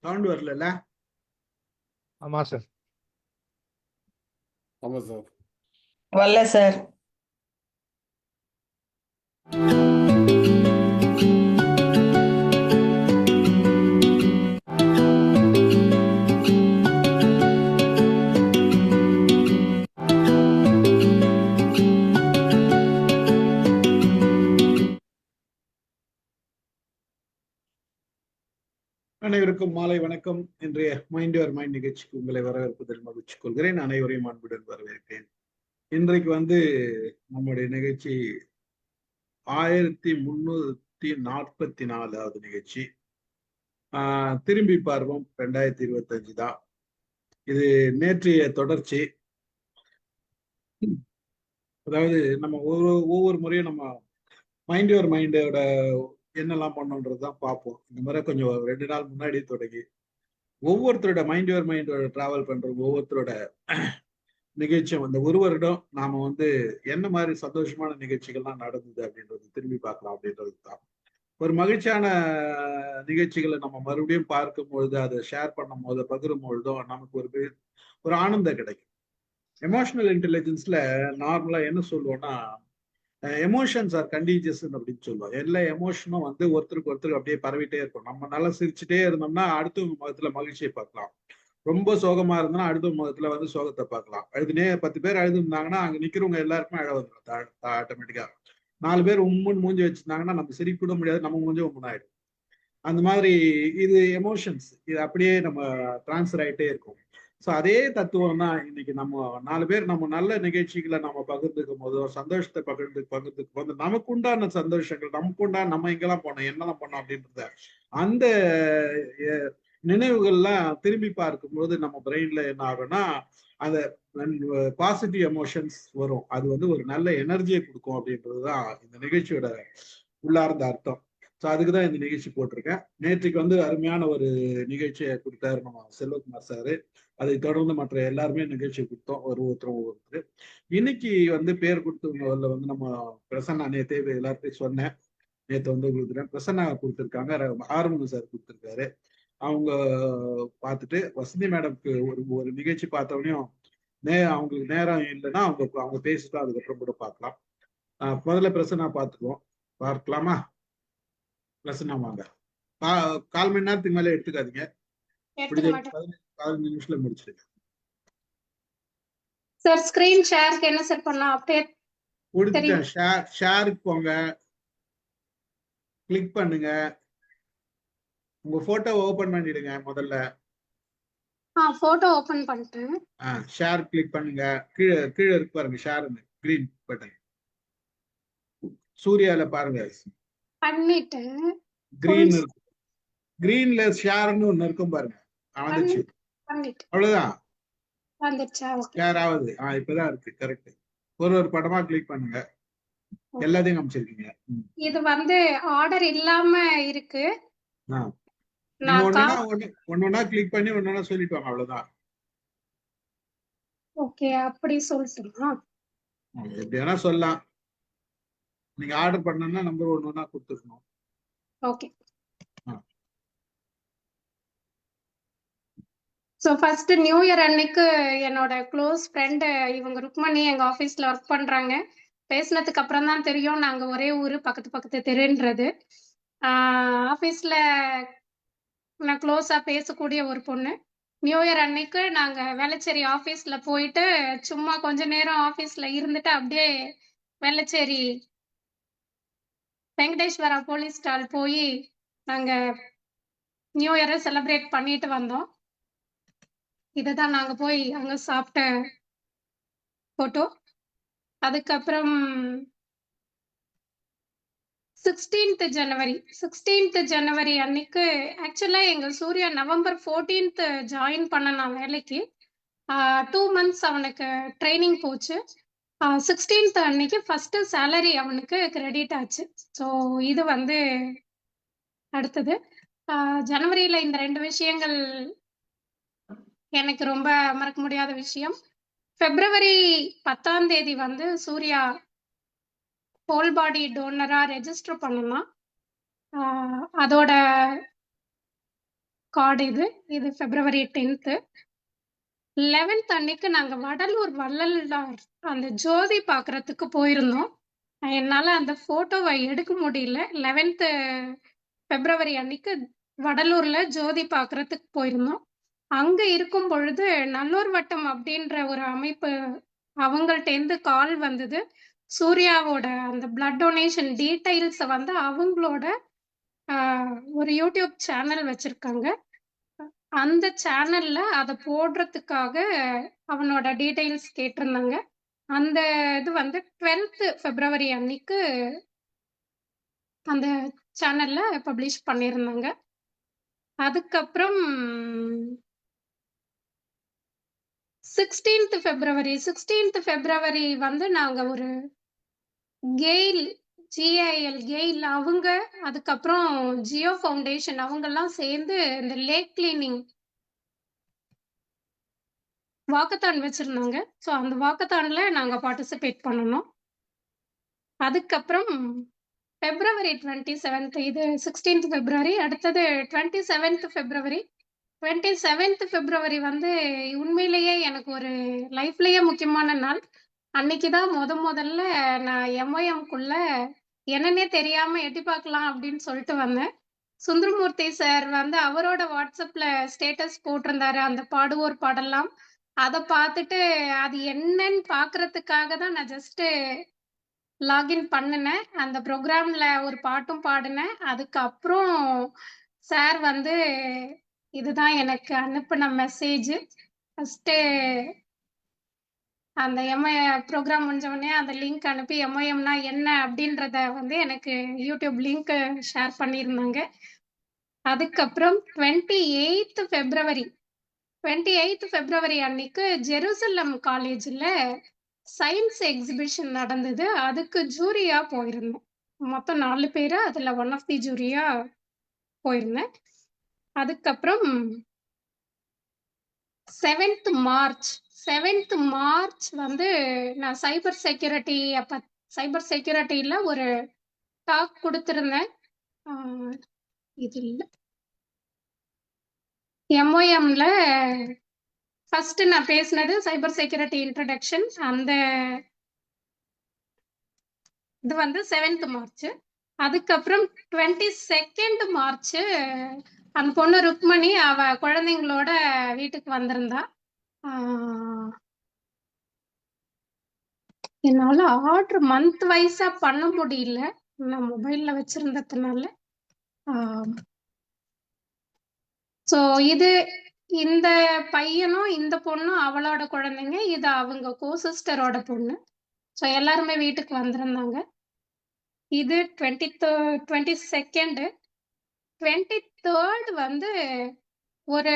Sound வரல. ஆமா sir. ஆமா சார். வரல சார். அனைவருக்கும் மாலை வணக்கம். இன்றைய மைண்ட் யுவர் மைண்ட் நிகழ்ச்சிக்கு உங்களை வரவேற்பதில் மகிழ்ச்சி கொள்கிறேன். அனைவரையும் அன்புடன் வரவேற்கிறேன். இன்றைக்கு நம்முடைய நிகழ்ச்சி 1344வது நிகழ்ச்சி. திரும்பி பார்வோம் 2025 தான். இது நேற்றைய தொடர்ச்சி. அதாவது நம்ம ஒவ்வொரு முறையும் நம்ம மைண்ட் யுவர் மைண்டோட என்னெல்லாம் பண்ணோன்றதுதான் பார்ப்போம். இந்த மாதிரி கொஞ்சம் 2 நாள் முன்னாடி தொடங்கி ஒவ்வொருத்தரோட மைண்ட் யுவர் மைண்டோட டிராவல் பண்றோம். ஒவ்வொருத்தரோட நிகழ்ச்சியும் இந்த ஒரு வருடம் நாம என்ன மாதிரி சந்தோஷமான நிகழ்ச்சிகள்லாம் நடந்தது அப்படின்றது திரும்பி பார்க்கலாம் அப்படின்றது தான். ஒரு மகிழ்ச்சியான நிகழ்ச்சிகளை நம்ம மறுபடியும் பார்க்கும் பொழுது, அதை ஷேர் பண்ணும் போது, பகிரும் பொழுதும் நமக்கு ஒரு ஆனந்தம் கிடைக்கும். எமோஷனல் இன்டெலிஜென்ஸ்ல நார்மலா என்ன சொல்லுவோம்னா, எமோஷன்ஸ் ஆர் கண்டீஜியஸ் அப்படின்னு சொல்லுவோம். எல்லா எமோஷனும் ஒருத்தருக்கு ஒருத்தருக்கு அப்படியே பரவிட்டே இருக்கும். நம்ம நல்லா சிரிச்சுட்டே இருந்தோம்னா அடுத்தவங்க முகத்துல மகிழ்ச்சியை பார்க்கலாம். ரொம்ப சோகமா இருந்தோம்னா அடுத்த முகத்துல சோகத்தை பார்க்கலாம். 10 பேர் அழுது இருந்தாங்கன்னா அங்க நிக்கிறவங்க எல்லாருக்குமே அழ வந்துடும் ஆட்டோமேட்டிக்கா. 4 பேர் உம்முன்னு மூஞ்சி வச்சிருந்தாங்கன்னா நம்ம சிரிக்க கூட முடியாது, நம்ம மூஞ்சி உம்முன்னு ஆயிடும். அந்த மாதிரி இது எமோஷன்ஸ், இது அப்படியே நம்ம டிரான்ஸ்ஃபர் ஆகிட்டே இருக்கும். ஸோ அதே தத்துவம் தான் இன்னைக்கு நம்ம 4 பேர் நம்ம நல்ல நிகழ்ச்சிகளை நம்ம பகிர்ந்துக்கும் போது, ஒரு சந்தோஷத்தை பகிர்ந்துக்கும் போது, நமக்கு உண்டான சந்தோஷங்கள், நமக்கு உண்டான நம்ம எங்கெல்லாம் போனோம், என்னெல்லாம் பண்ணோம் அப்படின்றத அந்த நினைவுகள்லாம் திரும்பி பார்க்கும்போது நம்ம பிரெயின்ல என்ன ஆகும்னா அந்த பாசிட்டிவ் எமோஷன்ஸ் வரும். அது ஒரு நல்ல எனர்ஜியை கொடுக்கும் அப்படின்றதுதான் இந்த நிகழ்ச்சியோட உள்ளார்ந்த அர்த்தம். ஸோ அதுக்குதான் இந்த நிகழ்ச்சி போட்டிருக்கேன். நேற்றுக்கு அருமையான ஒரு நிகழ்ச்சியை கொடுத்தாரு நம்ம செல்வகுமார் சாரு. அதை தொடர்ந்து மற்ற எல்லாருமே நிகழ்ச்சி கொடுத்தோம், ஒவ்வொருத்தர். இன்னைக்கு பேர் கொடுத்தவங்கள நம்ம பிரசன்னா, நேற்றே எல்லாத்தையும் சொன்னேன், நேற்று கொடுக்குறேன். பிரசன்னா கொடுத்துருக்காங்க, ஆறுமுக சார் கொடுத்துருக்காரு. அவங்க பார்த்துட்டு வசந்தி மேடம்க்கு ஒரு நிகழ்ச்சி பார்த்தவனையும் அவங்களுக்கு நேரம் இல்லைன்னா அவங்க பேசிட்டு அதுக்கப்புறம் கூட பார்க்கலாம். முதல்ல பிரசன்னா பார்க்கலாமா? பிரசன்னா வாங்க. 1/4 மணி நேரத்துக்கு மேல எடுத்துக்காதீங்க, 15 நிமிஷத்துல முடிச்சிருங்க. சார் ஸ்கிரீன் ஷேருக்கு என்ன சார் பண்ணலாம்? அப்டேட் கொடுத்துட்டேன். ஷேருக்கு போங்க, கிளிக் பண்ணுங்க, உங்க போட்டோ ஓபன் பண்ணிடுங்க. முதல்ல போட்டோ ஓபன் பண்ணிட்டேன். ஷேர் கிளிக் பண்ணுங்க. கீழே இருக்கு பாருங்க, ஷேர்னு கிரீன் பட்டன். சூர்யால பாருங்க, பண்ணிட்டேன். கிரீன் இருக்கு, கிரீன்ல ஷேர்னு ஒன்னு இருக்கும் பாருங்க. அவ்வளவுதான், ஷேர் ஆகுது. இப்பதான் இருக்கு, கரெக்ட். ஒரு படமா கிளிக் பண்ணுங்க, எல்லாத்தையும் காமிச்சிருக்கீங்க. இது ஆர்டர் இல்லாம இருக்கு. ஒன்னொன்னா கிளிக் பண்ணி ஒன்னொன்னா சொல்லிட்டு வாங்க, அவ்வளவுதான். ஓகே, அப்படி சொல்லிட்டுமா? எப்படி வேணா சொல்லலாம். நீங்க ஆர்டர் பண்ணனும்னா நம்பர் ஒன்னொன்னா கொடுத்துக்கணும். Okay. So first new year அன்னைக்கு என்னோட க்ளோஸ் ஃப்ரெண்டு இவங்க ருக்மணி எங்க ஆஃபீஸ்ல ஒர்க் பண்றாங்க. பேசினதுக்கு அப்புறம் தான் தெரியும் நாங்க ஒரே ஊரு, பக்கத்து தெருன்றது. ஆஃபீஸ்ல நான் க்ளோஸா பேசக்கூடிய ஒரு பொண்ணு. நியூ இயர் அன்னைக்கு நாங்க வேளச்சேரி ஆஃபீஸ்ல போயிட்டு சும்மா கொஞ்ச நேரம் ஆஃபீஸ்ல இருந்துட்டு அப்படியே வேளச்சேரி வெங்கடேஸ்வரா போலீஸ் ஸ்டால் போய் நாங்க நியூ இயரை செலிப்ரேட் பண்ணிட்டு வந்தோம். இதுதான் நாங்க போய் அங்க சாப்பிட்ட போட்டோ. அதுக்கப்புறம் 16th ஜனவரி அன்னைக்கு ஆக்சுவலா எங்க சூர்யா November 14th ஜாயின் பண்ண வேலைக்கு 2 months அவனுக்கு ட்ரைனிங் போச்சு. 16th அன்னைக்கு ஃபர்ஸ்ட் சேலரி அவனுக்கு கிரெடிட் ஆச்சு. ஸோ இது அடுத்தது ஜனவரியில இந்த 2 விஷயங்கள் எனக்கு ரொம்ப மறக்க முடியாத விஷயம். February 10ஆம் தேதி சூர்யா ஹோல் பாடி டோனரா ரெஜிஸ்டர் பண்ணலாம். அதோட கார்டு இது. இது February 10th. 11th அன்னைக்கு நாங்க வடலூர் வள்ளலார் அந்த ஜோதி பார்க்கறதுக்கு போயிருந்தோம். என்னால அந்த ஃபோட்டோவ எடுக்க முடியல. 11th February அன்னைக்கு வடலூர்ல ஜோதி பார்க்கறதுக்கு போயிருந்தோம். அங்க இருக்கும் பொழுது நல்லூர் வட்டம் அப்படின்ற ஒரு அமைப்பு அவங்கள்ட்டேருந்து கால் வந்தது. சூர்யாவோட அந்த பிளட் டொனேஷன் டீடைல்ஸ வந்து அவங்களோட ஒரு யூடியூப் சேனல் வச்சிருக்காங்க. அந்த சேனல்ல அத போடுறதுக்காக அவனோட டீடைல்ஸ் கேட்டிருந்தாங்க. அந்த இது வந்து 12th February அன்னைக்கு அந்த சேனல்ல பப்ளிஷ் பண்ணியிருந்தாங்க. அதுக்கப்புறம் 16th February வந்து நாங்க ஒரு கெயில் கெயில் அவங்க, அதுக்கப்புறம் ஜியோ ஃபவுண்டேஷன் அவங்கெல்லாம் சேர்ந்து இந்த லேக் கிளீனிங் வாக்கத்தான் வச்சிருந்தாங்க. ஸோ அந்த வாக்கத்தான்ல நாங்க பார்ட்டிசிபேட் பண்ணணும். அதுக்கப்புறம் February 27th, இது 16th February, அடுத்தது 27th February. 27th February வந்து உண்மையிலேயே எனக்கு ஒரு லைஃப்லயே முக்கியமான நாள். அன்னைக்குதான் முதல்ல நான் MIM-க்குள்ள என்னன்னே தெரியாம எட்டி பார்க்கலாம் அப்படின்னு சொல்லிட்டு வந்தேன். சுந்தரமூர்த்தி சார் வந்து அவரோட வாட்ஸ்அப்ல ஸ்டேட்டஸ் போட்டிருந்தாரு அந்த பாடுவோர் பாடலாம். அதை பார்த்துட்டு அது என்னன்னு பாக்குறதுக்காக தான் நான் ஜஸ்ட் லாகின் பண்ணினேன். அந்த ப்ரோக்ராம்ல ஒரு பாட்டும் பாடினேன். அதுக்கப்புறம் சார் வந்து இதுதான் எனக்கு அனுப்பின மெசேஜ். ஃபர்ஸ்ட் அந்த ப்ரோக்ராம் முடிஞ்ச உடனே அந்த லிங்க் அனுப்பி MIM-னா என்ன அப்படின்றத வந்து எனக்கு யூடியூப் லிங்க் ஷேர் பண்ணியிருந்தாங்க. அதுக்கப்புறம் 28th February அன்னைக்கு ஜெருசலம் காலேஜ்ல சயின்ஸ் எக்ஸிபிஷன் நடந்தது. அதுக்கு ஜூரியா போயிருந்தேன். மொத்தம் 4 பேரு, அதுல ஒன் ஆஃப் தி ஜூரியா போயிருந்தேன். அதுக்கப்புறம் 7th March வந்து நான் சைபர் செக்யூரிட்டியில ஒரு டாக் கொடுத்திருந்தேன். இது இல்ல MOM-ல ஃபர்ஸ்ட் நான் பேசினது சைபர் செக்யூரிட்டி இன்ட்ரடக்ஷன். அந்த இது வந்து 7th March. அதுக்கப்புறம் 22nd March அந்த பொண்ணு ருக்மணி அவ குழந்தைங்களோட வீட்டுக்கு வந்திருந்தா. என்னால ஆர்டர் மந்த் வைஸா பண்ண முடியல, நான் மொபைல்ல வச்சிருந்ததுனால. ஸோ இது இந்த பையனும் இந்த பொண்ணும் அவளோட குழந்தைங்க, இது அவங்க கோசிஸ்டரோட பொண்ணு. ஸோ எல்லாருமே வீட்டுக்கு வந்திருந்தாங்க. இது 22nd. 23rd வந்து ஒரு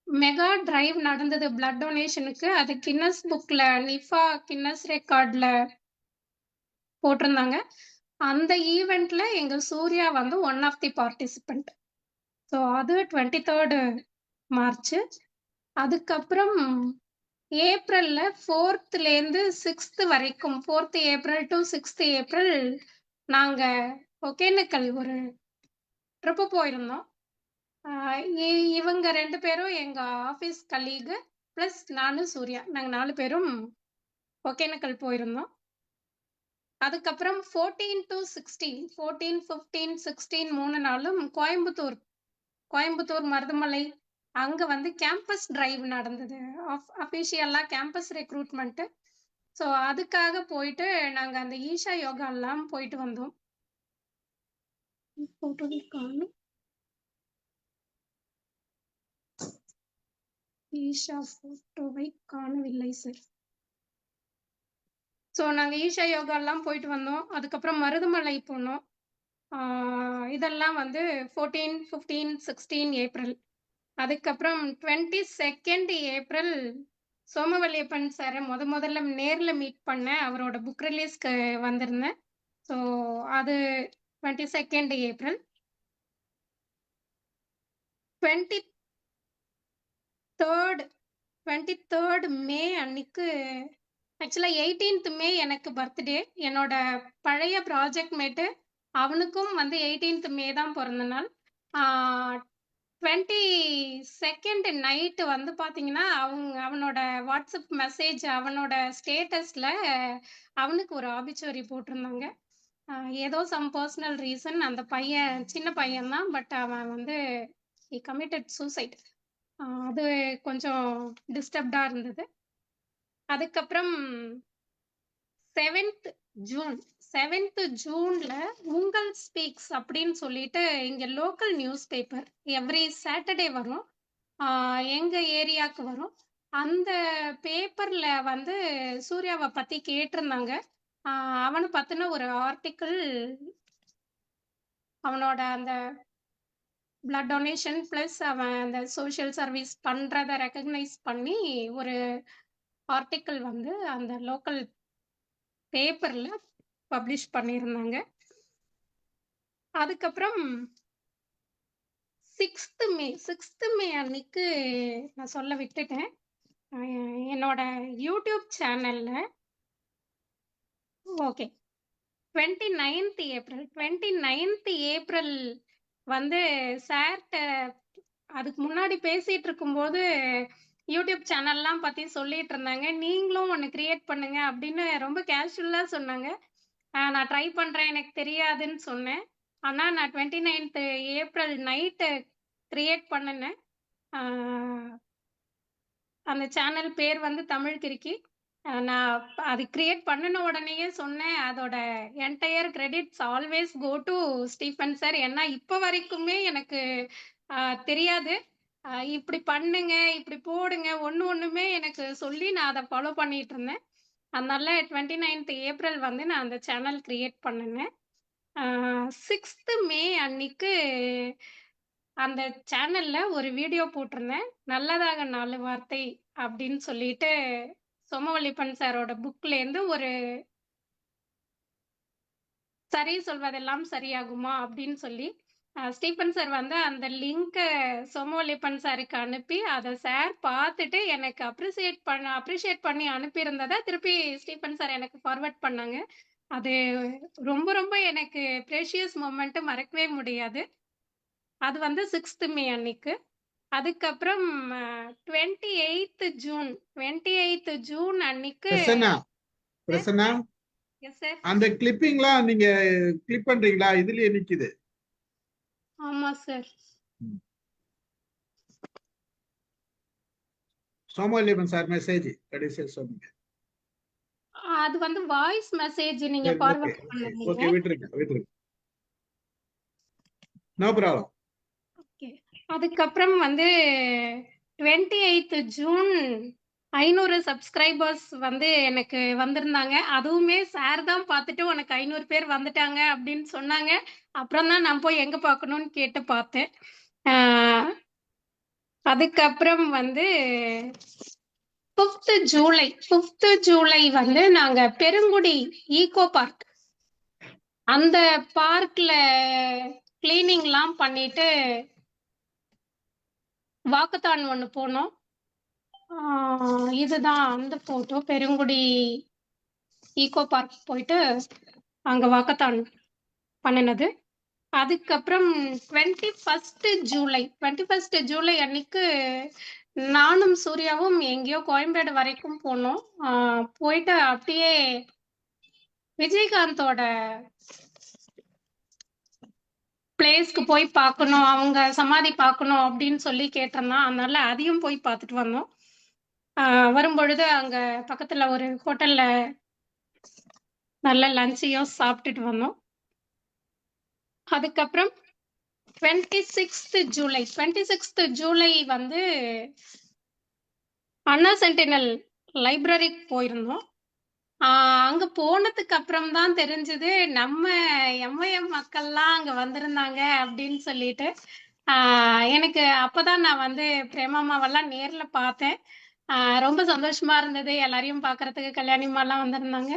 மெகா டிரைவ் நடந்தது பிளட் டொனேஷனுக்கு. அது கின்னஸ் புக்ல நிஃபா கின்னஸ் ரெக்கார்ட்ல போட்டிருந்தாங்க. அந்த ஈவெண்ட்ல எங்க சூர்யா வந்து one of the participant. So அது 23rd March. அதுக்கப்புறம் ஏப்ரல்ல 4th-லேருந்து 6th வரைக்கும் 4th April to 6th April நாங்க ஒகேனக்கல் ஒரு ட்ரிப்பு போயிருந்தோம். இவங்க 2 பேரும் எங்க ஆபீஸ் கலீக் பிளஸ் நானும் சூர்யா, நாங்க 4 பேரும் ஒகேனக்கல் போயிருந்தோம். அதுக்கப்புறம் 14 to 16, 14, 15, 16 3 நாளும் கோயம்புத்தூர் மருதமலை அங்க வந்து கேம்பஸ் டிரைவ் நடந்தது. அபிஷியலா கேம்பஸ் ரெக்ரூட்மெண்ட். ஸோ அதுக்காக போயிட்டு நாங்க அந்த ஈஷா யோகா எல்லாம் போயிட்டு வந்தோம். ஈஷா போட்டோவை காணவில்லை சார். ஸோ நாங்க ஈஷா யோகா எல்லாம் போயிட்டு வந்தோம். அதுக்கப்புறம் மருதமலை போனோம். இதெல்லாம் வந்து 14, 15, 16 April. அதுக்கப்புறம் 22nd April சோமவல்லியப்பன் சாரை முதல்ல நேர்ல மீட் பண்ணேன். அவரோட புக் ரிலீஸ்க்கு வந்திருந்தேன். ஸோ அது 22nd April. 23rd May அன்னைக்கு ஆக்சுவலா 18th May எனக்கு பர்த்டே. என்னோட பழைய ப்ராஜெக்ட் மேட்டு அவனுக்கும் வந்து 18th May தான் பிறந்த நாள். 22nd நைட்டு வந்து பாத்தீங்கன்னா அவனோட வாட்ஸ்அப் மெசேஜ் அவனோட ஸ்டேட்டஸ்ல அவனுக்கு ஒரு ஆபிச்சுவரி போட்டிருந்தாங்க. ஏதோ சம் பர்சனல் ரீசன் அந்த பையன் சின்ன பையன் தான், பட் அவன் வந்து he committed suicide. அது கொஞ்சம் டிஸ்டர்ப்டா இருந்தது. அதுக்கப்புறம் 7th ஜூன்ல உங்கள் ஸ்பீக்ஸ் அப்படின்னு சொல்லிட்டு இங்க local news paper every Saturday வரும். எங்க ஏரியாவுக்கு வரும். அந்த பேப்பர்ல வந்து சூர்யாவை பத்தி கேட்டிருந்தாங்க. அவனை பத்தின ஒரு ஆர்டிக்கிள், அவனோட அந்த பிளட் டொனேஷன் பிளஸ் அவன் அந்த சோஷியல் சர்வீஸ் பண்றத ரெக்கக்னைஸ் பண்ணி ஒரு ஆர்டிக்கிள் வந்து அந்த லோக்கல் பேப்பர்ல பப்ளிஷ் பண்ணியிருந்தாங்க. அதுக்கப்புறம் 6th மே அன்னைக்கு நான் சொல்ல விட்டுட்டேன். என்னோட யூடியூப் சேனல்ல ஓகே 29th ஏப்ரல் வந்து சார்ட்ட அதுக்கு முன்னாடி பேசிட்டு இருக்கும்போது யூடியூப் சேனல்லாம் பத்தி சொல்லிட்டு இருந்தாங்க. நீங்களும் ஒன்று கிரியேட் பண்ணுங்க அப்படின்னு ரொம்ப கேஷுவலா சொன்னாங்க. நான் ட்ரை பண்றேன், எனக்கு தெரியாதுன்னு சொன்னேன். ஆனா நான் 29th ஏப்ரல் நைட்டு கிரியேட் பண்ணினேன். அந்த சேனல் பேர் வந்து தமிழ் கிறுக்கி. நான் அது கிரியேட் பண்ணின உடனேயே சொன்னேன், அதோட entire credits always go to Stephen sir. ஏன்னா இப்போ வரைக்குமே எனக்கு தெரியாது. இப்படி பண்ணுங்க, இப்படி போடுங்க, ஒண்ணுமே எனக்கு சொல்லி நான் அதை ஃபாலோ பண்ணிட்டு இருந்தேன். அதனால 29th ஏப்ரல் வந்து நான் அந்த சேனல் கிரியேட் பண்ணினேன். 6th மே அன்னைக்கு அந்த சேனல்ல ஒரு வீடியோ போட்டிருந்தேன். நல்லதாக 4 வார்த்தை அப்படின்னு சொல்லிட்டு சோமவல்லிப்பன் சாரோட புக்ல இருந்து ஒரு சரி சொல்வதெல்லாம் சரியாகுமா அப்படின்னு சொல்லி ஸ்டீஃபன் சார் வந்து அந்த லிங்க் சோமவல்லிப்பன் சாருக்கு அனுப்பி அதை சார் பார்த்துட்டு எனக்கு அப்ரிஷியேட் பண்ணி அனுப்பியிருந்ததை திருப்பி ஸ்டீஃபன் சார் எனக்கு ஃபார்வர்ட் பண்ணாங்க. அது ரொம்ப ரொம்ப எனக்கு ப்ரெஷியஸ் மொமெண்ட், மறக்கவே முடியாது. அது வந்து 6th மே அன்னைக்கு. அதுக்கப்புறம் 28th ஜூன் அன்னைக்கு பிரசன்னா எஸ் சார். அந்த கிளிப்பிங்லாம் நீங்க கிளிப் பண்றீங்களா? இதுலயே நிக்குது. ஆமா சார். சோமவல்லிப்பன் சார் மெசேஜ் கடைசியா சொன்னீங்க. அது வந்து வாய்ஸ் மெசேஜ் நீங்க ஃபார்வர்ட் பண்ணுவீங்க. ஓகே, விட்டுருங்க. No problem. ஓகே. அதுக்கப்புறம் வந்து 28th ஜூன் 500 சப்ஸ்கிரைபர்ஸ் வந்து எனக்கு வந்திருந்தாங்க. அதுவுமே சார் தான் பார்த்துட்டு உனக்கு 500 பேர் வந்துட்டாங்க அப்படின்னு சொன்னாங்க. அப்புறம் தான் நான் போய் எங்க பார்க்கணும்னு கேட்டு பார்த்தேன். அதுக்கப்புறம் வந்து 5th ஜூலை வந்து நாங்க பெருங்குடி ஈகோ பார்க், அந்த பார்க்ல கிளீனிங்லாம் பண்ணிட்டு வாக்கத்தான் ஒன்று போனோம். இதுதான் அந்த போட்டோ. பெருங்குடி ஈகோ பார்க் போயிட்டு அங்க வாக்கத்தான் பண்ணினது. அதுக்கப்புறம் 21st ஜூலை அன்னைக்கு நானும் சூர்யாவும் எங்கேயோ கோயம்பேடு வரைக்கும் போனோம். போயிட்டு அப்படியே விஜயகாந்தோட பிளேஸ்க்கு போய் பார்க்கணும், அவங்க சமாதி பார்க்கணும் அப்படின்னு சொல்லி கேட்டிருந்தான். அதனால அதையும் போய் பார்த்துட்டு வந்தோம். வரும்பொழுது அங்க பக்கத்துல ஒரு ஹோட்டல்ல நல்ல லஞ்சையும் சாப்பிட்டுட்டு வந்தோம். அதுக்கப்புறம் 26th ஜூலை வந்து அண்ணா சென்டினல் லைப்ரரிக்கு போயிருந்தோம். அங்க போனதுக்கு அப்புறம் தான் தெரிஞ்சது நம்ம எம்ஐஎம் மக்கள்லாம் அங்க வந்திருந்தாங்க அப்படின்னு சொல்லிட்டு. எனக்கு அப்பதான் நான் வந்து பிரேமாமாவெல்லாம் நேர்ல பார்த்தேன். ரொம்ப சந்தோஷமா இருந்தது. எல்லாரையும் பார்க்கறதுக்கு கல்யாணிமாலாம் வந்திருந்தாங்க.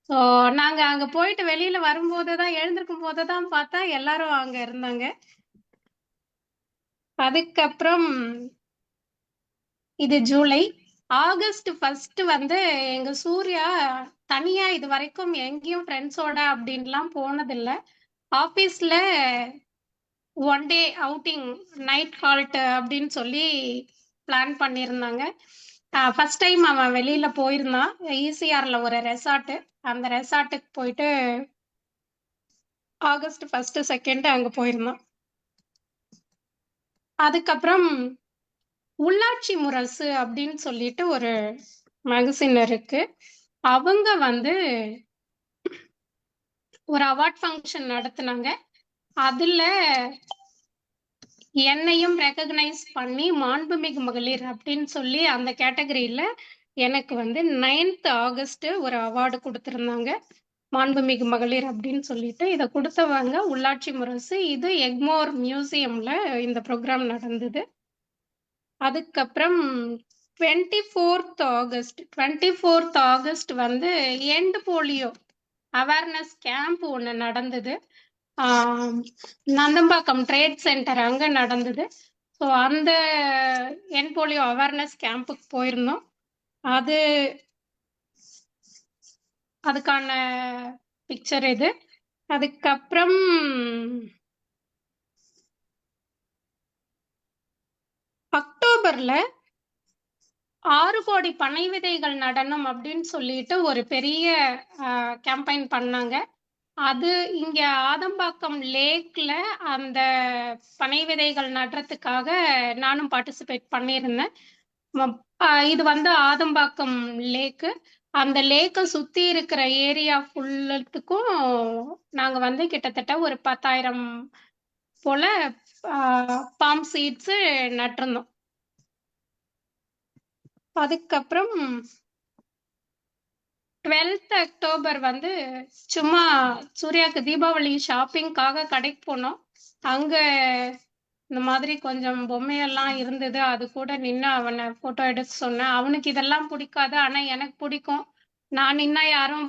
ஸோ நாங்க அங்க போயிட்டு வெளியில வரும்போதுதான், எழுந்திருக்கும் போதுதான் பார்த்தா எல்லாரும் அங்க இருந்தாங்க. அதுக்கப்புறம் இது ஜூலை. ஆகஸ்ட் 1 வந்து எங்க சூர்யா தனியா இது வரைக்கும் எங்கேயும் ஃப்ரெண்ட்ஸோட அப்படின்லாம் போனதில்லை. ஆபீஸ்ல one day outing night halt அப்படின்னு சொல்லி பிளான் பண்ணியிருந்தாங்க. ஃபர்ஸ்ட் டைம் அவன் வெளியில போயிருந்தான். ஈசிஆர்ல ஒரு ரெசார்ட், அந்த ரெசார்ட்டுக்கு போயிட்டு ஆகஸ்ட் 1, 2 அங்க போயிருந்தான். அதுக்கப்புறம் உள்ளாட்சி முரசு அப்படின்னு சொல்லிட்டு ஒரு மேகசின் இருக்கு. அவங்க வந்து ஒரு அவார்ட் ஃபங்க்ஷன் நடத்துனாங்க. அதுல என்னையும் ரெகக்னைஸ் பண்ணி மாண்புமிகு மகளிர் அப்படின்னு சொல்லி அந்த கேட்டகரியில எனக்கு வந்து 9th ஆகஸ்ட் ஒரு அவார்டு கொடுத்திருந்தாங்க. மாண்புமிகு மகளிர் அப்படின்னு சொல்லிட்டு இதை கொடுத்தவங்க உள்ளாட்சி முரசு. இது எக்மோர் மியூசியம்ல இந்த ப்ரோக்ராம் நடந்தது. அதுக்கப்புறம் 24th ஆகஸ்ட் வந்து எண்ட் போலியோ அவேர்னஸ் கேம்ப் ஒன்று நடந்தது. நந்தம்பாக்கம் ட்ரேட் சென்டர் அங்க நடந்தது. ஸோ அந்த எண்ட் போலியோ அவேர்னஸ் கேம்புக்கு போயிருந்தோம். அதுக்கான பிக்சர் இது. அதுக்கப்புறம் அக்டோபர்ல 6 கோடி பனை விதைகள் நடனம் அப்படின்னு சொல்லிட்டு ஒரு பெரிய கேம்பெயின் பண்ணாங்க. அது இங்க ஆதம்பாக்கம் லேக்ல அந்த பனை விதைகள் நடுறதுக்காக நானும் பார்ட்டிசிபேட் பண்ணியிருந்தேன். இது வந்து ஆதம்பாக்கம் லேக்கு. அந்த லேக்கை சுத்தி இருக்கிற ஏரியா ஃபுல்லத்துக்கும் நாங்க வந்து கிட்டத்தட்ட ஒரு 10,000 போல பாம் சீட்ஸ் நட்டிருந்தோம். அதுக்கப்புறம் 12th அக்டோபர் வந்து சும்மா சூர்யாவுக்கு தீபாவளி ஷாப்பிங்காக கடைக்கு போனோம். அங்க இந்த மாதிரி கொஞ்சம் பொம்மையெல்லாம் இருந்தது. அது கூட நின்று அவனை போட்டோ எடுக்க சொன்னேன். அவனுக்கு இதெல்லாம் பிடிக்காது, ஆனா எனக்கு பிடிக்கும். நான் நின்னா யாரும்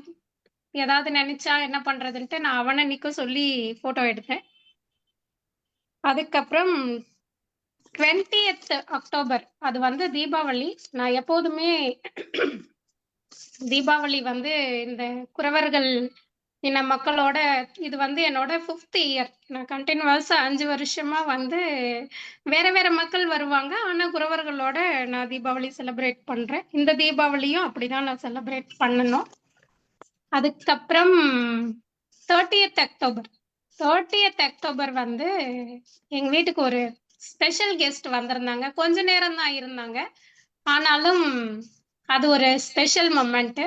ஏதாவது நினைச்சா என்ன பண்றதுன்ட்டு நான் அவனை நிக்க சொல்லி போட்டோ எடுத்தேன். அதுக்கப்புறம் 20th அக்டோபர் அது வந்து தீபாவளி. நான் எப்போதுமே தீபாவளி வந்து இந்த குறவர்கள் இன மக்களோட இது வந்து என்னோட 5th இயர். நான் கண்டினியூஸா 5 வருஷமா வந்து வேற வேற மக்கள் வருவாங்க, ஆனா குறவர்களோட நான் தீபாவளி செலிப்ரேட் பண்றேன். இந்த தீபாவளியும் அப்படிதான் நான் செலிப்ரேட் பண்ணணும். அதுக்கப்புறம் 30th அக்டோபர் வந்து எங்க வீட்டுக்கு ஒரு ஸ்பெஷல் கெஸ்ட் வந்திருந்தாங்க. கொஞ்ச நேரம் தான் இருந்தாங்க, ஆனாலும் அது ஒரு ஸ்பெஷல் மொமெண்ட்.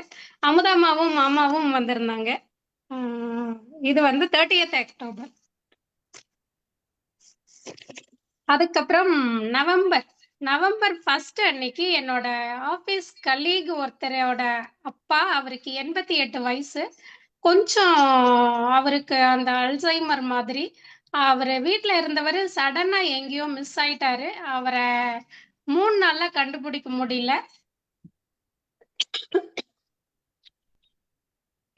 அமுதாமாவும் மாமாவும் வந்திருந்தாங்க. இது வந்து 30th அக்டோபர். அதுக்கப்புறம் நவம்பர் 1 அன்னைக்கு என்னோட ஆபீஸ் கலீக் ஒருத்தரோட அப்பா, அவருக்கு 88 வயசு. கொஞ்சம் அவருக்கு அந்த அல்சைமர் மாதிரி. அவர் வீட்டுல இருந்தவர் சடனா எங்கேயோ மிஸ் ஆயிட்டாரு. அவரை 3 நாள்ல கண்டுபிடிக்க முடியல.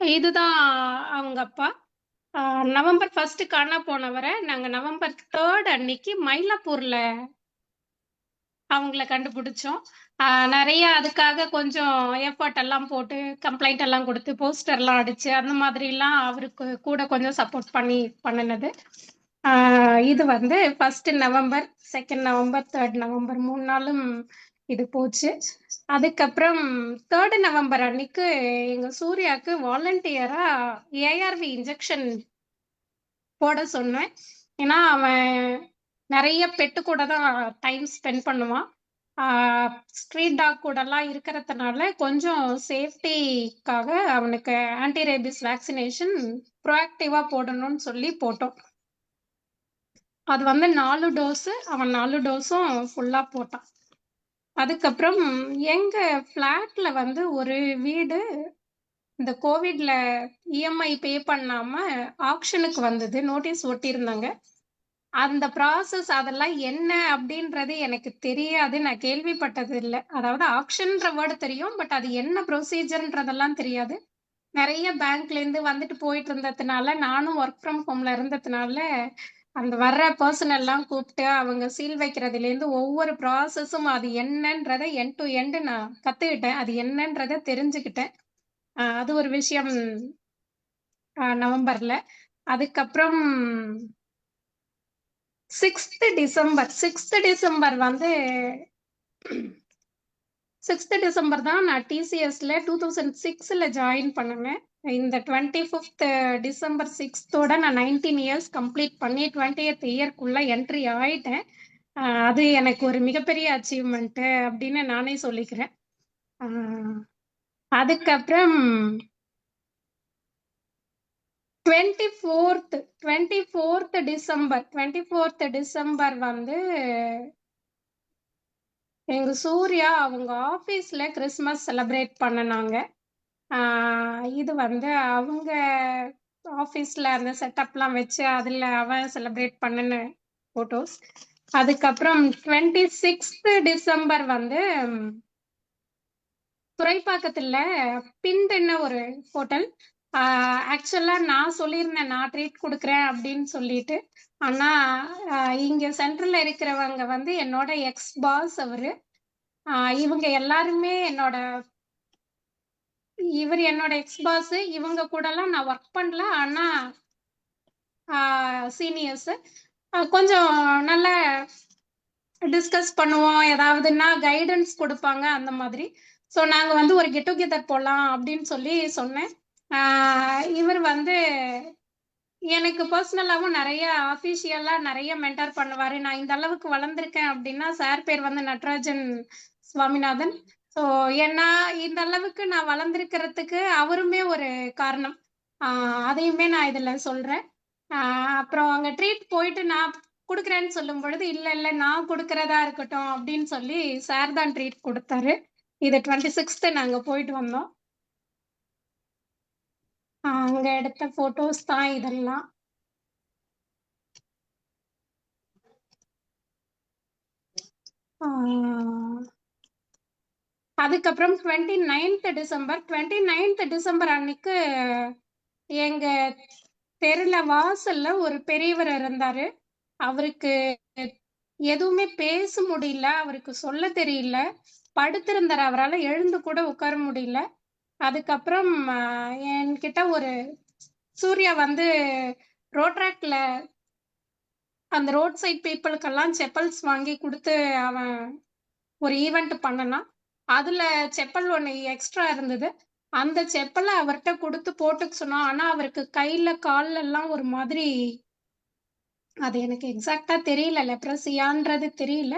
இதுதான் அவங்க அப்பா. நவம்பர் 1 காணா போனவரை நாங்க நவம்பர் 3 அன்னைக்கு மயிலாப்பூர்ல அவங்கள கண்டுபிடிச்சோம். நிறைய அதுக்காக கொஞ்சம் எஃபர்ட் எல்லாம் போட்டு கம்ப்ளைண்ட் எல்லாம் கொடுத்து போஸ்டர் எல்லாம் அடிச்சு அந்த மாதிரி எல்லாம் அவருக்கு கூட கொஞ்சம் சப்போர்ட் பண்ணி பண்ணினது. இது வந்து 1 நவம்பர், 2 நவம்பர், 3 நவம்பர் 3 நாளும் இது போச்சு. அதுக்கப்புறம் 3 நவம்பர் அன்னைக்கு எங்க சூர்யாவுக்கு வாலண்டியரா ஏஆர்வி இன்ஜெக்ஷன் போட சொன்னேன். ஏன்னா அவன் நிறைய பெட்டு கூட தான் டைம் ஸ்பெண்ட் பண்ணுவான். ஸ்ட்ரீட் டாக் கூட எல்லாம் இருக்கிறதுனால கொஞ்சம் சேஃப்டிக்காக அவனுக்கு ஆன்டி ரேபிஸ் வேக்சினேஷன் ப்ரோஆக்டிவா போடணும்னு சொல்லி போட்டோம். அது வந்து 4 டோஸ், அவன் 4 டோஸும் ஃபுல்லா போட்டான். அதுக்கப்புறம் எங்க பிளாட்ல வந்து ஒரு வீடு இந்த கோவிட்ல இஎம்ஐ பே பண்ணாம ஆக்ஷனுக்கு வந்தது, நோட்டீஸ் ஒட்டியிருந்தாங்க. அந்த ப்ராசஸ் அதெல்லாம் என்ன அப்படின்றது எனக்கு தெரியாது, நான் கேள்விப்பட்டது இல்லை. அதாவது ஆக்ஷன்ற வேர்டு தெரியும், பட் அது என்ன ப்ரொசீஜர்ன்றதெல்லாம் தெரியாது. நிறைய பேங்க்ல இருந்து வந்துட்டு போயிட்டு இருந்ததுனால, நானும் ஒர்க் ஃப்ரம் ஹோம்ல இருந்ததுனால அந்த வர்ற பர்சன் எல்லாம் கூப்பிட்டு அவங்க சீல் வைக்கிறதுல இருந்து ஒவ்வொரு ப்ராசஸும் அது என்னன்றதை எண்ட் டு எண்ட் நான் கத்துக்கிட்டேன். அது என்னன்றதை தெரிஞ்சுக்கிட்டேன். அது ஒரு விஷயம் நவம்பர்ல. அதுக்கப்புறம் 6th டிசம்பர் வந்து 6th டிசம்பர் தான் நான் டிசிஎஸ்ல 2006ல ஜாயின் பண்ணுவேன். இந்த 25th டிசம்பர் 6th நான் 19 இயர்ஸ் கம்ப்ளீட் பண்ணி 20th இயர்க்குள்ள என்ட்ரி ஆயிட்டேன். அது எனக்கு ஒரு மிகப்பெரிய அச்சீவ்மெண்ட் அப்படின்னு நானே சொல்லிக்கிறேன். அதுக்கப்புறம் 24th டிசம்பர் வந்து எங்க சூர்யா அவங்க ஆபீஸ்ல கிறிஸ்மஸ் செலிப்ரேட் பண்ணனாங்க. இது வந்து அவங்க ஆபீஸ்ல அந்த செட்டப்லாம் வச்சு அதுல அவன் செலிப்ரேட் பண்ணின போட்டோஸ். அதுக்கப்புறம் 26th டிசம்பர் வந்து துறைப்பாக்கத்துல பின்ன ஒரு ஹோட்டல். ஆக்சுவலா நான் சொல்லியிருந்தேன் நான் ட்ரீட் கொடுக்குறேன் அப்படின்னு சொல்லிட்டு. ஆனா இங்க சென்ட்ரல்ல இருக்கிறவங்க வந்து என்னோட எக்ஸ் பாஸ் அவரு. இவங்க எல்லாருமே இவர் என்னோட எக்ஸ் பாஸ். இவங்க கூட எல்லாம் நான் ஒர்க் பண்ணல. ஆனா சீனியர்ஸ் கொஞ்சம் நல்லா டிஸ்கஸ் பண்ணுவோம், ஏதாவதுன்னா கைடன்ஸ் கொடுப்பாங்க அந்த மாதிரி. ஸோ நாங்க வந்து ஒரு கெட் டுகெதர் போகலாம் அப்படின்னு சொல்லி சொன்னேன். இவர் வந்து எனக்கு பர்சனலாவும் நிறைய அஃபிஷியலா நிறைய மென்டர் பண்ணுவாரு. நான் இந்த அளவுக்கு வளர்ந்துருக்கேன் அப்படின்னா சார் பேர் வந்து நட்ராஜன் சுவாமிநாதன். ஸோ ஏன்னா இந்த அளவுக்கு நான் வளர்ந்துருக்கிறதுக்கு அவருமே ஒரு காரணம். அதையுமே நான் இதுல சொல்றேன். அப்புறம் அங்க ட்ரீட் போயிட்டு நான் கொடுக்குறேன்னு சொல்லும் பொழுது இல்ல நான் கொடுக்கறதா இருக்கட்டும் அப்படின்னு சொல்லி சார் தான் ட்ரீட் கொடுத்தாரு. இது 26th நாங்க போயிட்டு வந்தோம். அங்க எடுத்த போட்டோஸ் தான் இதெல்லாம். அதுக்கப்புறம் 29th டிசம்பர் அன்னைக்கு எங்க தெருல வாசல்ல ஒரு பெரியவர் இருந்தாரு. அவருக்கு எதுவுமே பேச முடியல, அவருக்கு சொல்ல தெரியல, படுத்திருந்தாரு, அவரால் எழுந்து கூட உட்கார முடியல. அதுக்கப்புறம் என்கிட்ட ஒரு சூர்யா வந்து ரோட்ராக்ல அந்த ரோட் சைட் பீப்புளுக்கெல்லாம் செப்பல்ஸ் வாங்கி கொடுத்து அவன் ஒரு ஈவெண்ட் பண்ணனான். அதுல செப்பல் ஒன்று எக்ஸ்ட்ரா இருந்தது. அந்த செப்பலை அவர்கிட்ட கொடுத்து போட்டுக்க சொன்னான். ஆனா அவருக்கு கையில கால்ல எல்லாம் ஒரு மாதிரி, அது எனக்கு எக்ஸாக்டா தெரியல, லெப்ரசியான்றது தெரியல.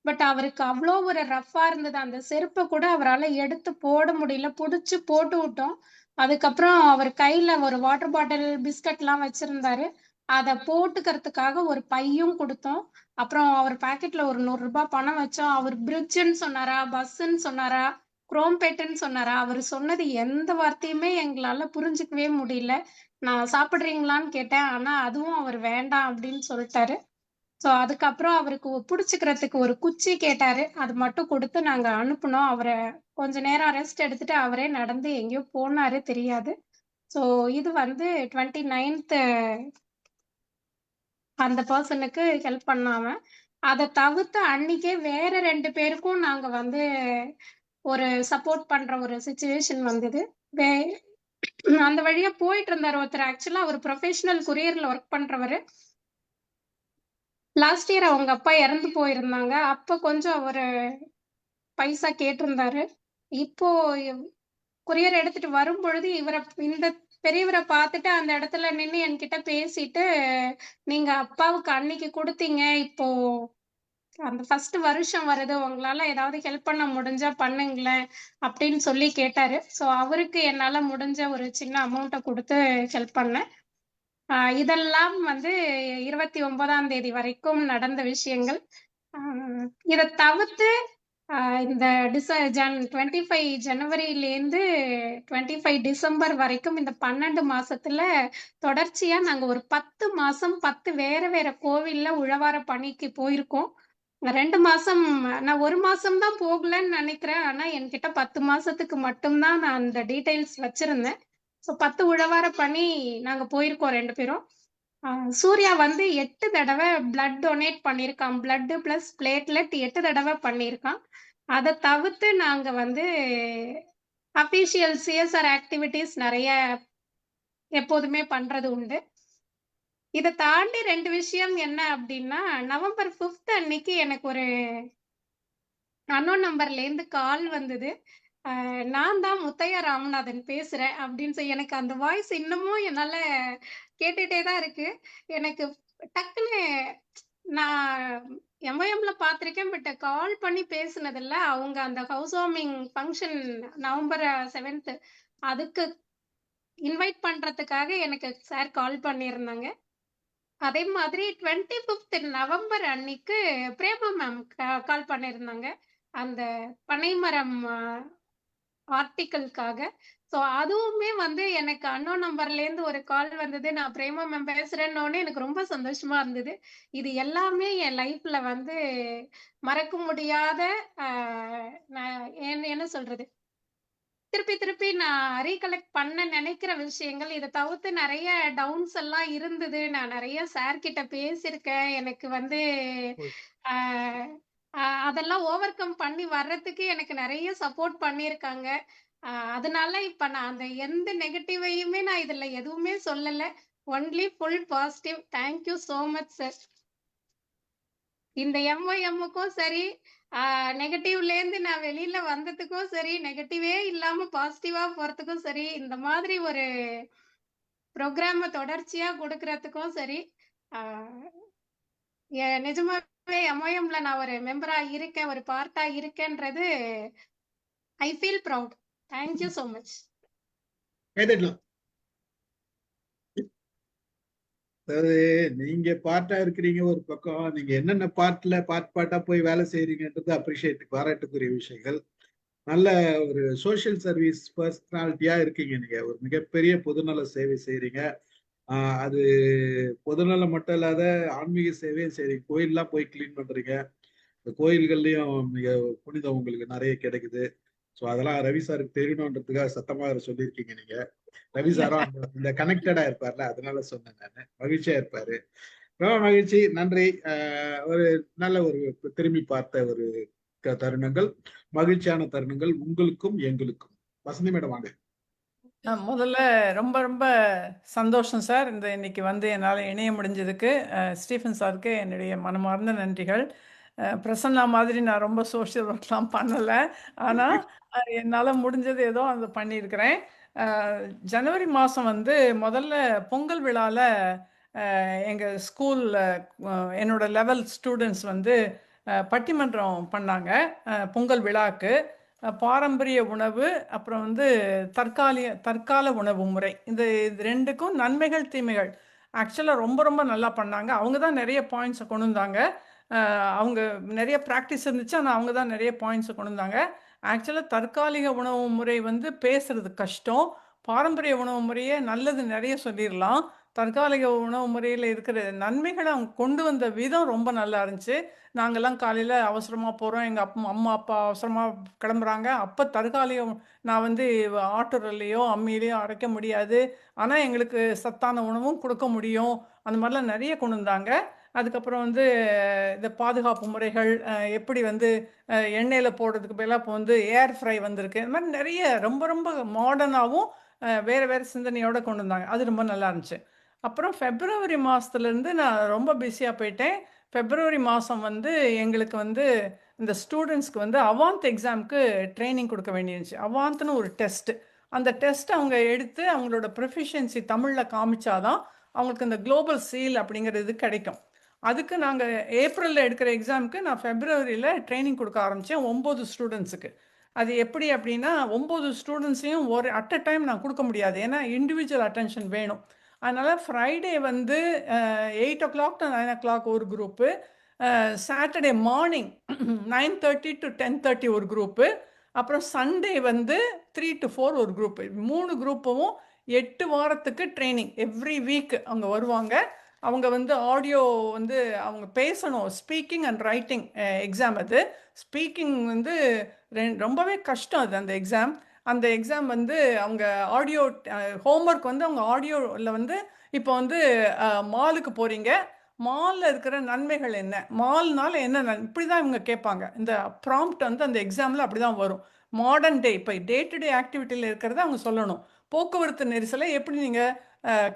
பட் அவருக்கு அவ்வளோ ஒரு ரஃபா இருந்தது. அந்த செருப்பை கூட அவரால் எடுத்து போட முடியல. பிடிச்சி போட்டு விட்டோம். அதுக்கப்புறம் அவர் கையில ஒரு வாட்டர் பாட்டில் பிஸ்கட்லாம் வச்சிருந்தாரு. அதை போட்டுக்கிறதுக்காக ஒரு பையும் கொடுத்தோம். அப்புறம் அவர் பாக்கெட்ல ஒரு 100 ரூபாய் பணம் வச்சோம். அவர் பிரிட்ஜுன்னு சொன்னாரா, பஸ்ன்னு சொன்னாரா, குரோம்பேட்டுன்னு சொன்னாரா, அவர் சொன்னது எந்த வார்த்தையுமே எங்களால புரிஞ்சுக்கவே முடியல. நான் சாப்பிடுறீங்களான்னு கேட்டேன். ஆனா அதுவும் அவர் வேண்டாம் அப்படின்னு சொல்லிட்டாரு. ஸோ அதுக்கப்புறம் அவருக்கு பிடிச்சிக்கிறதுக்கு ஒரு குச்சி கேட்டாரு. அது மட்டும் கொடுத்து நாங்க அனுப்புனோம். அவரை கொஞ்ச நேரம் ரெஸ்ட் எடுத்துட்டு அவரே நடந்து எங்கேயோ போனாரு, தெரியாது. ஸோ இது வந்து 29th அந்த பர்சனுக்கு ஹெல்ப் பண்ணாம. அதை தவிர்த்து அன்னைக்கே வேற 2 பேருக்கும் நாங்க வந்து ஒரு சப்போர்ட் பண்ற ஒரு சுச்சுவேஷன் வந்தது. அந்த வழியா போயிட்டு இருந்தாரு ஒருத்தர். ஆக்சுவலா அவர் ப்ரொஃபஷனல் குரியர்ல ஒர்க் பண்றவரு. லாஸ்ட் இயர் அவங்க அப்பா இறந்து போயிருந்தாங்க. அப்ப கொஞ்சம் அவரு பைசா கேட்டிருந்தாரு. இப்போ கொரியர் எடுத்துட்டு வரும் பொழுது இந்த பெரியவரை பார்த்துட்டு அந்த இடத்துல நின்று என்கிட்ட பேசிட்டு, நீங்க அப்பாவுக்கு அன்னைக்கு கொடுத்தீங்க, இப்போ அந்த ஃபர்ஸ்ட் வருஷம் வருது, உங்களால ஏதாவது ஹெல்ப் பண்ண முடிஞ்சா பண்ணுங்களேன் அப்படின்னு சொல்லி கேட்டாரு. ஸோ அவருக்கு என்னால முடிஞ்ச ஒரு சின்ன அமௌண்ட்டை கொடுத்து ஹெல்ப் பண்ணேன். இதெல்லாம் வந்து 29ஆம் தேதி வரைக்கும் நடந்த விஷயங்கள். இதை தவிர்த்து இந்த 25 ஜனவரியிலேருந்து 25 டிசம்பர் வரைக்கும் இந்த 12 மாசத்துல தொடர்ச்சியா நாங்க ஒரு 10 மாசம் 10 வேற வேற கோவில்ல உழவார பணிக்கு போயிருக்கோம். 2 மாசம் நான் 1 மாசம் தான் போகலன்னு நினைக்கிறேன். ஆனா என்கிட்ட 10 மாசத்துக்கு மட்டும்தான் நான் அந்த டீடைல்ஸ் வச்சிருந்தேன். ஸோ 10 உழவார பணி நாங்க போயிருக்கோம் 2 பேரும். சூர்யா வந்து 8 தடவை பிளட் டொனேட் பண்ணியிருக்கான். பிளட் பிளஸ் பிளேட்லெட் 8 தடவை பண்ணியிருக்கான். அதை தவிர்த்து நாங்க வந்து அபிஷியல் சிஎஸ்ஆர் ஆக்டிவிட்டிஸ் நிறைய எப்போதுமே பண்றது உண்டு. இத தாண்டி 2 விஷயம் என்ன அப்டின்னா, நவம்பர் 5த் அன்னைக்கு எனக்கு ஒரு அன்னோன் நம்பர்லேருந்து கால் வந்தது. நான் தான் முத்தையா ராமநாதன் பேசுறேன் அப்படின்னு சொல்லி எனக்கு அந்த வாய்ஸ் இன்னமும் என்னால கேட்டுட்டே தான் இருக்கு. எனக்கு டக்குன்னு நான் எம்ஓஎம்ல பார்த்திருக்கேன். பட் கால் பண்ணி பேசுனதில்ல. அவங்க அந்த ஹவுஸ் வார்மிங் ஃபங்ஷன் நவம்பர் 7த் அதுக்கு இன்வைட் பண்றதுக்காக எனக்கு சார் கால் பண்ணியிருந்தாங்க. அதே மாதிரி 25த் நவம்பர் அன்னைக்கு பிரேமா மேம் கால் பண்ணியிருந்தாங்க. அந்த பனைமரம் ஆர்டிக்கிள்காக. ஸோ அதுவுமே வந்து எனக்கு அன்னோன் நம்பர்லேருந்து ஒரு கால் வந்தது. நான் பிரேமா மேம் பேசுறேன்னோனே எனக்கு ரொம்ப சந்தோஷமா இருந்தது. இது எல்லாமே என் லைஃப்ல வந்து மறக்க முடியாத அ நான் என்ன சொல்றது? திருப்பி திருப்பி நான் ரீகலெக்ட் பண்ண நெனைக்கிற விஷயங்கள். இத தவிர்த்து நெறைய டவுன்ஸ் எல்லாம் இருந்தது. நான் நெறைய சார் கிட்ட பேசியிருக்கேன். எனக்கு வந்து ம். அ அ அதெல்லாம் ஓவர் கம் பண்ணி வர்றதுக்கு எனக்கு நெறைய சப்போர்ட் பண்ணியிருக்காங்க. அதனால இப்ப நான் அந்த எந்த நெகட்டிவையுமே நான் இதுல எதுவுமே சொல்லல. Only full positive. Thank you so much sir. இந்த எம்ஒஎம்முக்கும் சரி, நெகட்டிவ்லேருந்து நான் வெளியில வந்ததுக்கும் சரி, நெகட்டிவே இல்லாம பாசிட்டிவா போறதுக்கும் சரி, இந்த மாதிரி ஒரு புரோகிராம தொடர்ச்சியா குடுக்குறதுக்கும் சரி, ஆ நிஜமாவே எம்ஒஎம்ல நான் ஒரு மெம்பரா இருக்கேன், ஒரு பார்ட்டா இருக்கேன்றது I feel proud. Thank you so much. கைதட்டலாம். அதாவது நீங்க பார்ட்டா இருக்கிறீங்க ஒரு பக்கம், நீங்க என்னென்ன பார்ட்டா போய் வேலை செய்றீங்கன்றது பாராட்டுக்குரிய விஷயங்கள். நல்ல ஒரு சோஷியல் சர்வீஸ் பர்சனாலிட்டியா இருக்கீங்க. நீங்க ஒரு மிகப்பெரிய பொதுநல சேவை செய்றீங்க. அது பொதுநலம் மட்டும் இல்லாத ஆன்மீக சேவையும் செய்றீங்க. கோயில்லாம் போய் கிளீன் பண்றீங்க. இந்த கோயில்கள்லயும் மிக புனிதம் உங்களுக்கு நிறைய கிடைக்குது. ஸோ அதெல்லாம் ரவி சாருக்கு தெரியணுன்றதுக்காக சத்தமா சொல்லியிருக்கீங்க நீங்க. ரவி சாரும் இந்த கனெக்டடா இருப்பார்ல, அதனால சொன்னேன் நானு. மகிழ்ச்சியா இருப்பாரு. ரொம்ப மகிழ்ச்சி, நன்றி. ஒரு நல்ல ஒரு திரும்பி பார்த்த ஒரு தருணங்கள், மகிழ்ச்சியான தருணங்கள் உங்களுக்கும் எங்களுக்கும். வசந்தி மேடம் வாங்க. முதல்ல ரொம்ப ரொம்ப சந்தோஷம் சார். இன்னைக்கு வந்து என்னால் இணைய முடிஞ்சதுக்கு ஸ்டீஃபன் சாருக்கு என்னுடைய மனமார்ந்த நன்றிகள். பிரசன்னா மாதிரி நான் ரொம்ப சோஷியல் ஒர்க்லாம் பண்ணலை, ஆனால் என்னால் முடிஞ்சது ஏதோ அதை பண்ணியிருக்கிறேன். ஜனவரி மாதம் வந்து முதல்ல பொங்கல் விழாவில் எங்கள் ஸ்கூலில் என்னோட லெவல் ஸ்டூடெண்ட்ஸ் வந்து பட்டிமன்றம் பண்ணாங்க. பொங்கல் விழாக்கு பாரம்பரிய உணவு, அப்புறம் வந்து தற்கால உணவு முறை, இது ரெண்டுக்கும் நன்மைகள் தீமைகள் ஆக்சுவலாக ரொம்ப ரொம்ப நல்லா பண்ணாங்க. அவங்க தான் நிறைய பாயிண்ட்ஸை கொண்டு வந்தாங்க. அவங்க நிறைய ப்ராக்டிஸ் இருந்துச்சு, ஆனால் அவங்க தான் நிறைய பாயிண்ட்ஸை கொண்டு வந்தாங்க. ஆக்சுவலாக தற்காலிக உணவு முறை வந்து பேசுறது கஷ்டம். பாரம்பரிய உணவு முறையே நல்லது நிறைய சொல்லிடலாம். தற்காலிக உணவு முறையில் இருக்கிற நன்மைகளை அவங்க கொண்டு வந்த விதம் ரொம்ப நல்லா இருந்துச்சு. நாங்கள்லாம் காலையில் அவசரமாக போகிறோம், எங்கள் அம்மா அப்பா அவசரமாக கிளம்புறாங்க. அப்போ தற்காலிகம் நான் வந்து ஆட்டோரிலையோ அம்மியிலையோ அரைக்க முடியாது, ஆனால் எங்களுக்கு சத்தான உணவும் கொடுக்க முடியும். அந்த மாதிரிலாம் நிறைய கொண்டு வந்தாங்க. அதுக்கப்புறம் வந்து இந்த பாதுகாப்பு முறைகள், எப்படி வந்து எண்ணெயில் போடுறதுக்கு பதிலாக இப்போ வந்து ஏர் ஃப்ரை வந்திருக்கு. இந்த மாதிரி நிறைய ரொம்ப ரொம்ப மாடர்னாகவும் வேறு வேறு சிந்தனையோடு கொண்டு வந்தாங்க. அது ரொம்ப நல்லா இருந்துச்சு. அப்புறம் ஃபெப்ரவரி மாதத்துலேருந்து நான் ரொம்ப பிஸியாக போயிட்டேன். ஃபெப்ரவரி மாதம் வந்து எங்களுக்கு வந்து இந்த ஸ்டூடெண்ட்ஸ்க்கு வந்து அவாந்த் எக்ஸாமுக்கு ட்ரைனிங் கொடுக்க வேண்டியிருந்துச்சு. அவாந்த்னு ஒரு டெஸ்ட்டு. அந்த டெஸ்ட் அவங்க எடுத்து அவங்களோட ப்ரொஃபிஷியன்சி தமிழில் காமிச்சாதான் அவங்களுக்கு இந்த குளோபல் சீல் அப்படிங்கிறது கிடைக்கும். அதுக்கு நாங்கள் ஏப்ரலில் எடுக்கிற எக்ஸாமுக்கு நான் ஃபெப்ரவரியில் ட்ரைனிங் கொடுக்க ஆரம்பித்தேன் 9 ஸ்டூடெண்ட்ஸுக்கு. அது எப்படி அப்படின்னா 9 ஸ்டூடெண்ட்ஸையும் ஒரு அட் அ டைம் நான் கொடுக்க முடியாது, ஏன்னா இண்டிவிஜுவல் அட்டென்ஷன் வேணும். அதனால் ஃப்ரைடே வந்து 8 o'clock to 9 o'clock ஒரு குரூப்பு, சாட்டர்டே மார்னிங் 9:30 to 10:30 ஒரு குரூப்பு, அப்புறம் சண்டே வந்து 3 to 4 ஒரு குரூப்பு. 3 குரூப்பும் 8 வாரத்துக்கு ட்ரைனிங். எவ்ரி வீக் அவங்க வருவாங்க. அவங்க வந்து ஆடியோ வந்து அவங்க பேசணும். ஸ்பீக்கிங் அண்ட் ரைட்டிங் எக்ஸாம் அது. ஸ்பீக்கிங் வந்து ரொம்பவே கஷ்டம் அது, அந்த எக்ஸாம். அந்த எக்ஸாம் வந்து அவங்க ஆடியோ ஹோம்ஒர்க் வந்து அவங்க ஆடியோவில் வந்து இப்போ வந்து மாலுக்கு போகிறீங்க, மாலில் இருக்கிற நன்மைகள் என்ன, மால்னால என்ன இப்படி தான் இவங்க கேட்பாங்க. இந்த ப்ராம்ப்ட் வந்து அந்த எக்ஸாமில் அப்படி தான் வரும். மாடர்ன் டே இப்போ டே டு டே ஆக்டிவிட்டியில் இருக்கிறத அவங்க சொல்லணும். போக்குவரத்து நெரிசலை எப்படி நீங்கள்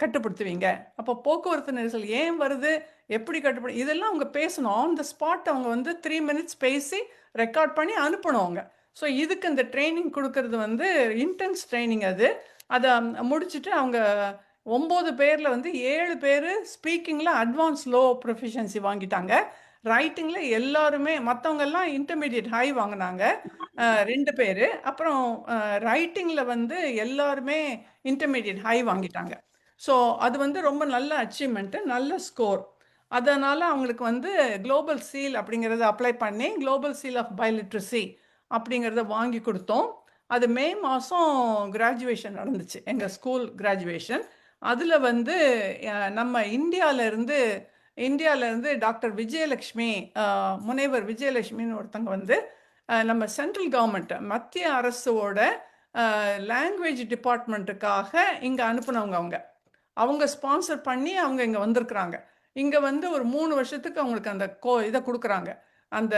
கட்டுப்படுத்துவீங்க? அப்போ போக்குவரத்து நெரிசல் ஏன் வருது? எப்படி இதெல்லாம் அவங்க பேசணும். ஆன் த ஸ்பாட் அவங்க வந்து 3 மினிட்ஸ் பேசி ரெக்கார்ட் பண்ணி அனுப்பணும் அவங்க. ஸோ இதுக்கு இந்த ட்ரெய்னிங் குடுக்கறது வந்து இன்டென்ஸ் ட்ரெய்னிங் அது. அத முடிச்சுட்டு அவங்க 9 பேர்ல வந்து 7 பேரு ஸ்பீக்கிங்ல அட்வான்ஸ் லோ ப்ரொஃபிஷியன்சி வாங்கிட்டாங்க. ரைட்டிங்ல எல்லாருமே மத்தவங்கலாம் இன்டர்மீடியேட் ஹை வாங்குனாங்க. 2 பேரு. அப்புறம் ரைட்டிங்ல வந்து எல்லாருமே இன்டர்மீடியேட் ஹை வாங்கிட்டாங்க. ஸோ அது வந்து ரொம்ப நல்ல அச்சீவ்மெண்ட்டு, நல்ல ஸ்கோர். அதனால அவங்களுக்கு வந்து குளோபல் சீல் அப்படிங்கிறத அப்ளை பண்ணி, குளோபல் சீல் ஆஃப் பைலிட்ரசி அப்படிங்கிறத வாங்கி குடுத்தோம். அது மே மாசம் கிராஜுவேஷன் நடந்துச்சு. எங்க ஸ்கூல் கிராஜுவேஷன். அதுல வந்து நம்ம இந்தியால இருந்து டாக்டர் விஜயலட்சுமி, முனைவர் விஜயலட்சுமின்னு ஒருத்தங்க வந்து நம்ம சென்ட்ரல் கவர்மெண்ட் மத்திய அரசோட லாங்குவேஜ் டிபார்ட்மெண்ட்டுக்காக இங்க அனுப்புனவங்க அவங்க. அவங்க ஸ்பான்சர் பண்ணி அவங்க இங்க வந்திருக்கிறாங்க. இங்க வந்து ஒரு 3 வருஷத்துக்கு அவங்களுக்கு அந்த இத குடுக்குறாங்க. அந்த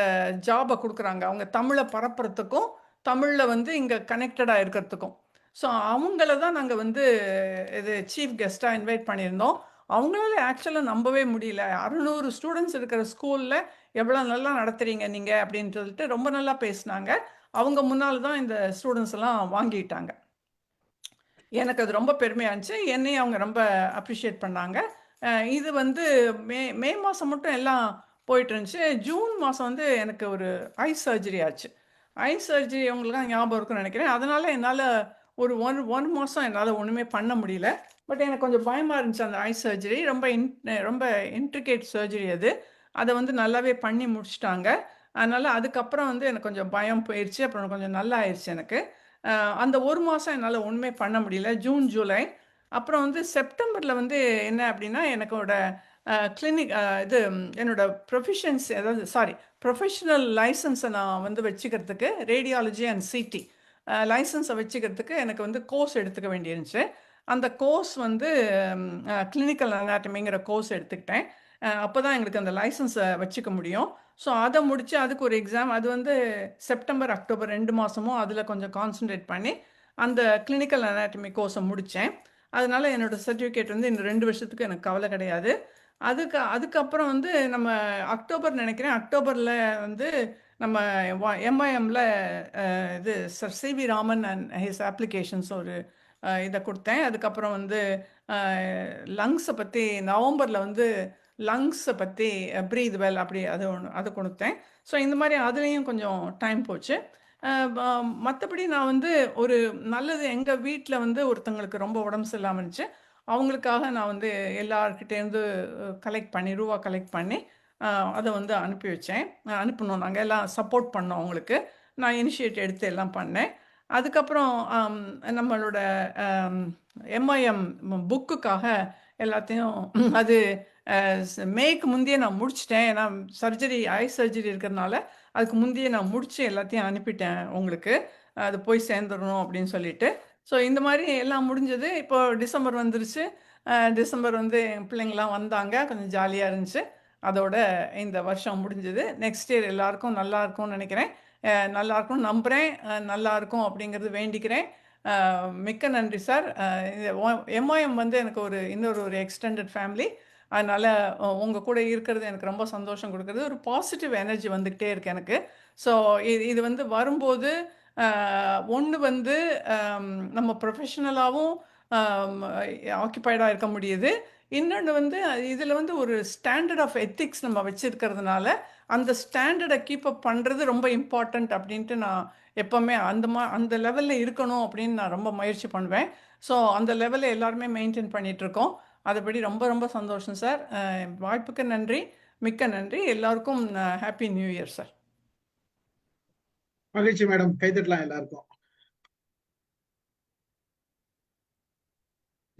ஜாப குடுக்குறாங்க. அவங்க தமிழ பரப்புறதுக்கும், தமிழ்ல வந்து இங்க கனெக்டடா இருக்கிறதுக்கும். ஸோ அவங்கள தான் நாங்க வந்து இது சீஃப் கெஸ்ட்டா இன்வைட் பண்ணியிருந்தோம். அவங்களால ஆக்சுவலா நம்பவே முடியல. 600 ஸ்டூடண்ட்ஸ் இருக்கிற ஸ்கூல்ல எவ்வளோ நல்லா நடத்துறீங்க நீங்க அப்படின்னு சொல்லிட்டு ரொம்ப நல்லா பேசினாங்க. அவங்க முன்னால தான் இந்த ஸ்டூடண்ட்ஸ் எல்லாம் வாங்கிட்டாங்க. எனக்கு அது ரொம்ப பெருமையா இருந்துச்சு. என்னையும் அவங்க ரொம்ப அப்ரிஷியேட் பண்ணாங்க. இது வந்து மே மாசம் மட்டும் எல்லாம் போயிட்டு இருந்துச்சு. ஜூன் மாசம் வந்து எனக்கு ஒரு ஐ சர்ஜரி ஆச்சு. ஐ சர்ஜரி உங்களுக்குலாம் ஞாபகம் இருக்கும்னு நினைக்கிறேன். அதனால என்னால ஒரு 1 மாசம் என்னால ஒண்ணுமே பண்ண முடியல. பட் எனக்கு கொஞ்சம் பயமா இருந்துச்சு அந்த ஐ சர்ஜரி. ரொம்ப இன்ட்ரிகேட் சர்ஜரி அது. அத வந்து நல்லாவே பண்ணி முடிச்சுட்டாங்க. அதனால அதுக்கப்புறம் வந்து எனக்கு கொஞ்சம் பயம் போயிருச்சு. அப்புறம் கொஞ்சம் நல்லா ஆயிருச்சு எனக்கு. அந்த 1 மாசம் என்னால ஒண்ணுமே பண்ண முடியல. ஜூன், ஜூலை. அப்புறம் வந்து செப்டம்பர்ல வந்து என்ன அப்படின்னா, எனக்கோட கிளினிக் இது என்னோட ப்ரொஃபஷனல் லைசன்ஸை நான் வந்து வச்சுக்கிறதுக்கு ரேடியாலஜி அண்ட் சிடி லைசன்ஸை வச்சுக்கிறதுக்கு எனக்கு வந்து கோர்ஸ் எடுத்துக்க வேண்டியிருந்துச்சு. அந்த கோர்ஸ் வந்து கிளினிக்கல் அனாட்டமிங்கிற கோர்ஸ் எடுத்துக்கிட்டேன். அப்போ தான் எங்களுக்கு அந்த லைசன்ஸை வச்சுக்க முடியும். ஸோ அதை முடிச்சு அதுக்கு ஒரு எக்ஸாம். அது வந்து செப்டம்பர், அக்டோபர் 2 மாசமும் அதில் கொஞ்சம் கான்சென்ட்ரேட் பண்ணி அந்த கிளினிக்கல் அனாட்டமி கோர்ஸை முடித்தேன். அதனால என்னோட சர்டிஃபிகேட் வந்து இந்த 2 வருஷத்துக்கு எனக்கு கவலை கிடையாது. அதுக்கப்புறம் வந்து நம்ம அக்டோபர் நினைக்கிறேன். அக்டோபர்ல வந்து நம்ம எம்ஐஎம்ல இது sir C V Raman and his applications ஒரு இதை கொடுத்தேன். அதுக்கப்புறம் வந்து லங்ஸை பற்றி நவம்பரில் வந்து லங்ஸை பற்றி ப்ரீத் வெல் அப்படி அது கொடுத்தேன். ஸோ இந்த மாதிரி அதுலேயும் கொஞ்சம் டைம் போச்சு. மற்றபடி நான் வந்து ஒரு நல்லது எங்கள் வீட்டில் வந்து ஒருத்தங்களுக்கு ரொம்ப உடம்பு சரியில்லாமல் இருந்துச்சு. அவங்களுக்காக நான் வந்து எல்லார்கிட்டேருந்து ரூபா கலெக்ட் பண்ணி அதை வந்து அனுப்பி வச்சேன். அனுப்பணும், நாங்கள் எல்லாம் சப்போர்ட் பண்ணோம் அவங்களுக்கு. நான் இனிஷியேட் எடுத்து எல்லாம் பண்ணேன். அதுக்கப்புறம் நம்மளோட எம்ஐஎம் புக்குக்காக எல்லாத்தையும் அது மேக்கு முந்தையே நான் முடிச்சிட்டேன். ஏன்னா ஐ சர்ஜரி இருக்கிறதுனால அதுக்கு முந்தையே நான் முடிச்சு எல்லாத்தையும் அனுப்பிட்டேன் உங்களுக்கு. அது போய் சேர்ந்துடணும் அப்படின்னு சொல்லிட்டு. ஸோ இந்த மாதிரி எல்லாம் முடிஞ்சது. இப்போ டிசம்பர் வந்துருச்சு. டிசம்பர் வந்து என் பிள்ளைங்களாம் வந்தாங்க. கொஞ்சம் ஜாலியாக இருந்துச்சு. அதோட இந்த வருஷம் முடிஞ்சது. நெக்ஸ்ட் இயர் எல்லாருக்கும் நல்லா இருக்கும்னு நினைக்கிறேன். நல்லா இருக்கும்னு நம்புகிறேன். நல்லா இருக்கும் அப்படிங்கிறது வேண்டிக்கிறேன். மிக்க நன்றி சார். எம்ஓஎம் வந்து எனக்கு இன்னொரு எக்ஸ்டெண்டட் ஃபேமிலி. அதனால் உங்கள் கூட இருக்கிறது எனக்கு ரொம்ப சந்தோஷம் கொடுக்குறது. ஒரு பாசிட்டிவ் எனர்ஜி வந்துக்கிட்டே இருக்கு எனக்கு. ஸோ இது வந்து வரும்போது ஒன்று வந்து நம்ம ப்ரொஃபஷ்னலாகவும் ஆக்கியபைடாக இருக்க முடியுது. இன்னொன்று வந்து இதில் வந்து ஒரு ஸ்டாண்டர்ட் ஆஃப் எத்திக்ஸ் நம்ம வச்சுருக்கிறதுனால அந்த ஸ்டாண்டர்டை கீப் அப் பண்ணுறது ரொம்ப இம்பார்ட்டண்ட் அப்படின்ட்டு நான் எப்போவுமே அந்த லெவலில் இருக்கணும் அப்படின்னு நான் ரொம்ப முயற்சி பண்ணுவேன். ஸோ அந்த லெவலில் எல்லாருமே மெயின்டைன் பண்ணிகிட்ருக்கோம். அதுபடி ரொம்ப ரொம்ப சந்தோஷம் சார். வாய்ப்புக்கு நன்றி, மிக்க நன்றி. எல்லாருக்கும் ஹாப்பி நியூ இயர் சார். மகிழ்ச்சி மேடம். கைதட்டலாம் எல்லாருக்கும்.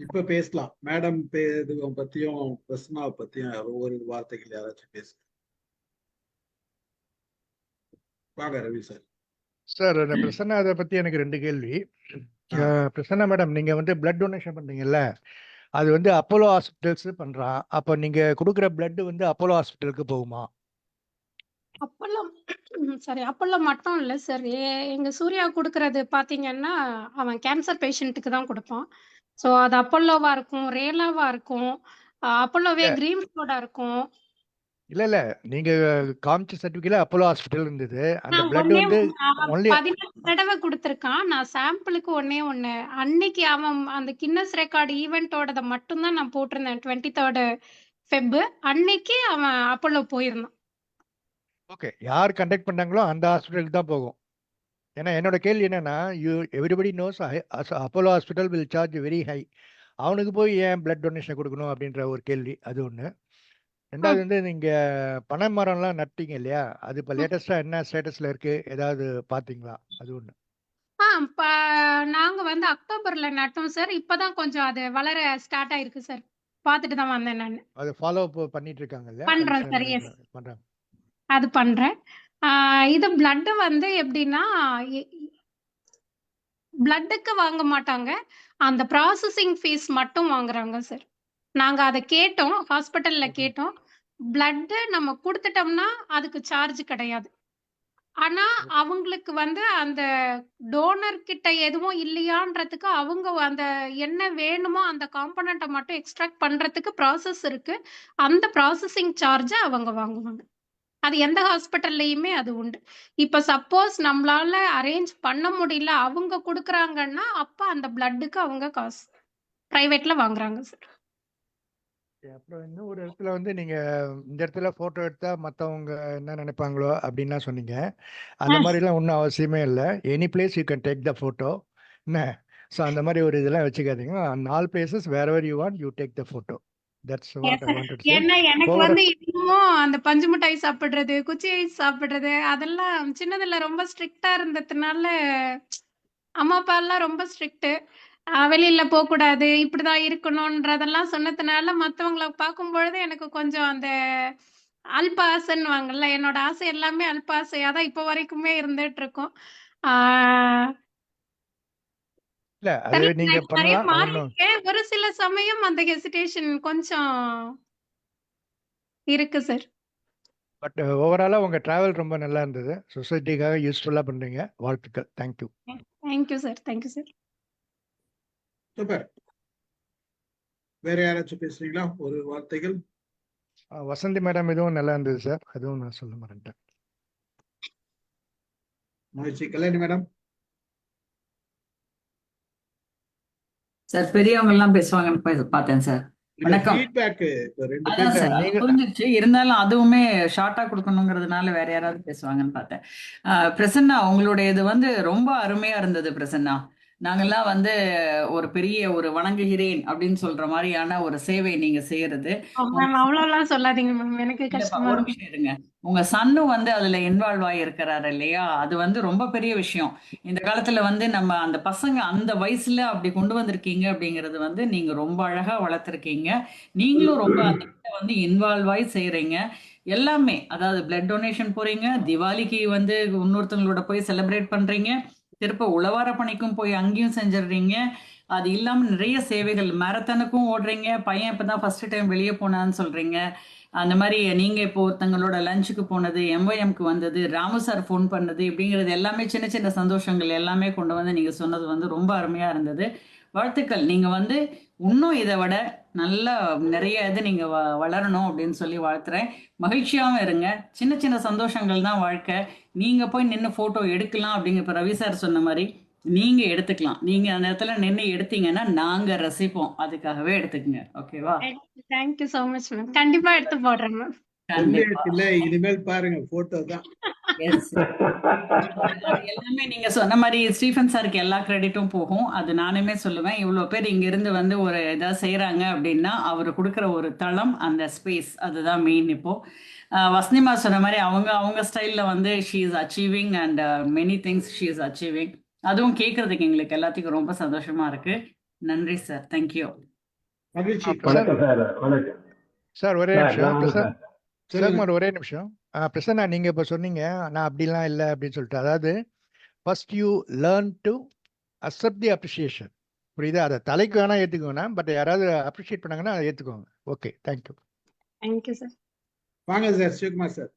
இப்ப பேசலாம் மேடம். பத்தியும் பிரசன்னாவை பத்தியும் ஒவ்வொரு வார்த்தைகள் யாராச்சும் பேசுங்க. வாங்க ரவி சார். சார் பிரசன்னா அதை பத்தி எனக்கு 2 கேள்வி. பிரசன்னா மேடம், நீங்க வந்து பிளட் டொனேஷன் பண்றீங்கல்ல, அது வந்து அப்போலோ ஹாஸ்பிட்டல்ஸ் பண்றான். அப்ப நீங்க கொடுக்குற பிளட் வந்து அப்போலோ ஹாஸ்பிட்டலுக்கு போகுமா? அப்போலோ மட்டும் இல்ல சார். எங்க சூர்யா குடுக்கறது பாத்தீங்கன்னா, அவன் கேன்சர் பேஷண்ட்டுக்கு தான் குடுப்பான். ஸோ அது அப்பல்லோவா இருக்கும், ரேலாவா இருக்கும், அப்பல்லோவே இல்ல கிரீன்ஃபோர்டா இருக்கும். இல்ல இல்ல நீங்க காமிச்ச சர்டிபிகேட்ல அப்போலோ ஹாஸ்பிட்டல் இருந்தது. அந்த நான் பிளட் ஒண்ணே வந்து ஒன்லி 18 தடவை கொடுத்துருக்கான். நான் சாம்பிளுக்கு ஒண்ணே ஒண்ணு. அன்னைக்கு அவன் அந்த கின்னஸ் ரெக்கார்டு ஈவென்ட்டோடத மட்டும் தான் நான் போட்டிருந்தேன். 23rd Feb. அன்னைக்கு அவன் அப்பல்லோ போயிருந்தான். ஓகே. யார் கண்டக்ட் பண்ணாங்களோ அந்த ஹாஸ்பிட்டலுக்கு தான் போகும். ஏன்னா என்னோட கேள்வி என்னன்னா, everybody knows Apollo hospital will charge very high. அவனுக்கு போய் ஏன் பிளட் டொனேஷன் கொடுக்கணும் அப்படின்ற ஒரு கேள்வி அது ஒன்று. ரெண்டாவது வந்து நீங்க பனை மரம்லாம் நட்டீங்க இல்லையா, அது இப்போ லேட்டஸ்டா என்ன ஸ்டேட்டஸ்ல இருக்கு, ஏதாவது பார்த்தீங்களா? அது ஒன்று. ப நாங்க வந்து அக்டோபர்ல நட்டோம் சார். இப்பதான் கொஞ்சம் அது வளர ஸ்டார்ட் ஆயிருக்கு சார். பார்த்துட்டு தான் வந்தேன் நானு. அது ஃபாலோ பண்ணிட்டு இருக்காங்க இல்லையா, பண்றேன் சார். கன்சர்ன் எஸ், பண்றாங்க. அது பண்றேன். இது பிளட் வந்து எப்படின்னா, பிளட்டுக்கு வாங்க மாட்டாங்க. அந்த ப்ராசஸிங் ஃபீஸ் மட்டும் வாங்குறாங்க சார். நாங்க அத கேட்டோம். ஹாஸ்பிட்டல்ல ஓகே. கேட்டோம். பிளட் நம்ம குடுத்துட்டோம்னா அதுக்கு சார்ஜ் கிடையாது. ஆனா அவங்களுக்கு வந்து அந்த டோனர் கிட்ட எதுவும் இல்லையான்றதுக்கு அவங்க அந்த என்ன வேணுமோ அந்த காம்போனன்ட்ட மட்டும் எக்ஸ்ட்ராக்ட் பண்றதுக்கு ப்ராசஸ் இருக்கு. அந்த ப்ராசஸிங் சார்ஜ அவங்க வாங்குவாங்க. அது எந்த ஹாஸ்பிட்டல்லயுமே அது உண்டு. இப்ப சப்போஸ் நம்மளால அரேஞ்ச் பண்ண முடியல, அவங்க குடுக்குறாங்கன்னா, அப்ப அந்த பிளட்டுக்கு அவங்க காசு பிரைவேட்ல வாங்குறாங்க சார். அப்புறம் இன்னும் ஒரு இடத்துல வந்து நீங்க இந்த இடத்துல போட்டோ எடுத்தா மற்றவங்க என்ன நினைப்பாங்களோ அப்படின்லாம் சொன்னீங்க. அந்த மாதிரிலாம் ஒன்றும் அவசியமே இல்லை. Any place you can take the photo. என்ன ஸோ அந்த மாதிரி ஒரு இதெல்லாம் வச்சுக்காதீங்க. All places where ever you want you take the photo. That's what I wanted to say. ஏன்னா எனக்கு ஓவர் வந்து இன்னமும் அந்த பஞ்சு மிட்டாய் சாப்பிடுறது, குச்சி ஐஸ் சாப்பிடுறது அதெல்லாம் சின்னதுல ரொம்ப ஸ்ட்ரிக்ட்டா இருந்ததுனால, அம்மா அப்பா எல்லாம் ரொம்ப ஸ்ட்ரிக்ட். வெளியில போகக்கூடாது, இப்படிதான் இருக்கணும்ன்றதெல்லாம் சொன்னதுனால மத்தவங்கள பார்க்கும்பொழுது எனக்கு கொஞ்சம் அந்த அல்ப ஆசைன்னுவாங்கல்ல, என்னோட ஆசை எல்லாமே அல்ப ஆசையா தான் இப்போ வரைக்குமே இருந்துட்டு இருக்கும். ஆஹ் இல்லை, அது தெரியல, நான் நீங்க இப்ப நிறைய பண்ணலாம் ஒன்றும். மாறியிருக்கேன். ஒரு சில சமயம் அந்த ஹெசிடேஷன் கொஞ்சம் இருக்கு சார். பட் ஓவராலாக உங்கள் ட்ராவல் ரொம்ப நல்லா இருந்தது. சொசைட்டிக்காக யூஸ்ஃபுல்லாக பண்ணுறீங்க. வாழ்த்துக்கள். Thank you. Thank you sir. Thank you sir. Super. வேற யாராச்சும் பேசுறீங்களா? ஒரு வார்த்தைகள். வசந்தி மேடம் இதுவும் நல்லா இருந்தது சார். அதுவும் நான் சொல்ல மாட்டேன். மகிழ்ச்சி. கல்யாணி மேடம். சார் பெரியவங்க எல்லாம் பேசுவாங்கன்னு பார்த்தேன் சார். வணக்கம். ஃபீட்பேக் ரெண்டு அதான் பேர் சார் அது புரிஞ்சிருச்சு. இருந்தாலும் அதுவுமே ஷார்ட்டா கொடுக்கணுங்கிறதுனால வேற யாராவது பேசுவாங்கன்னு பார்த்தேன். பிரசன்னா, உங்களுடைய இது வந்து ரொம்ப அருமையா இருந்தது பிரசன்னா. நாங்கெல்லாம் வந்து ஒரு பெரிய ஒரு வணங்குகிறேன் அப்படின்னு சொல்ற மாதிரியான ஒரு சேவை நீங்க செய்யறது. மேம் அவ்வளோலாம் சொல்லாதீங்க மேம், எனக்கு இல்லப்பா, கஷ்டமா ஒரு இருக்கு. நிமிஷம் இருங்க. உங்க சன்னும் வந்து அதுல இன்வால்வ் ஆகி இருக்கிறாரு இல்லையா, அது வந்து ரொம்ப பெரிய விஷயம். இந்த காலத்துல வந்து நம்ம அந்த பசங்க அந்த வயசுல அப்படி கொண்டு வந்திருக்கீங்க அப்படிங்கிறது வந்து நீங்க ரொம்ப அழகா வளர்த்துருக்கீங்க. நீங்களும் ரொம்ப அந்த வந்து இன்வால்வ் ஆகி செய்யறீங்க எல்லாமே. அதாவது பிளட் டொனேஷன் போறீங்க, திவாலிக்கு வந்து இன்னொருத்தவங்களோட போய் செலிப்ரேட் பண்றீங்க, திருப்ப உழவார பணிக்கும் போய் அங்கேயும் செஞ்சிடுறீங்க. அது இல்லாம நிறைய சேவைகள், மேரத்தானுக்கும் ஓடுறீங்க. பையன் இப்பதான் ஃபர்ஸ்ட் டைம் வெளியே போனான்னு சொல்றீங்க. அந்த மாதிரி நீங்க இப்போ ஒருத்தங்களோட லஞ்சுக்கு போனது, எம்ஒஎம்க்கு வந்தது, ராமு சார் ஃபோன் பண்ணது, இப்படிங்கிறது எல்லாமே சின்ன சின்ன சந்தோஷங்கள் எல்லாமே கொண்டு வந்து நீங்க சொன்னது வந்து ரொம்ப அருமையா இருந்தது. வாழ்த்துக்கள். நீங்க வந்து இன்னும் இதை விட நல்லா நிறைய இது நீங்க வளரணும் அப்படின்னு சொல்லி வாழ்த்துறேன். மகிழ்ச்சியாவும் இருங்க. சின்ன சின்ன சந்தோஷங்கள் தான் வாழ்க்கை. நீங்க போய் நின்று போட்டோ எடுக்கலாம் அப்படிங்கிற இப்ப ரவி சார் சொன்ன மாதிரி நீங்க எடுத்துக்கலாம். நீங்க அந்த இடத்துல நின்று எடுத்தீங்கன்னா நாங்க ரசிப்போம். அதுக்காகவே எடுத்துக்கங்க. ஓகேவா? Thank you so much ma'am. கண்டிப்பா எடுத்து போடுறேன் மேம். இல்ல, இனிமேல் பாருங்க போட்டோ தான். எல்லாமே நீங்க சொன்ன மாதிரி ஸ்டீஃபன் சாருக்கு எல்லா கிரெடிட்டும் போகும். அது நானுமே சொல்லுவேன். இவ்வளவு பேர் இங்க இருந்து வந்து ஒரு ஏதாவது செய்யறாங்க அப்படின்னா அவரு கொடுக்குற ஒரு தளம், அந்த ஸ்பேஸ், அதுதான் மெயின். இப்போ வசனிமா சொன்ன மாதிரி அவங்க ஸ்டைல்ல வந்து she is achieving and many things she is achieving. அதுவும் கேட்கறதுக்கு எங்களுக்கு எல்லாத்துக்கும் ரொம்ப சந்தோஷமா இருக்கு. நன்றி சார். தேங்க்யூ. மகிழ்ச்சி. வணக்கம் சார். வணக்கம் சார். ஒரே சார். நிமிஷம் நான் சார், ஒரே நிமிஷம். பிரசன்னா, நீங்க இப்ப சொன்னீங்க நான் அப்படிலாம் இல்லை அப்படின்னு சொல்லிட்டு. அதாவது first you learn to accept the appreciation. புரியுதா? அதை தலைக்கு வேணா ஏத்துக்கோங்க, பட் யாராவது அப்ரிஷியேட் பண்ணாங்கன்னா அதை ஏத்துக்கோங்க. Okay, thank you. Thank you sir. வாங்க சார், சிவகுமார் சார்.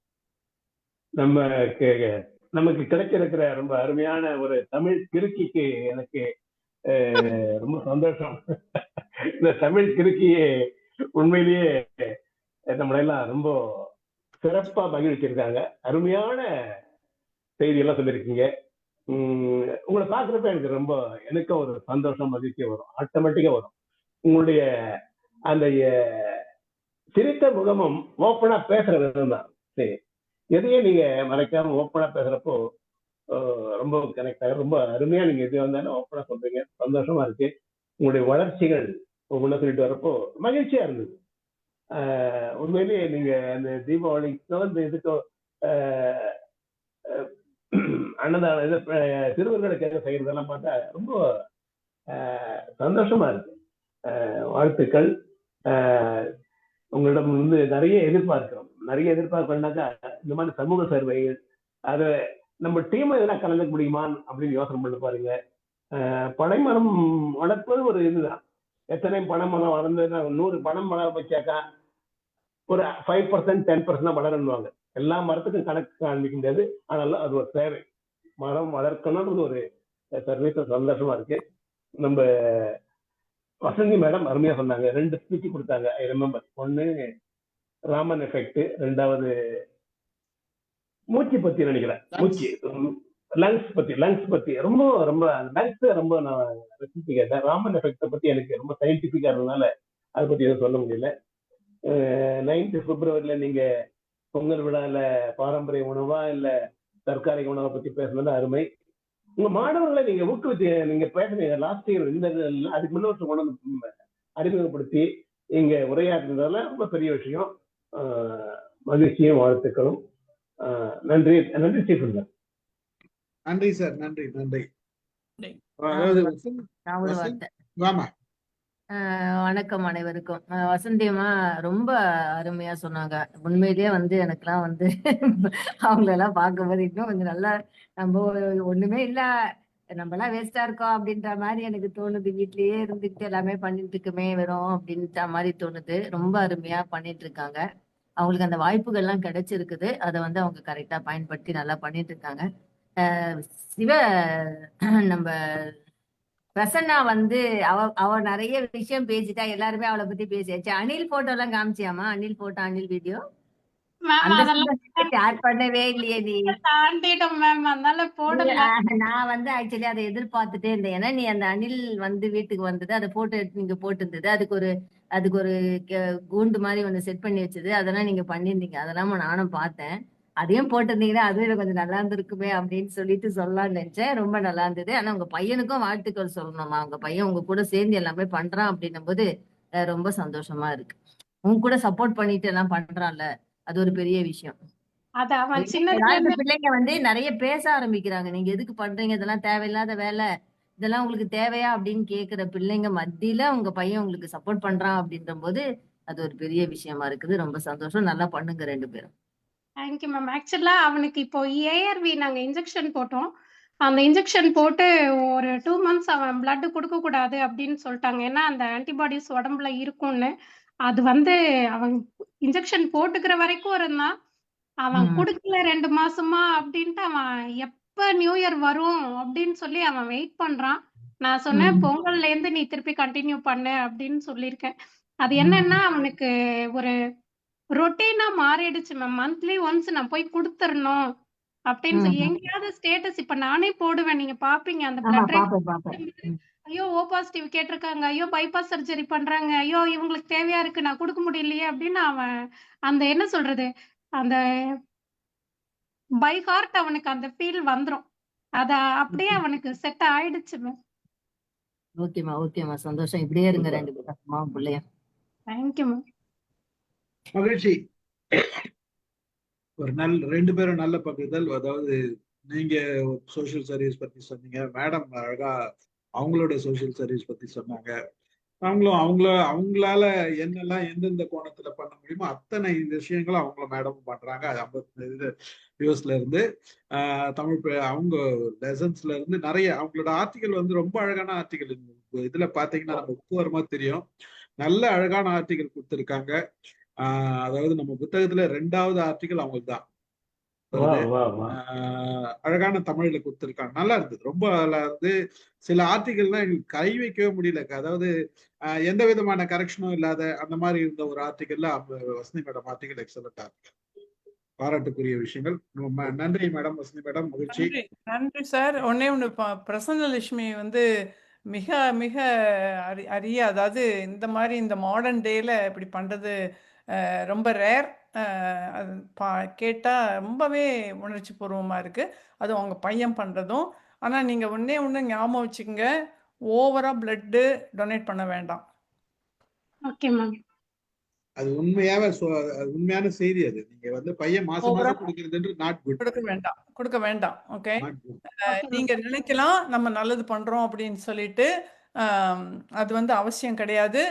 நமக்கு கிடைச்சிருக்கிற ரொம்ப அருமையான ஒரு தமிழ் கிறுக்கிக்கு எனக்கு ரொம்ப சந்தோஷம். இந்த தமிழ் கிறுக்கியே உண்மையிலேயே நம்மளெல்லாம் ரொம்ப சிறப்பா மகிழ்ச்சிருக்காங்க. அருமையான செய்தியெல்லாம் சொல்லியிருக்கீங்க. உங்களை பார்க்குறப்ப எனக்கும் ஒரு சந்தோஷம், மகிழ்ச்சி வரும், ஆட்டோமேட்டிக்கா வரும். உங்களுடைய அந்த சிரித்த முகமும் ஓப்பனா பேசுற விதம் தான். சரி, எதையும் நீங்க மறைக்காம ஓப்பனா பேசுறப்போ ரொம்ப கனெக்ட் ஆகும். ரொம்ப அருமையா நீங்க எது வந்தாலும் ஓப்பனா சொல்றீங்க. சந்தோஷமா இருக்கு. உங்களுடைய வளர்ச்சிகள் ஒவ்வொன்றா சொல்லிட்டு வரப்போ மகிழ்ச்சியா இருந்தது. உண்மையிலேயே நீங்க அந்த தீபாவளிக்கோ இந்த இதுக்கோ அன்னதான இது சிறுவர்களுக்காக செய்யறதெல்லாம் பார்த்தா ரொம்ப சந்தோஷமா இருக்கு. வாழ்த்துக்கள். உங்களிடம் வந்து நிறைய எதிர்பார்க்கிறோம். நிறைய எதிர்பார்க்கணும்னாக்கா இந்த மாதிரி சமூக சேவைகள், அதை நம்ம டீமை எதனா கலந்துக்க முடியுமா அப்படின்னு யோசனை பண்ணி பாருங்க. பனைமரம் வளர்ப்பது ஒரு இதுதான். எத்தனை பனைமரம் வளர்ந்து 100 பனை மரம் வச்சாக்கா ஒரு 5% 10% தான் வளரணுவாங்க. எல்லா மரத்துக்கும் கணக்கு காண்பிக்க முடியாது. ஆனாலும் அது ஒரு தேவை. மரம் வளர்க்கணும்னு ஒரு சர்வீஸ். சந்தோஷமா இருக்கு. நம்ம வசந்தி மேடம் அருமையா சொன்னாங்க. 2 ஸ்பீச் கொடுத்தாங்க. I remember. ஒன்னு ராமன் எஃபெக்ட், 2வது மூச்சு பத்தி நினைக்கிறேன். மூச்சு லங்ஸ் பத்தி ரொம்ப ரொம்ப லங்ஸ் ரொம்ப நான் ரசிச்சு கேட்டேன். ராமன் எஃபெக்ட் பத்தி எனக்கு ரொம்ப சயின்டிபிக்கா இருந்ததுனால அதை பத்தி எதுவும் சொல்ல முடியல. 9th பிப்ரவரியில நீங்க பொங்கல் விழால பாரம்பரிய உணவா இல்ல தற்காலிக உணவை பத்தி பேசுனது அருமை. உங்க மாணவர்களை நீங்க ஊக்குவித்து நீங்க பேசுனீங்க லாஸ்ட் இயர். இந்த அதுக்கு முன்னோட்டு கொண்டு அறிமுகப்படுத்தி இங்க உரையாற்றுறதுல ரொம்ப பெரிய விஷயம். மகிழ்ச்சியும் வாழ்த்துக்களும். நன்றி நன்றி சீஃப். நன்றி சார். நன்றி நன்றி. வாமா. வணக்கம் அனைவருக்கும். வசந்தியம்மா ரொம்ப அருமையா சொன்னாங்க. உண்மையிலேயே வந்து எனக்கெல்லாம் வந்து அவங்களெல்லாம் பார்க்கும்போது இன்னும் கொஞ்சம் நல்லா நம்ம ஒண்ணுமே இல்ல, நம்ம எல்லாம் வேஸ்டா இருக்கோம் அப்படின்ற மாதிரி எனக்கு தோணுது. வீட்லயே இருந்துட்டு எல்லாமே பண்ணிட்டு இருக்குமே வெறும் அப்படின்ற மாதிரி தோணுது. ரொம்ப அருமையா பண்ணிட்டு இருக்காங்க. அவங்களுக்கு அந்த வாய்ப்புகள் எல்லாம் கிடைச்சிருக்குது. அதை வந்து அவங்க கரெக்டா பயன்படுத்தி நல்லா பண்ணிட்டு இருக்காங்க. சிவ நம்ம பிரசன்னா வந்து அவ நிறைய விஷயம் பேசிட்டா. எல்லாருமே அவளை பத்தி பேசியாச்சு. அனில் போட்டோ எல்லாம் காமிச்சியாமா? Anil photo, Anil video share பண்ணவே இல்லையே நீ? நான் வந்து ஆக்சுவலி அதை எதிர்பார்த்துட்டே இருந்தேன். ஏன்னா நீ அந்த அனில் வந்து வீட்டுக்கு வந்தது, அதை போட்டோ எடுத்து நீங்க போட்டிருந்தது. அதுக்கு ஒரு கூண்டு மாதிரி ஒண்ணு செட் பண்ணி வச்சது, அதெல்லாம் நீங்க பண்ணிருந்தீங்க. அதெல்லாம் நானும் பார்த்தேன். அதையும் போட்டிருந்தீங்கன்னா அதுவும் எனக்கு கொஞ்சம் நல்லா இருந்திருக்குமே அப்படின்னு சொல்லிட்டு சொல்லலாம்னு நினைச்சேன். ரொம்ப நல்லா இருந்தது. ஆனா உங்க பையனுக்கும் வாழ்த்துக்கள் சொல்லணுமா? உங்க பையன் உங்க கூட சேர்ந்து எல்லாமே பண்றான் அப்படின்னும் போது ரொம்ப சந்தோஷமா இருக்கு. உங்க கூட சப்போர்ட் பண்ணிட்டு எல்லாம் பண்றான்ல, அது ஒரு பெரிய விஷயம். பிள்ளைங்க வந்து நிறைய பேச ஆரம்பிக்கிறாங்க. நீங்க எதுக்கு பண்றீங்க, இதெல்லாம் தேவையில்லாத வேலை, இதெல்லாம் உங்களுக்கு தேவையா அப்படின்னு கேக்குற பிள்ளைங்க மத்தியில உங்க பையன் உங்களுக்கு சப்போர்ட் பண்றான் அப்படின்ற போது அது ஒரு பெரிய விஷயமா இருக்குது. ரொம்ப சந்தோஷம். நல்லா பண்ணுங்க 2 பேரும். Thank you ma'am. ஆக்சுவலா அவனுக்கு இப்போ ஏஆர்வி நாங்க இன்ஜெக்ஷன் போட்டோம். அந்த இன்ஜெக்ஷன் போட்டு ஒரு 2 months அவன் பிளட் கொடுக்க கூடாது அப்படின்னு சொல்லிட்டாங்க. ஏன்னா அந்த ஆன்டிபாடிஸ் உடம்புல இருக்கும்னு. அது வந்து அவன் இன்ஜெக்ஷன் போட்டுக்கிற வரைக்கும் இருந்தான். அவன் குடுக்கல 2 மாசமா அப்படின்ட்டு அவன் எப்ப நியூ இயர் வரும் அப்படின்னு சொல்லி அவன் வெயிட் பண்றான். நான் சொன்னேன் பொங்கல்ல இருந்து நீ திருப்பி கண்டினியூ பண்ணு அப்படின்னு சொல்லியிருக்கேன். அது என்னன்னா அவனுக்கு ஒரு ரொட்டீனா மாறிடுச்சு மேம். மந்த்லி ஒன்ஸ் நான் போய் கொடுத்துடணும் அப்படின்னு சொல்லி எங்கேயாவது ஸ்டேட்டஸ் இப்ப நானே போடுவேன். நீங்க பாப்பீங்க அந்த பிளட். ஐயோ ஓ பாசிட்டிவ் கேட்டிருக்காங்க, ஐயோ பைபாஸ் சர்ஜரி பண்றாங்க, ஐயோ இவங்களுக்கு தேவையா இருக்கு, நான் கொடுக்க முடியலையே அப்படின்னு அவன் அந்த என்ன சொல்றது, அந்த பை ஹார்ட் அவனுக்கு அந்த ஃபீல் வந்துரும். அத அப்படியே அவனுக்கு செட் ஆயிடுச்சு மேம். ஓகேமா ஓகேமா, சந்தோஷம். இப்படியே இருங்க 2 பேரும் அம்மாவும் பிள்ளையும். Thank you ma'am. மகிழ்ச்சி. ஒரு 2 பேரும் நல்ல பங்குதல். அதாவது நீங்க சோசியல் சர்வீஸ் பத்தி சொன்னீங்க, மேடம் அழகா அவங்களோட சோசியல் சர்வீஸ் பத்தி சொன்னாங்க. அவங்களால என்னெல்லாம் எந்தெந்த கோணத்துல பண்ண முடியுமோ அத்தனை விஷயங்களும் அவங்கள மேடம் பண்றாங்க. 50 யூஎஸ்ல இருந்து தமிழ் அவங்க லெசன்ஸ்ல இருந்து நிறைய அவங்களோட ஆர்டிகல் வந்து ரொம்ப அழகான ஆர்டிகல். இதுல பாத்தீங்கன்னா நம்ம உப்புவரமா தெரியும், நல்ல அழகான ஆர்டிகல் கொடுத்துருக்காங்க. அதாவது நம்ம புத்தகத்துல 2வது ஆர்டிகல் அவங்களுக்கு தான். வா வருது. வா வா அழகான தமிழ்ல கொடுத்துருக்காங்க, நல்லா இருந்தது. ரொம்ப நல்லா இருந்து சில ஆர்டிகல்லாம் எங்களுக்கு கை வைக்கவே முடியல. அதாவது எந்த விதமான கரெக்ஷனும் இல்லாத அந்த மாதிரி இருந்த ஒரு ஆர்டிகல்ல வசந்தி மேடம் ஆர்டிகல் எக்ஸலண்டா இருக்கு. பாராட்டுக்குரிய விஷயங்கள். ரொம்ப நன்றி மேடம், வசந்தி மேடம், மகிழ்ச்சி. நன்றி நன்றி சார். ஒண்ணே ஒன்று, பிரசன்னலட்சுமி வந்து மிக மிக அரிய, அதாவது இந்த மாதிரி இந்த மாடர்ன் டேல இப்படி பண்றது ரொம்ப ரேர். அது கேட்டால் ரொம்பவே உணர்ச்சி பூர்வமாக இருக்குது. அதுவும் அவங்க பையன் பண்ணுறதும். ஆனால் நீங்கள் ஒன்றே ஒன்று ஞாபகம் வச்சுக்கோங்க, ஓவராக பிளட்டு டொனேட் பண்ண வேண்டாம். Okay ma'am. அது உண்மையான செய்தி. அது நீங்க வந்து பையன் மாசம் ஓவரா மாசம் கொடுக்கறது நாட் குட். கொடுக்க வேண்டாம். Okay, not good. நீங்க நினைக்கலாம் நம்ம நல்லது பண்றோம் அப்படின்னு சொல்லிட்டு. அது வந்து அவசியம் கிடையாது.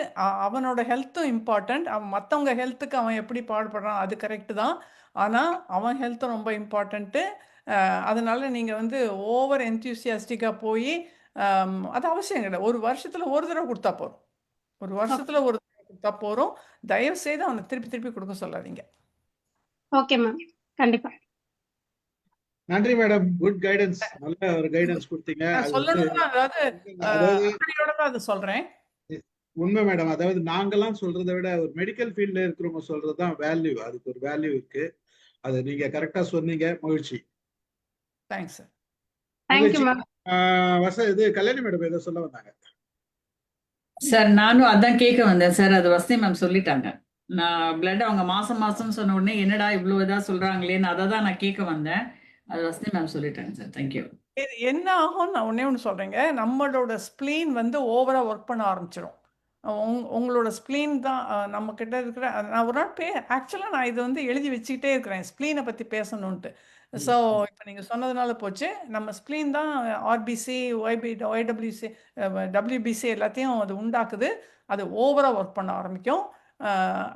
அவனோட ஹெல்த்தும் இம்பார்ட்டன்ட். அவன் மற்றவங்க ஹெல்த்துக்கு அவன் எப்படி பாடுபடுறான் அது கரெக்டு தான். ஆனால் அவன் ஹெல்த்தும் ரொம்ப இம்பார்ட்டண்ட்டு. அதனால நீங்கள் வந்து ஓவர் என்தூசியாஸ்டிக்காக போய் அது அவசியம் கிடையாது. ஒரு வருஷத்தில் ஒரு தடவை கொடுத்தா போதும். ஒரு வருஷத்தில் ஒரு தடவை கொடுத்தா போதும். தயவு செய்து அவனை திருப்பி திருப்பி கொடுக்க சொல்லாதீங்க. ஓகே மேம், கண்டிப்பா. நன்றி மேடம், குட் கைடன்ஸ். நல்ல ஒரு கைடன்ஸ் கொடுத்தீங்க. நான் சொல்லணும்னா, அதாவது அதாவது அக்கறையோட தான் அதை சொல்றேன். உண்மை மேடம். அதாவது நாங்கெல்லாம் சொல்றதை விட ஒரு மெடிக்கல் ஃபீல்ட்ல இருக்கிறவங்க சொல்றதுதான் வேல்யூ. அதுக்கு ஒரு வேல்யூ இருக்கு. அது நீங்க கரெக்டா சொன்னீங்க. மகிழ்ச்சி. Thanks sir. Thank you ma'am. இது கல்யாணி மேடம் ஏதோ சொல்ல வந்தாங்க சார். நானும் அதான் கேட்க வந்தேன் சார். அது வசந்தி மேம் சொல்லிட்டாங்க. நான் பிளட் அவங்க மாசம் மாசம் சொன்ன உடனே என்னடா இவ்வளவு இதா சொல்றாங்களேன்னு அதை தான் நான் கேட்க வந்தேன். அது வசந்தி மேம் சொல்லிட்டாங்க சார். தேங்க்யூ. என்ன ஆகும், நான் ஒண்ணே ஒன்று சொல்றேங்க. நம்மளோட ஸ்ப்ளீன் வந்து ஓவரா ஒர்க் பண்ண ஆரம்பிச்சிடும். உங்களோட ஸ்ப்ளீன் தான் நம்ம கிட்ட இருக்கிற. நான் ஒரு நாள் ஆக்சுவலாக நான் இது வந்து எழுதி வச்சுக்கிட்டே இருக்கிறேன், ஸ்ப்ளீனை பற்றி பேசணுன்ட்டு. ஸோ இப்போ நீங்கள் சொன்னதுனால போச்சு. நம்ம ஸ்ப்ளீன் தான் ஆர்பிசி, ஒய்டபிள்யூசி, டபிள்யூபிசி எல்லாத்தையும் அது உண்டாக்குது. அது ஓவராக ஒர்க் பண்ண ஆரம்பிக்கும்.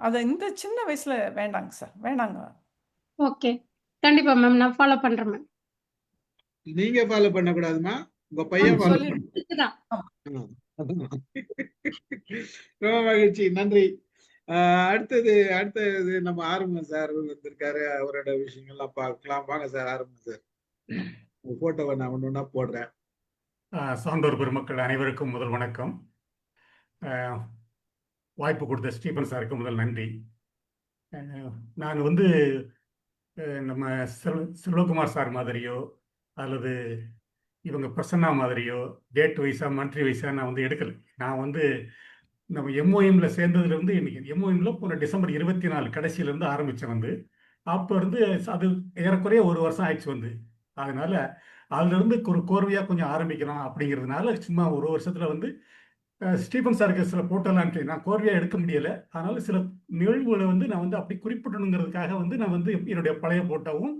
அதை இந்த சின்ன வயசில் வேண்டாங்க சார், வேண்டாங்க. ஓகே, கண்டிப்பா மேம், நான் ஃபாலோ பண்றேன் மேம். நீங்க ஃபாலோ பண்ணக்கூடாதுமா, உங்க பையன் ஃபாலோ சொல்லி பண்ண. இதுதான். ரொம்ப மகிழ்ச்சி, நன்றி. அடுத்தது நம்ம ஆறுமுகம் சார் வந்திருக்காரு. அவரோட விஷயங்கள்லாம் பார்க்கலாம். வாங்க சார், ஆறுமுகம் சார். உங்க போட்டோவை நான் ஒண்ணு ஒண்ணா போடுறேன். சான்றோர் பெருமக்கள் அனைவருக்கும் முதல் வணக்கம். வாய்ப்பு கொடுத்த ஸ்டீபன் சாருக்கு முதல் நன்றி. நான் வந்து நம்ம செல்வகுமார் சார் மாதிரியோ அல்லது இவங்க பிரசன்னா மாதிரியோ டேட் வைஸா மந்த்லி வைஸா நான் வந்து எடுக்கலை. நான் வந்து நம்ம எம்ஓஎம்ல சேர்ந்ததுலேருந்து இன்னைக்கு எம்ஓஎம்ல போன டிசம்பர் 24 கடைசியிலேருந்து ஆரம்பித்தேன். வந்து அப்போ இருந்து அது ஏறக்குறைய ஒரு வருஷம் ஆயிடுச்சு. வந்து அதனால அதுலேருந்து ஒரு கோர்வையாக கொஞ்சம் ஆரம்பிக்கலாம் அப்படிங்கிறதுனால சும்மா ஒரு வருஷத்தில் வந்து ஸ்டீபன் சாருக்கு சில போட்டோலாம் நான் கோர்வையாக எடுக்க முடியலை. அதனால சில நிகழ்வுகளை வந்து நான் வந்து அப்படி குறிப்பிடணுங்கிறதுக்காக வந்து நான் வந்து என்னுடைய பழைய போட்டோவும்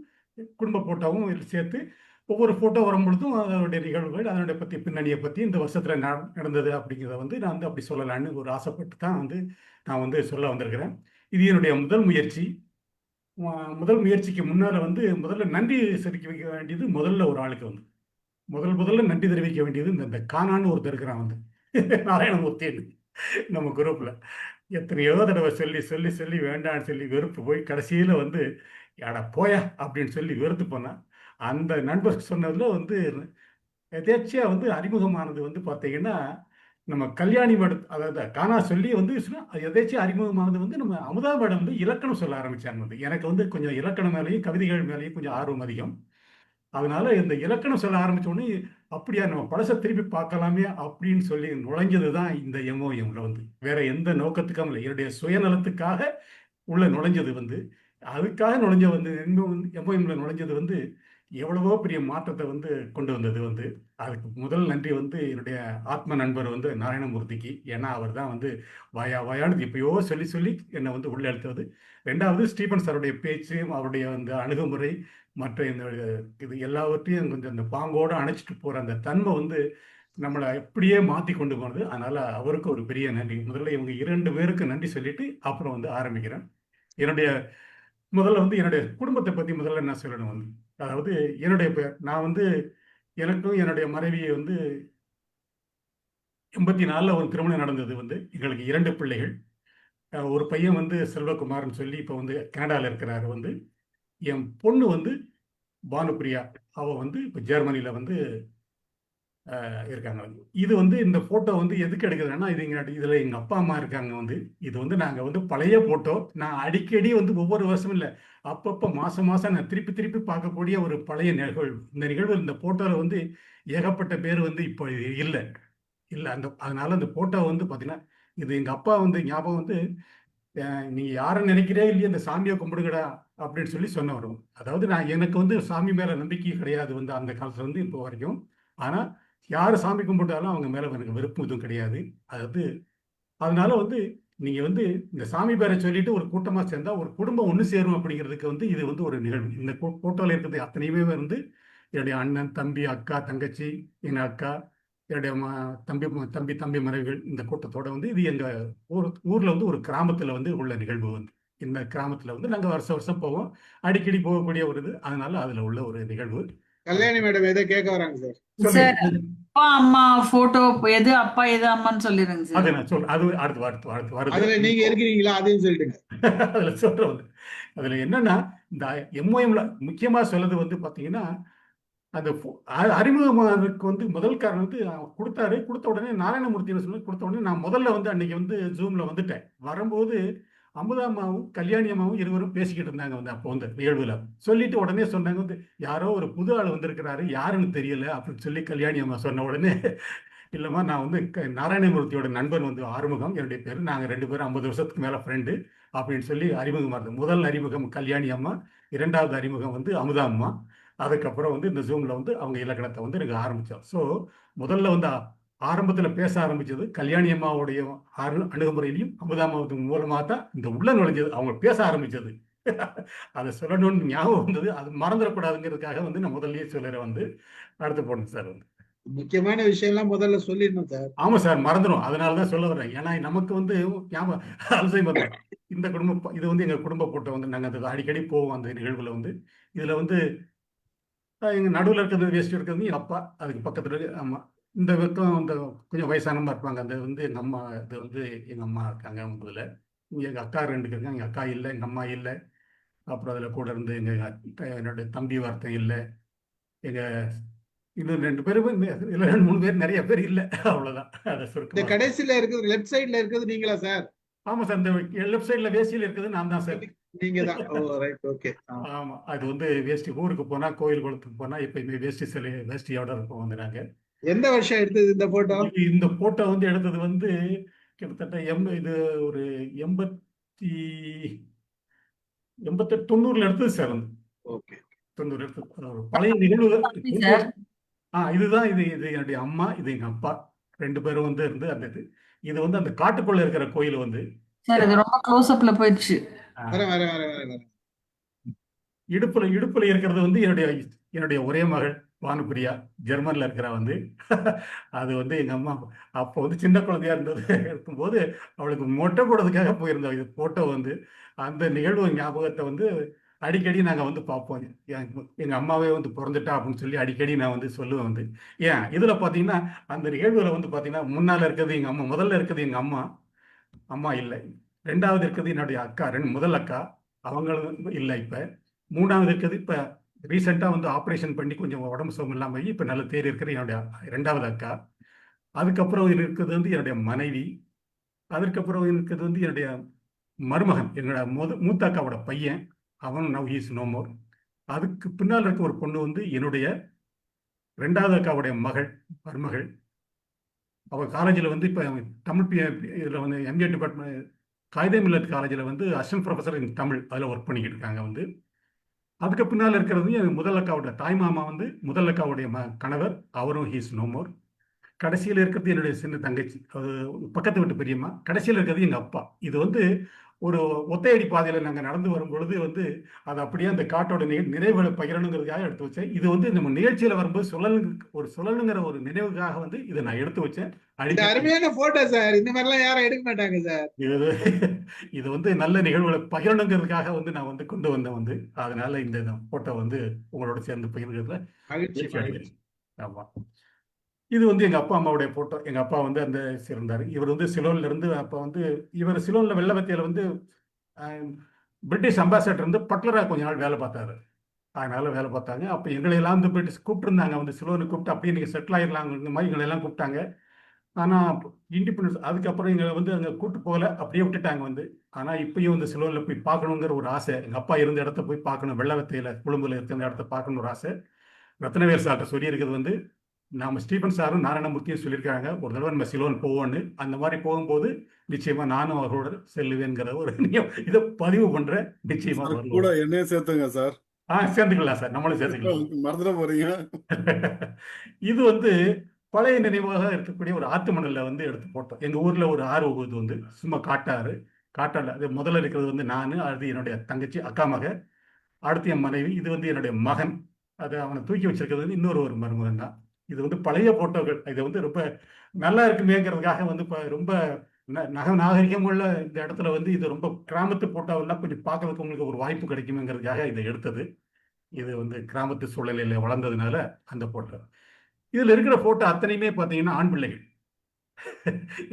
குடும்ப போட்டோவும் சேர்த்து ஒவ்வொரு ஃபோட்டோ வரும்பொழுதும் அதனுடைய நிகழ்வுகள், அதனுடைய பற்றி பின்னணியை பற்றி இந்த வருஷத்தில் நடந்தது அப்படிங்கிறத வந்து நான் வந்து அப்படி சொல்லலான்னு ஒரு ஆசைப்பட்டு தான் வந்து நான் வந்து சொல்ல வந்திருக்கிறேன். இது என்னுடைய முதல் முயற்சி. முதல் முயற்சிக்கு முன்னால் வந்து முதல்ல நன்றி தெரிவிக்க வைக்க வேண்டியது முதல்ல ஒரு ஆளுக்கு வந்து முதல்ல நன்றி தெரிவிக்க வேண்டியது இந்த கானான்னு ஒருத்தர் இருக்கிறான் வந்து நாராயணமூர்த்தி நம்ம குரூப்பில் எத்தனையோ தடவை சொல்லி சொல்லி சொல்லி வேண்டான்னு சொல்லி வெறுப்பு போய் கடைசியில் வந்து யாடா போயா அப்படின்னு சொல்லி வெறுத்து போனான். அந்த நண்பர் சொன்னதுல வந்து எதேச்சியாக வந்து அறிமுகமானது வந்து பார்த்தீங்கன்னா நம்ம கல்யாணி மேடம், அதாவது கானா சொல்லி வந்து எதேச்சியாக அறிமுகமானது வந்து நம்ம அமுதா மேடம் வந்து இலக்கணம் சொல்ல ஆரம்பித்தாங்க. வந்து எனக்கு வந்து கொஞ்சம் இலக்கணம் மேலேயும் கவிதைகள் மேலேயும் கொஞ்சம் ஆர்வம் அதிகம். அதனால இந்த இலக்கணம் சொல்ல ஆரம்பித்த உடனே அப்படியா நம்ம பழசை திருப்பி பார்க்கலாமே அப்படின்னு சொல்லி நுழைஞ்சது தான் இந்த எம்ஓஎம்ல. வந்து வேற எந்த நோக்கத்துக்கும் இல்லை, என்னுடைய சுயநலத்துக்காக உள்ள நுழைஞ்சது. வந்து அதுக்காக நுழைஞ்ச வந்து எம்ஓஎம்ல நுழைஞ்சது வந்து எவ்வளவோ பெரிய மாற்றத்தை வந்து கொண்டு வந்தது. வந்து அதுக்கு முதல் நன்றி வந்து என்னுடைய ஆத்ம நண்பர் வந்து நாராயணமூர்த்திக்கு. ஏன்னா அவர் தான் வந்து வாயானது எப்பயோ சொல்லி சொல்லி என்னை வந்து உள்ளே அழுத்துவது. ரெண்டாவது ஸ்டீபன் சாருடைய பேச்சு, அவருடைய அந்த அணுகுமுறை, மற்ற இந்த இது எல்லாவற்றையும் கொஞ்சம் இந்த பாங்கோடு அணைச்சிட்டு போகிற அந்த தன்மை வந்து நம்மளை எப்படியே மாற்றி கொண்டு போனது. அதனால் அவருக்கு ஒரு பெரிய நன்றி. முதல்ல இவங்க 2 பேருக்கு நன்றி சொல்லிட்டு அப்புறம் வந்து ஆரம்பிக்கிறேன். முதல்ல வந்து என்னுடைய குடும்பத்தை பற்றி முதல்ல என்ன சொல்லணும். வந்து அதாவது என்னுடைய பேர், நான் வந்து எனக்கும் என்னுடைய மனைவியை வந்து 84 ஒரு திருமணம் நடந்தது. வந்து எங்களுக்கு 2 பிள்ளைகள். ஒரு பையன் வந்து செல்வகுமார்னு சொல்லி இப்போ வந்து கனடாவில் இருக்கிறாரு. வந்து என் பொண்ணு வந்து பானுப்பிரியா அவ வந்து இப்போ ஜெர்மனியில் வந்து இருக்காங்க. இது வந்து இந்த போட்டோ வந்து எதுக்கு எடுக்குதுன்னா, இதுல எங்க அப்பா அம்மா இருக்காங்க வந்து. இது வந்து நாங்க வந்து பழைய போட்டோ. நான் அடிக்கடி வந்து ஒவ்வொரு வருஷமும் இல்லை, அப்பப்போ மாசம் மாசம் நான் திருப்பி திருப்பி பார்க்கக்கூடிய ஒரு பழைய நிகழ்வு. இந்த நிகழ்வு இந்த போட்டோல வந்து ஏகப்பட்ட பேர் வந்து இப்போ இல்லை இல்லை அந்த அதனால அந்த போட்டோ வந்து பார்த்தீங்கன்னா, இது எங்க அப்பா வந்து ஞாபகம் வந்து நீங்க யாரை நினைக்கிறே இல்லையே இந்த சாமியை கும்பிடுங்கடா அப்படின்னு சொல்லி சொன்ன வரும். அதாவது நான் எனக்கு வந்து சாமி மேல நம்பிக்கை கிடையாது வந்து அந்த காலத்துல வந்து இப்போ வரைக்கும். ஆனா யார் சாமி கும்பிட்டாலும் அவங்க மேல எனக்கு வெறுப்பு எதுவும் கிடையாது. அதாவது அதனால வந்து நீங்க வந்து இந்த சாமி பேரை சொல்லிட்டு ஒரு கூட்டமா சேர்ந்தா ஒரு குடும்பம் ஒன்று சேரும் அப்படிங்கிறதுக்கு வந்து இது வந்து ஒரு நிகழ்வு. இந்த போட்டோல இருக்கிறது அத்தனையுமே வந்து என்னுடைய அண்ணன், தம்பி, அக்கா, தங்கச்சி, எங்க அக்கா, என்னுடைய தம்பி தம்பி தம்பி மனைவிகள். இந்த கூட்டத்தோட வந்து இது எங்க ஊர்ல வந்து ஒரு கிராமத்துல வந்து உள்ள நிகழ்வு வந்து. இந்த கிராமத்துல வந்து நாங்க வருஷம் வருஷம் போவோம், அடிக்கடி போகக்கூடிய ஒரு இது. அதனால அதுல உள்ள ஒரு நிகழ்வு. கல்யாணி மேடம் எதை கேட்க வராங்க சார்? சார், அப்பா அம்மா போட்டோ எது அப்பா எது அம்மான்னு சொல்லிடுங்க சார். அது நான் சொல்றேன், அது அடுத்து அடுத்து அடுத்து வருது. அதுல நீங்க இருக்கிறீங்களா அதையும் சொல்லிட்டுங்க. அதுல சொல்றேன் வந்து. அதுல என்னன்னா இந்த எம்ஓஎம்ல முக்கியமா சொல்றது வந்து பாத்தீங்கன்னா, அந்த அறிமுகமானதுக்கு வந்து முதல் காரணம் வந்து கொடுத்தாரு. கொடுத்த உடனே நாராயணமூர்த்தின்னு சொல்லி கொடுத்த உடனே நான் முதல்ல வந்து அன்னைக்கு வந்து ஜூம்ல வந்துட்டேன். வரும்போது அமுதாம்மாவும் கல்யாணி அம்மாவும் இருவரும் பேசிக்கிட்டு இருந்தாங்க வந்து. அப்போ வந்து நிகழ்வுல சொல்லிட்டு உடனே சொன்னாங்க வந்து, யாரோ ஒரு புது ஆள் வந்திருக்கிறாரு, யாருன்னு தெரியல அப்படின்னு சொல்லி கல்யாணி அம்மா சொன்ன உடனே, இல்லைம்மா நான் வந்து நாராயணமூர்த்தியோட நண்பன் வந்து ஆறுமுகம் என்னுடைய பேர், நாங்கள் 2 பேரும் 50 வருஷத்துக்கு மேலே ஃப்ரெண்டு அப்படின்னு சொல்லி அறிமுகமாக இருந்தது. முதல் அறிமுகம் கல்யாணி அம்மா, 2வது அறிமுகம் வந்து அமுதா அம்மா. அதுக்கப்புறம் வந்து இந்த ஜூமில் வந்து அவங்க இலக்கணத்தை வந்து எனக்கு ஆரம்பித்தோம். ஸோ முதல்ல வந்து ஆரம்பத்தில் பேச ஆரம்பித்தது கல்யாணி அம்மாவுடைய அணுகுமுறையிலையும் அமுதாமாவத்து மூலமாக தான் இந்த உள்ள நுழைஞ்சது, அவங்க பேச ஆரம்பித்தது. அதை சொல்லணும்னு ஞாபகம் வந்தது, அது மறந்துடக்கூடாதுங்கிறதுக்காக வந்து நான் முதல்லயே சொல்லுறேன் வந்து. அடுத்து போடுங்க சார் வந்து. முக்கியமான விஷயம்லாம் முதல்ல சொல்லிடணும் சார். ஆமா சார், மறந்துடும். அதனால தான் சொல்ல வரேன். ஏன்னா நமக்கு வந்து ஞாபகம் அல்சைமர் இந்த குடும்பம் இது வந்து எங்க குடும்ப போட்டோ வந்து நாங்கள் அந்த அடிக்கடி போவோம் அந்த நிகழ்வுல வந்து. இதுல வந்து எங்க நடுவில் இருக்கிறது வேஸ்ட் இருக்கிறது என் அப்பா, அதுக்கு பக்கத்துல அம்மா. இந்த பக்கம் இந்த கொஞ்சம் வயசானமா இருப்பாங்க, அந்த வந்து எங்க அம்மா. இது வந்து எங்க அம்மா இருக்காங்க முதல்ல. இங்க எங்க அக்கா 2 இருக்காங்க, எங்க அக்கா இல்லை, எங்க அம்மா இல்லை. அப்புறம் அதுல கூட இருந்து என்னுடைய தம்பி வார்த்தை இல்லை. எங்க இன்னும் 2 பேரும் இல்லை, 2-3 பேர், நிறைய பேர் இல்லை, அவ்வளவுதான். அதை இந்த சுருக்கமா. கடைசியில இருக்கிறது லெஃப்ட் சைடுல இருக்கிறது நீங்களா சார்? ஆமா சார், இந்த லெஃப்ட் சைடுல வேஷ்டியில் இருக்கிறது நான் தான் சார். நீங்க தான். ஓ ரைட், ஓகே. ஆமா, அது வந்து வேஷ்டி ஊருக்கு போனா, கோயில் குளத்துக்கு போனா எப்பயுமே வேஷ்டியோட இருப்போம் வந்து நாங்க. எந்த வருஷம் எடுத்தது இந்த போட்டோ? இந்த போட்டோ வந்து எடுத்தது வந்து கிட்டத்தட்ட இது ஒரு 88-90 எடுத்தது சார் வந்து. ஓகே. 90 எடுத்தது ஒரு பழைய நிகழ்வு. சார், இதுதான் இது என்னுடைய அம்மா, இது எங்க அப்பா, 2 பேரும் வந்து இருந்து அந்த இது வந்து அந்த காட்டுக்குள்ள இருக்கிற கோயில் வந்து. சார் இது ரொம்ப க்ளோஸ் அப்ல போயிடுச்சு. வர இடுப்புல இருக்கிறது வந்து என்னுடைய ஒரே மகள் பானுப்பிரியா, ஜெர்மன்ல இருக்கிற வந்து. அது வந்து எங்க அம்மா அப்போ வந்து சின்ன குழந்தையா இருந்தது இருக்கும்போது அவளுக்கு மொட்டை போடுறதுக்காக போயிருந்தோம். இது போட்டோ வந்து அந்த நிகழ்வு ஞாபகத்தை வந்து அடிக்கடி நாங்க வந்து பார்ப்போம். எங்க அம்மாவே வந்து பிறந்துட்டா அப்படின்னு சொல்லி அடிக்கடி நான் வந்து சொல்லுவேன் வந்து. ஏன் இதுல பாத்தீங்கன்னா அந்த நிகழ்வுல வந்து பாத்தீங்கன்னா முன்னால இருக்கிறது எங்க அம்மா, முதல்ல இருக்கிறது எங்க அம்மா. அம்மா இல்லை. 2வது இருக்கிறது என்னுடைய அக்கா, முதல் அக்கா, அவங்களும் இல்லை இப்ப. 3வது இருக்கிறது இப்ப ரீசெண்டா வந்து ஆப்ரேஷன் பண்ணி கொஞ்சம் உடம்பு சுகம் இல்லாம இப்ப நல்ல தேறி இருக்கிற என்னுடைய 2வது அக்கா. அதுக்கப்புறம் இருக்கிறது வந்து என்னுடைய மனைவி. அதற்கப்புறம் இருக்கிறது வந்து என்னுடைய மருமகன், என்னோட மூத்த அக்காவோட பையன், அவன் நவ் ஹீஸ் நோ மோர். அதுக்கு பின்னால் இருக்க ஒரு பொண்ணு வந்து என்னுடைய 2வது அக்காவுடைய மருமகள். அவ காலேஜில் வந்து இப்போ தமிழ் இதில் வந்து எம்ஏ டிபார்ட்மெண்ட் காயிதே மில்லத் காலேஜில் வந்து அசிஸ்டன்ட் ப்ரொஃபஸர் இன் தமிழ் அதில் ஒர்க் பண்ணிக்கிட்டு இருக்காங்க வந்து. அதுக்கு பின்னால் இருக்கிறது என் முதல் அக்காவோட தாய் மாமா வந்து முதல் அக்காவுடைய கணவர், அவரும் ஹீஸ் நோ மோர். கடைசியில் இருக்கிறது என்னுடைய சின்ன தங்கச்சி, அது பக்கத்து வீட்டு பெரியம்மா. கடைசியில் இருக்கிறது எங்கள் அப்பா. இது வந்து ஒரு ஒத்தையடி பாதையில் நாங்கள் நடந்து வரும் பொழுது வந்து அது அப்படியே அந்த காட்டோட நினைவுகளை பகிரணுங்கிறதுக்காக எடுத்து வச்சேன். இது வந்து நம்ம நிகழ்ச்சியில் வரும்போது சொல்லணுங்கிற ஒரு நினைவுக்காக வந்து இதை நான் எடுத்து வச்சேன். அருமையான போட்டோ சார். இந்த மாதிரிலாம் யாரும் எடுக்க மாட்டாங்க சார். இது வந்து நல்ல நிகழ்வுகளை பகிரணுங்கிறதுக்காக வந்து நான் வந்து கொண்டு வந்தேன் வந்து. அதனால இந்த போட்டோ வந்து உங்களோட சேர்ந்து பகிர்கிறதுல மகிழ்ச்சி. ஆமா, இது வந்து எங்க அப்பா அம்மாவுடைய போட்டோ. எங்க அப்பா வந்து அந்த இருந்தாரு. இவர் வந்து சிலோன்ல இருந்து அப்ப வந்து இவர் சிலோன்ல வெள்ளவத்தியில வந்து பிரிட்டிஷ் அம்பாசடர் இருந்து பட்லரா கொஞ்ச நாள் வேலை பார்த்தாரு. அதனால வேலை பார்த்தாங்க. அப்போ எங்களை எல்லாம் வந்து போயிட்டு கூப்பிட்டுருந்தாங்க, வந்து சிலோனு கூப்பிட்டு அப்படியே நீங்கள் செட்டில் ஆகிடலாம் இந்த மாதிரி எங்களை எல்லாம் கூப்பிட்டாங்க. ஆனால் இண்டிபெண்டன்ஸ் அதுக்கப்புறம் எங்களை வந்து அங்கே கூட்டு போகல, அப்படியே விட்டுட்டாங்க வந்து. ஆனால் இப்பயும் வந்து சிலோனில் போய் பார்க்கணுங்கிற ஒரு ஆசை, எங்கள் அப்பா இருந்த இடத்த போய் பார்க்கணும், வெள்ளவத்தையில் கொழும்புல இருக்கிற இடத்த பார்க்கணும் ஒரு ஆசை. ரத்னவேல் சார்கிட்ட சொல்லியிருக்கிறது வந்து நம்ம ஸ்டீபன் சாரும் நாராயணமூர்த்தியும் சொல்லியிருக்காங்க ஒரு தடவை நம்ம சிலோன் போவோன்னு. அந்த மாதிரி போகும்போது நிச்சயமா நானும் அவரோட செல்லுவேங்கிற ஒரு இதை பதிவு பண்றேன். நிச்சயமா சார், கூட வரலாம். என்னைய சேர்த்துங்க சார். சேர்ந்துக்கலாம் சார், நம்மளும் சேர்த்துக்கலாம். மறந்துட போறீங்க. இது வந்து பழைய நினைவாக இருக்கக்கூடிய ஒரு ஆத்து மணல்ல வந்து எடுத்து போட்டோம். எங்க ஊர்ல ஒரு ஆறு இது வந்து சும்மா காட்டாறு. காட்டாறு அது முதல்ல இருக்கிறது வந்து நான், அது என்னுடைய தங்கச்சி அக்கா மக, அடுத்து என் மனைவி, இது வந்து என்னுடைய மகன். அது அவனை தூக்கி வச்சிருக்கிறது வந்து இன்னொரு ஒரு மருமகன் தான். இது வந்து பழைய போட்டோகள். இது வந்து ரொம்ப நல்லா இருக்குமேங்கிறதுக்காக வந்து இப்போ ரொம்ப நாகரிகம் உள்ள இந்த இடத்துல வந்து இது ரொம்ப கிராமத்து போட்டோவெல்லாம் கொஞ்சம் பார்க்கறதுக்கு உங்களுக்கு ஒரு வாய்ப்பு கிடைக்குமேங்கிறதுக்காக இதை எடுத்தது. இது வந்து கிராமத்து சூழலில் வளர்ந்ததுனால அந்த போட்டோ. இதில் இருக்கிற போட்டோ அத்தனையுமே பார்த்தீங்கன்னா ஆண் பிள்ளைகள்.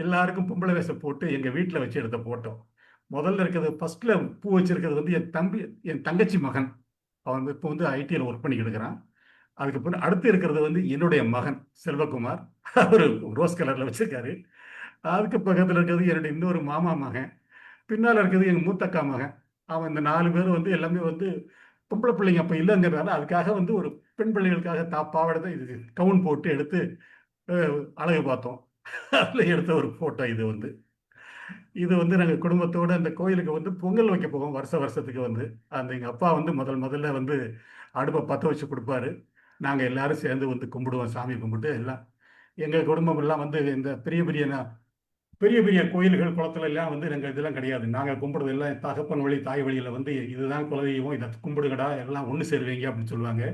எல்லாருக்கும் பொம்பளை வேஷம் போட்டு எங்கள் வீட்டில் வச்சு எடுத்த போட்டோ. முதல்ல இருக்கிறது ஃபர்ஸ்ட்ல பூ வச்சிருக்கிறது வந்து என் தங்கச்சி மகன். அவன் இப்போ வந்து ஐடியில் ஒர்க் பண்ணிக்கிட்டு இருக்கிறான். அதுக்கப்புறம் அடுத்து இருக்கிறது வந்து என்னுடைய மகன் செல்வகுமார், அவர் ரோஸ் கலர்ல வச்சிருக்காரு. அதுக்கு பக்கத்தில் இருக்கிறது என்னுடைய இன்னொரு மாமா மகன். பின்னால் இருக்கிறது எங்கள் மூத்தக்கா மகன். அவன் இந்த 4 பேர் வந்து எல்லாமே வந்து பொம்பளை பிள்ளைங்க அப்போ இல்லைங்கிறதால அதுக்காக வந்து ஒரு பெண் பிள்ளைகளுக்காக பாவாடை இது கவுன் போட்டு எடுத்து அழகு பார்த்தோம். அதில் எடுத்த ஒரு ஃபோட்டோ இது வந்து. இது வந்து நாங்கள் குடும்பத்தோடு அந்த கோயிலுக்கு வந்து பொங்கல் வைக்க போவோம் வருஷத்துக்கு வந்து. அந்த எங்கள் அப்பா வந்து முதல்ல வந்து அடுப்பை பற்ற வச்சு கொடுப்பாரு. நாங்கள் எல்லாரும் சேர்ந்து வந்து கும்பிடுவோம், சாமி கும்பிட்டு எல்லாம். எங்கள் குடும்பம் எல்லாம் வந்து இந்த பெரிய பெரிய கோயில்கள் குளத்துல எல்லாம் வந்து நாங்கள் இதெல்லாம் கிடையாது. நாங்கள் கும்பிடுறது எல்லாம் தகப்பன் வழி தாய் வழியில் வந்து இதுதான் குலதெய்வம், இதை கும்பிடுங்கடா, எல்லாம் ஒன்று சேருவீங்க அப்படின்னு சொல்லுவாங்க.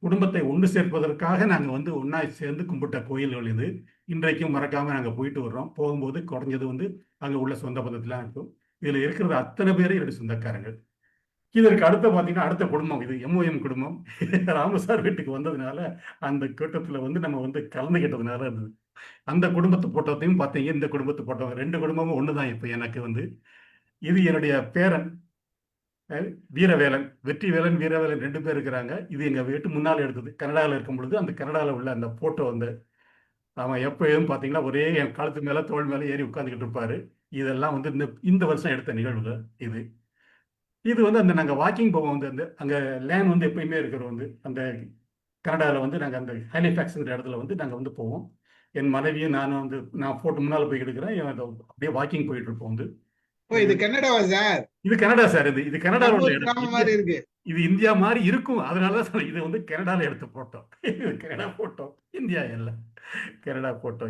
குடும்பத்தை ஒன்று சேர்ப்பதற்காக நாங்கள் வந்து ஒன்றா சேர்ந்து கும்பிட்ட கோயில்கள் இது. இன்றைக்கும் மறக்காமல் நாங்கள் போயிட்டு வர்றோம். போகும்போது குறைஞ்சது வந்து அங்கே உள்ள சொந்த பந்தத்துலாம் இருக்கும். இதில் இருக்கிறது அத்தனை பேரும் என்னுடைய சொந்தக்காரங்கள். இதற்கு அடுத்த பார்த்தீங்கன்னா அடுத்த குடும்பம் இது MOM குடும்பம். ராமசார் வீட்டுக்கு வந்ததுனால அந்த கூட்டத்தில் வந்து நம்ம வந்து கலந்துக்கிட்டதுனால இருந்தது. அந்த குடும்பத்து போட்டோத்தையும் பார்த்தீங்க, இந்த குடும்பத்து போட்டோ 2 குடும்பமும் ஒன்று தான். இப்போ எனக்கு வந்து இது என்னுடைய பேரன் வீரவேலன், வெற்றிவேலன், வீரவேலன் 2 பேர் இருக்கிறாங்க. இது எங்கள் வீட்டு முன்னால் எடுத்தது. கனடாவில் இருக்கும் பொழுது அந்த கனடாவில் உள்ள அந்த போட்டோ வந்து அவன் எப்பயும் பார்த்தீங்கன்னா ஒரே என் காலத்து மேலே தோல் மேலே ஏறி உட்காந்துக்கிட்டு இருப்பாரு. இதெல்லாம் வந்து இந்த வருஷம் எடுத்த நிகழ்வுகள் இது. இது வந்து அந்த நாங்கள் வாக்கிங் போவோம் வந்து அந்த அங்கே லேன் வந்து எப்பயுமே இருக்கிறோம் வந்து அந்த கனடாவில் வந்து நாங்கள் அந்த ஹாலிஃபேக்ஸுங்கிற இடத்துல வந்து நாங்கள் வந்து போவோம். என் மனைவியும் நானும் வந்து நான் போட்டு முன்னால் போய் எடுக்கிறேன், அப்படியே வாக்கிங் போயிட்டு இருப்போம் வந்து. இது கனடாவா சார்? இது கனடா சார். இது கனடாவில் உள்ள இடம் மாதிரி இருக்கு. இது இந்தியா மாதிரி இருக்கும். அதனாலதான் இது வந்து கனடாவில் எடுத்த போட்டோ. இது கனடா போட்டோ, இந்தியா இல்லை, கனடா போட்டோ.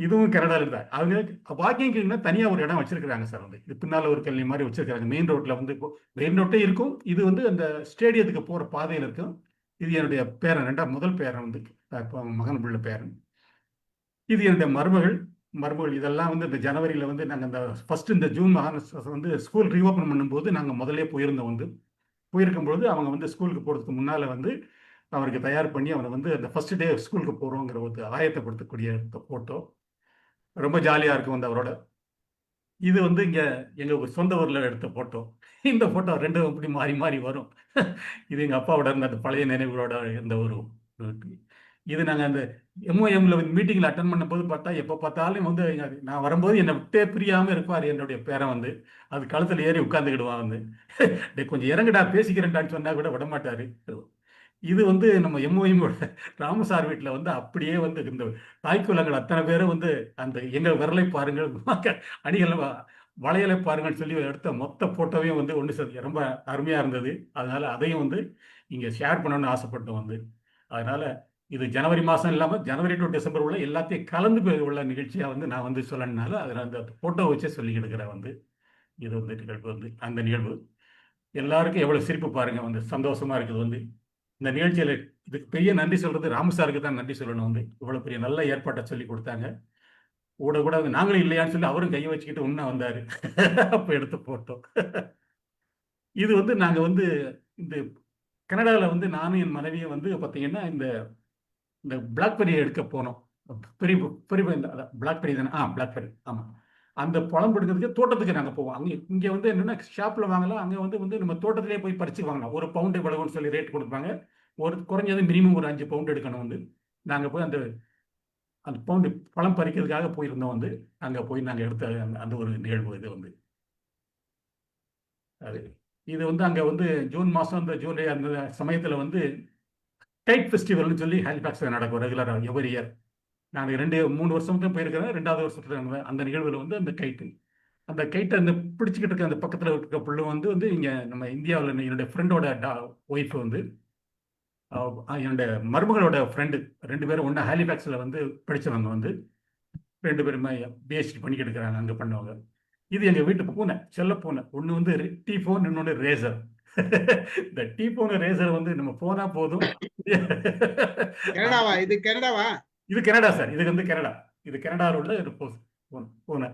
இதுவும் கனடாவில் தான். அவங்க வாக்கிங்னா தனியாக ஒரு இடம் வச்சிருக்கிறாங்க சார். வந்து இது பின்னால் ஒரு கல்வி மாதிரி வச்சிருக்காங்க. மெயின் ரோட்ல வந்து மெயின் ரோட்டே இருக்கும். இது வந்து அந்த ஸ்டேடியத்துக்கு போற பாதையில் இருக்கும். இது என்னுடைய பேரன், முதல் பேரன் வந்து மகன் உள்ள பேரன். இது என்னுடைய மருமகள். இதெல்லாம் வந்து இந்த ஜனவரியில் வந்து நாங்கள் இந்த ஃபர்ஸ்ட் இந்த ஜூன் வந்து ஸ்கூல் ரீஓப்பன் பண்ணும்போது நாங்கள் முதல்ல போயிருந்தோம். வந்து போயிருக்கும்பொழுது அவங்க வந்து ஸ்கூலுக்கு போகிறதுக்கு முன்னால் வந்து அவருக்கு தயார் பண்ணி அவனை வந்து அந்த ஃபர்ஸ்ட் டே ஸ்கூலுக்கு போகிறோங்கிற ஒரு ஆயத்தப்படுத்தக்கூடிய ஃபோட்டோ. ரொம்ப ஜாலியாக இருக்கும் வந்து அவரோட. இது வந்து இங்கே எங்கள் சொந்த ஊரில் எடுத்த ஃபோட்டோ. இந்த ஃபோட்டோ 2 இப்படி மாறி மாறி வரும். இது எங்கள் அப்பாவோட இருந்த அந்த பழைய நினைவுகளோட இருந்த ஒரு இது. நாங்கள் அந்த MOMல மீட்டிங்கில் அட்டன் பண்ணும்போது பார்த்தா எப்போ பார்த்தாலும் வந்து நான் வரும்போது என்னை விட்டே பிரியாமல் இருப்பார் என்னுடைய பேரன் வந்து. அது கழுத்தில் ஏறி உட்காந்துக்கிடுவான் வந்து. கொஞ்சம் இறங்குடா பேசிக்கிறேன்டான்னு சொன்னால் கூட விடமாட்டார். இது வந்து நம்ம MOMோட ராமசார் வீட்டில் வந்து அப்படியே வந்து இந்த தாய்க்குலங்கள் அத்தனை பேரும் வந்து அந்த எங்கள் விரலை பாருங்கள், அணிகள் வளையலை பாருங்கன்னு சொல்லி எடுத்த மொத்த போட்டோவையும் வந்து ஒன்று சேர்த்து ரொம்ப அருமையாக இருந்தது. அதனால அதையும் வந்து இங்கே ஷேர் பண்ணணும்னு ஆசைப்பட்டோம் வந்து. அதனால இது ஜனவரி மாதம் இல்லாமல் ஜனவரி டு டிசம்பர் உள்ள எல்லாத்தையும் கலந்து உள்ள நிகழ்ச்சியாக வந்து நான் வந்து சொல்லணுனால அதில் அந்த ஃபோட்டோ வச்சே சொல்லிக்கிட்டு இருக்கிறேன் வந்து. இது வந்து நிகழ்வு வந்து அந்த நிகழ்வு எல்லாருக்கும் எவ்வளோ சிரிப்பு பாருங்கள் வந்து, சந்தோஷமாக இருக்குது வந்து. இந்த நிகழ்ச்சியில் இதுக்கு பெரிய நன்றி சொல்கிறது ராமசாருக்கு தான் நன்றி சொல்லணும் வந்து. இவ்வளோ பெரிய நல்ல ஏற்பாட்டை சொல்லி கொடுத்தாங்க. கூட நாங்களும் இல்லையான்னு சொல்லி அவரும் கையை வச்சுக்கிட்டு உன்ன வந்தார். அப்போ எடுத்து போட்டோம். இது வந்து நாங்கள் வந்து இந்த கனடாவில் வந்து நானும் என் மனைவியும் வந்து பார்த்தீங்கன்னா இந்த பிளாக்பெரி எடுக்க போனோம். பெரிய பிளாக்பெரி தானே? பிளாக்பெரி, ஆமாம். அந்த பழம் பிடிக்கிறதுக்கு தோட்டத்துக்கு நாங்கள் போவோம். அங்கே இங்கே வந்து என்னென்னா ஷாப்பில் வாங்கலாம், அங்கே வந்து நம்ம தோட்டத்திலே போய் பறித்து வாங்கலாம். ஒரு பவுண்டு இவ்வளவுன்னு சொல்லி ரேட் கொடுப்பாங்க. ஒரு குறைஞ்சது மினிமம் ஒரு 5 பவுண்டு எடுக்கணும். வந்து நாங்கள் போய் அந்த அந்த பவுண்டு பழம் பறிக்கிறதுக்காக போயிருந்தோம். வந்து அங்கே போய் நாங்கள் எடுத்த அந்த ஒரு நிகழ்வு இது வந்து அது இது வந்து அங்கே வந்து ஜூன் மாதம் இந்த ஜூலை அந்த சமயத்தில் வந்து கைட் ஃபெஸ்டிவல்னு சொல்லி ஹாலிஃபேக்ஸில் நடக்கும் ரெகுலராக எவரி இயர். நான் 2-3 வருஷம் தான் போயிருக்கிறேன். 2வது வருஷத்துல அந்த நிகழ்வில் வந்து அந்த கைட்டை அந்த பிடிச்சிக்கிட்டு இருக்க அந்த பக்கத்தில் இருக்க புள்ளு வந்து இங்கே நம்ம இந்தியாவில் என்னுடைய ஃப்ரெண்டோட ஒய்ஃப் வந்து என்னுடைய மருமகளோட ஃப்ரெண்டு 2 பேரும் ஒன்றா ஹாலிஃபேக்ஸில் வந்து படித்தவங்க வந்து 2 பேருமே பிஹெச்டி பண்ணிக்கிட்டு இருக்கிறாங்க அங்கே பண்ணவங்க. இது எங்கள் வீட்டு பூனை, செல்ல பூனை. ஒன்று வந்து டீஃபோன், இன்னொன்று ரேசர். இந்த டீஃபோன் ரேசர் வந்து நம்ம போனா போதும். கனடாவா? இது கனடாவா? இது கனடா சார். இது வந்து கனடா. இது கனடாவில் உள்ள ஒரு பூனை.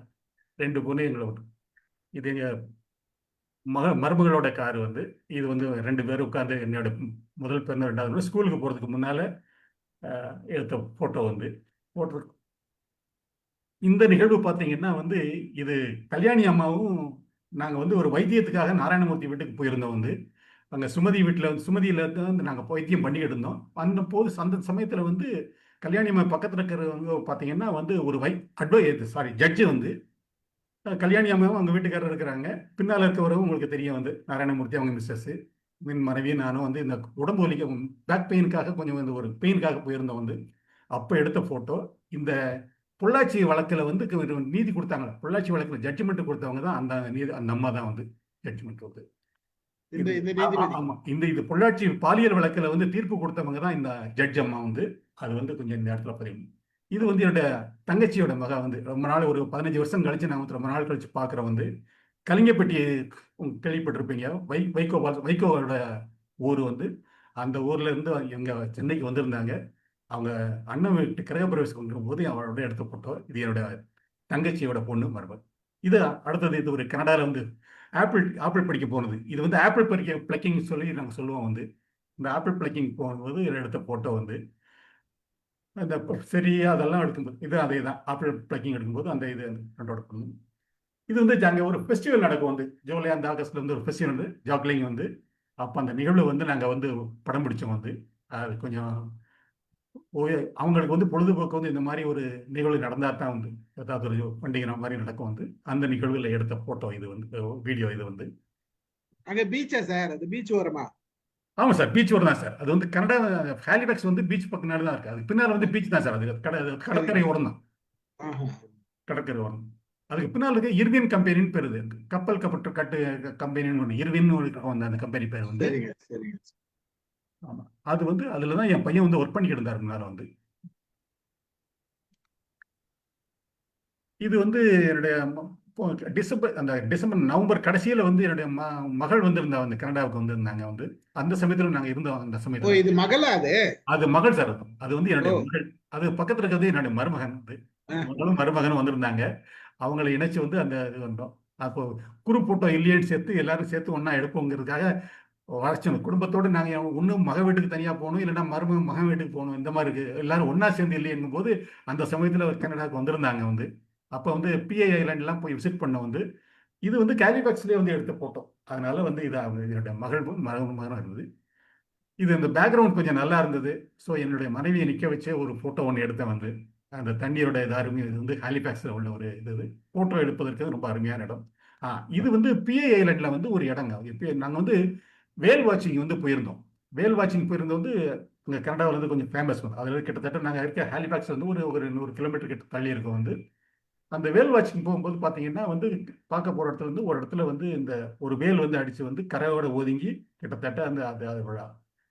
2 பூனை எங்களோட. இது எங்கள் மருமகளோட கார் வந்து இது வந்து 2 பேரும் உட்காந்து என்னோட முதல் பிறந்த 2வது ஸ்கூலுக்கு போகிறதுக்கு முன்னால் எடுத்த ஃபோட்டோ வந்து போட்டு. இந்த நிகழ்வு பார்த்தீங்கன்னா வந்து இது கல்யாணி அம்மாவும் நாங்கள் வந்து ஒரு வைத்தியத்துக்காக நாராயணமூர்த்தி வீட்டுக்கு போயிருந்தோம். வந்து அங்கே சுமதியில் வந்து நாங்கள் வைத்தியம் பண்ணிக்கிட்டு இருந்தோம். அந்த போது அந்த சமயத்தில் வந்து கல்யாணி அம்மா பக்கத்தில் இருக்கிறவங்க பார்த்தீங்கன்னா வந்து ஒரு ஜட்ஜு வந்து கல்யாணி அம்மாவும் அவங்க வீட்டுக்காரர் இருக்கிறாங்க. பின்னால் இருக்கிறவரும் உங்களுக்கு தெரியும் வந்து நாராயணமூர்த்தி அவங்க மிஸ்ஸஸ் மின் மனைவி. நானும் வந்து இந்த உடம்பு வலிக்க பேக் பெயினுக்காக கொஞ்சம் வந்து ஒரு பெயினுக்காக போயிருந்தோம். வந்து அப்போ எடுத்த ஃபோட்டோ. இந்த பொள்ளாச்சி வழக்கில் வந்து நீதி கொடுத்தாங்க. பொள்ளாச்சி வழக்கில் ஜட்ஜ்மெண்ட் கொடுத்தவங்க தான் அந்த அம்மா தான் வந்து ஜட்ஜ்மெண்ட் வந்து. ஆமாம், இது பொள்ளாச்சி பாலியல் வழக்கில் வந்து தீர்ப்பு கொடுத்தவங்க தான் இந்த ஜட்ஜ் அம்மா வந்து. அது வந்து கொஞ்சம் இந்த இடத்துல பதிவு. இது வந்து என்னோட தங்கச்சியோட மக வந்து ரொம்ப நாள் ஒரு 15 வருஷம் கழிச்சு நான் வந்து ரொம்ப நாள் கழிச்சு பார்க்குறேன். வந்து கலிங்கப்பட்டி கேள்விப்பட்டிருப்பீங்க. வைகோவோட ஊர் வந்து அந்த ஊர்ல இருந்து எங்கள் சென்னைக்கு வந்திருந்தாங்க. அவங்க அண்ணன் வீட்டு கிரகப்பிரவேசம் கொண்டிருக்கும்போது அவளோட எடுத்த போட்டோ. இது என்னோட தங்கச்சியோட பொண்ணு மருமகள். இது அடுத்தது இது ஒரு கனடாவில் வந்து ஆப்பிள் படிக்க போனது. இது வந்து ஆப்பிள் பிளக்கிங் சொல்லி நாங்கள் சொல்லுவோம். வந்து இந்த ஆப்பிள் பிளக்கிங் போகும்போது எடுத்த போட்டோ வந்து அந்த சரியா அதெல்லாம் எடுக்கும்போது இது அதே தான் ஆப்பிள் பிளக்கிங் எடுக்கும்போது அந்த இது ரெண்டோட பொண்ணு. இது வந்து அங்கே ஒரு ஃபெஸ்டிவல் நடக்கும். வந்து ஜூலை அந்த ஆகஸ்ட்ல வந்து ஒரு ஃபெஸ்டிவல் வந்து ஜாக்லிங் வந்து. அப்போ அந்த நிகழ்வு வந்து நாங்கள் வந்து படம் பிடிச்சோம். வந்து அது கொஞ்சம் அவங்களுக்கு வந்து பொழுதுபோக்கு வந்து இந்த மாதிரி ஒரு நிகழ்வு நடந்தால் தான் வந்து ஏதாவது ஒரு பண்டிகை மாதிரி நடக்கும். வந்து அந்த நிகழ்வுல எடுத்த போட்டோ இது வந்து வீடியோ. இது வந்து அங்க பீச்சா சார்? அது பீச் ஓரமா? ஆமாம் சார், பீச் ஓரம் தான் சார். அது வந்து கனடா ஹாலிஃபேக்ஸ் வந்து பீச் பக்கம் தான் இருக்கு. அது பின்னால் வந்து பீச் தான் சார். அது கடற்கரை ஓரம் தான். கடற்கரை ஓரம். அதுக்கு பின்னால் இருக்க இர்வின் கம்பெனின்னு பேர். இது கப்பல் கட்டு கம்பெனின்னு ஒன்று இர்வின் வந்து அந்த கம்பெனி பேர் வந்து. ஆமாம், அது வந்து அதில் தான் என் பையன் வந்து ஒர்க் பண்ணிக்கிட்டு இருந்தார் முன்னால வந்து. இது வந்து என்னுடைய நவம்பர் கடைசியில் வந்து என்னுடைய மகள் வந்திருந்தா வந்து கனடாவுக்கு வந்திருந்தாங்க. வந்து அந்த சமயத்தில் நாங்கள் இருந்தோம். அந்த சமயத்தில் இது மகளா? அது மகள் சார். அது வந்து என்னுடைய மகள். அது பக்கத்தில் இருக்கிறது என்னுடைய மருமகன். வந்து மகளும் மருமகனும் வந்திருந்தாங்க. அவங்களை இணைச்சு வந்து அந்த இது வந்தோம். அப்போ குரூப் போட்டோ இல்லையேன்னு சேர்த்து எல்லாரும் சேர்த்து ஒன்றா எடுப்போங்கிறதுக்காக வளர்ச்சணும். குடும்பத்தோடு நாங்கள் ஒன்றும் மக வீட்டுக்கு தனியாக போகணும், இல்லைன்னா மகன் வீட்டுக்கு போகணும். இந்த மாதிரி இருக்குது. எல்லாரும் ஒன்றா சேர்ந்து இல்லையெங்கும் போது அந்த சமயத்தில் கனடாவுக்கு வந்திருந்தாங்க. வந்து அப்போ வந்து பிஐ ஐலாண்ட்லாம் போய் விசிட் பண்ண. வந்து இது வந்து ஹாலிஃபேக்ஸ்லேயே வந்து எடுத்த போட்டோ. அதனால வந்து இது என்னுடைய மகளும் மகனும் இருந்தது. இது இந்த பேக்ரவுண்ட் கொஞ்சம் நல்லா இருந்தது. ஸோ என்னுடைய மனைவியை நிற்க வச்சு ஒரு ஃபோட்டோ ஒன்று எடுத்தேன். வந்து அந்த தண்ணியோட இது அருமை. இது வந்து ஹாலிஃபேக்ஸில் உள்ள ஒரு இது ஃபோட்டோ எடுப்பதற்கு ரொம்ப அருமையான இடம். இது வந்து பிஐ ஐலாண்டில் வந்து ஒரு இடங்க. நாங்கள் வந்து வேல் வாட்சிங் வந்து போயிருந்தோம். வேல் வாட்சிங் போயிருந்தோம் வந்து இங்கே கனடாவில் வந்து கொஞ்சம் ஃபேமஸ். வந்து அதில் கிட்டத்தட்ட நாங்கள் இருக்க ஹாலிஃபேக்ஸ் வந்து ஒரு 100 கிலோமீட்டர் கிட்ட தள்ளி இருக்கோம். வந்து அந்த வேல் வாட்சிங் போகும்போது பார்த்தீங்கன்னா வந்து பார்க்க போகிற இடத்துல வந்து ஒரு இடத்துல வந்து இந்த ஒரு வேல் வந்து அடித்து வந்து கரையோட ஒதுங்கி கிட்டத்தட்ட அந்த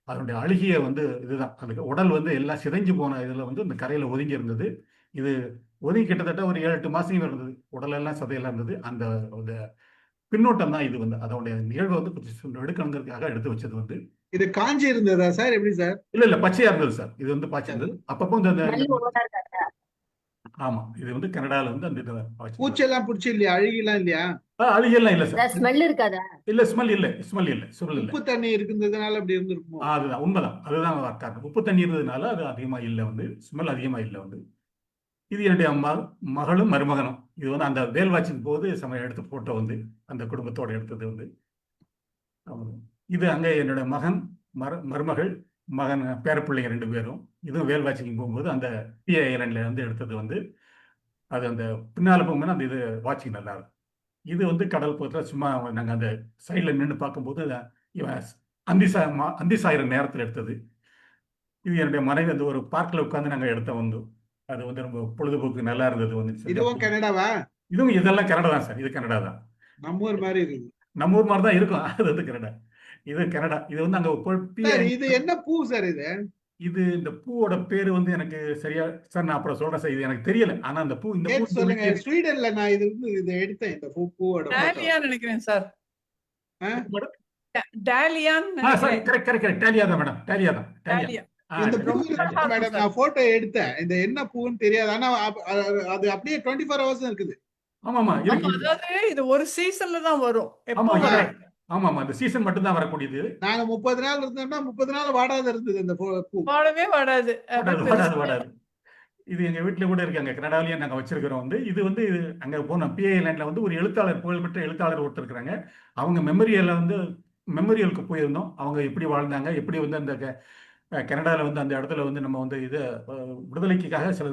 அதனுடைய அழுகிய வந்து இதுதான். அந்த உடல் வந்து எல்லாம் சிதைஞ்சு போன இதில் வந்து இந்த கரையில் ஒதுங்கி இருந்தது. இது ஒதுங்கி கிட்டத்தட்ட ஒரு 7-8 மாதம் இருந்தது. உடலெல்லாம் சதையெல்லாம் இருந்தது. அந்த பின்னோட்டம் தான் இது. வந்து அதோடைய நிகழ்வு வந்து கொஞ்சம் எடுக்கணுங்கிறதுக்காக எடுத்து வச்சது. வந்து இது காஞ்சி இருந்ததா சார்? எப்படி சார்? இல்ல பச்சையா இருந்தது சார். இது வந்து பச்சை இருந்தது. அப்பப்போ ஆமா, இது வந்து கனடால வந்து அந்த பூச்செல்லாம் பிடிச்சி இல்லையா? அழுகிலாம் இல்லையா? அழுகியெல்லாம் இல்ல சார். ஸ்மெல் இருக்காதா? இல்ல ஸ்மெல் இல்ல சுருள் இல்ல. உப்பு தண்ணி இருந்ததுனால அப்படி இருந்திருக்குமோ? அதுதான் உண்மைதான். அதுதான் காரணம். உப்பு தண்ணி இருந்ததுனால அது அதிகமா இல்ல. வந்து ஸ்மெல் அதிகமா இல்ல. வந்து இது என்னுடைய மகளும் மருமகனும். இது வந்து அந்த வேல் வாட்சிங் போது சமயம் எடுத்த போட்டோ வந்து அந்த குடும்பத்தோட எடுத்தது வந்து. இது அங்கே என்னோட மகன் மருமகள் மகன் பேரப்பிள்ளைங்க 2 பேரும். இதுவும் வேல் வாட்சிங் போகும்போது அந்த பிஏ ஐலண்ட்ல வந்து எடுத்தது வந்து. அது அந்த பின்னால போகும்போது அந்த இது வாட்சிங் நல்லா இருக்கும். இது வந்து கடல் பக்கத்தில் சும்மா நாங்கள் அந்த சைடில் நின்று பார்க்கும்போது இவன் அந்தி சாயிற நேரத்தில் எடுத்தது. இது என்னுடைய மனைவி வந்து ஒரு பார்க்கில் உட்காந்து நாங்கள் எடுத்தோம் வந்து. அது வந்து ரொம்ப பொழுதுபோக்கு நல்லா இருந்தது வந்து. இதுவும் கனடாவா? இதுவும் இதெல்லாம் கனடா தான் சார். இது கனடா தான். நம்ம ஊர் மாதிரி இருக்குது. நம்ம ஊர் மாதிரி தான் இருக்கும். அது வந்து கனடா. இது கனடா. இது வந்து அங்கே இது என்ன பூ சார் இது? இது இந்த பூவோட பேரு வந்து எனக்கு சரியா சார் நான் அப்புறம் சொல்றேன் சார். இது எனக்கு தெரியல. ஆனா அந்த பூ இந்த பூ சொல்லுங்க. ஸ்வீடன்ல நான் இதை எடுத்தேன். இந்த பூவோட டாலியா நினைக்கிறேன் சார். மேடம் டாலியான்னு நினைக்கிறேன். கரெக்ட் டாலியா தான் மேடம். டாலியா தான். டாலியா. இந்த பூ மேடம் நான் போட்டோ எடுத்தேன். இந்த என்ன பூன்னு தெரியாது. ஆனா அது அப்படியே 24 hours இருக்குது. ஆமாமா அதாவது இது ஒரு சீசன்ல தான் வரும். ஆமா இந்த சீசன் மட்டும் தான் வரக்கூடியது. நாங்க 30 நாள் இருந்தோம்னா 30 நாள் வாடாத இருந்தது இந்த பூ. வாடவே வாடாது. வாடாது. இது எங்க வீட்டுல கூட இருக்காங்க. கனடாவிலேயே நாங்க வச்சிருக்கிறோம் வந்து. இது வந்து அங்க போனோம் பிஏ ஐலண்ட்ல வந்து ஒரு எழுத்தாளர், புகழ்பெற்ற எழுத்தாளர் ஒருத்தர் இருக்கிறாங்க. அவங்க மெமரியலுக்கு போயிருந்தோம். அவங்க எப்படி வாழ்ந்தாங்க, எப்படி வந்து அந்த கனடாவில் வந்து அந்த இடத்துல வந்து நம்ம வந்து இது விடுதலைக்காக சில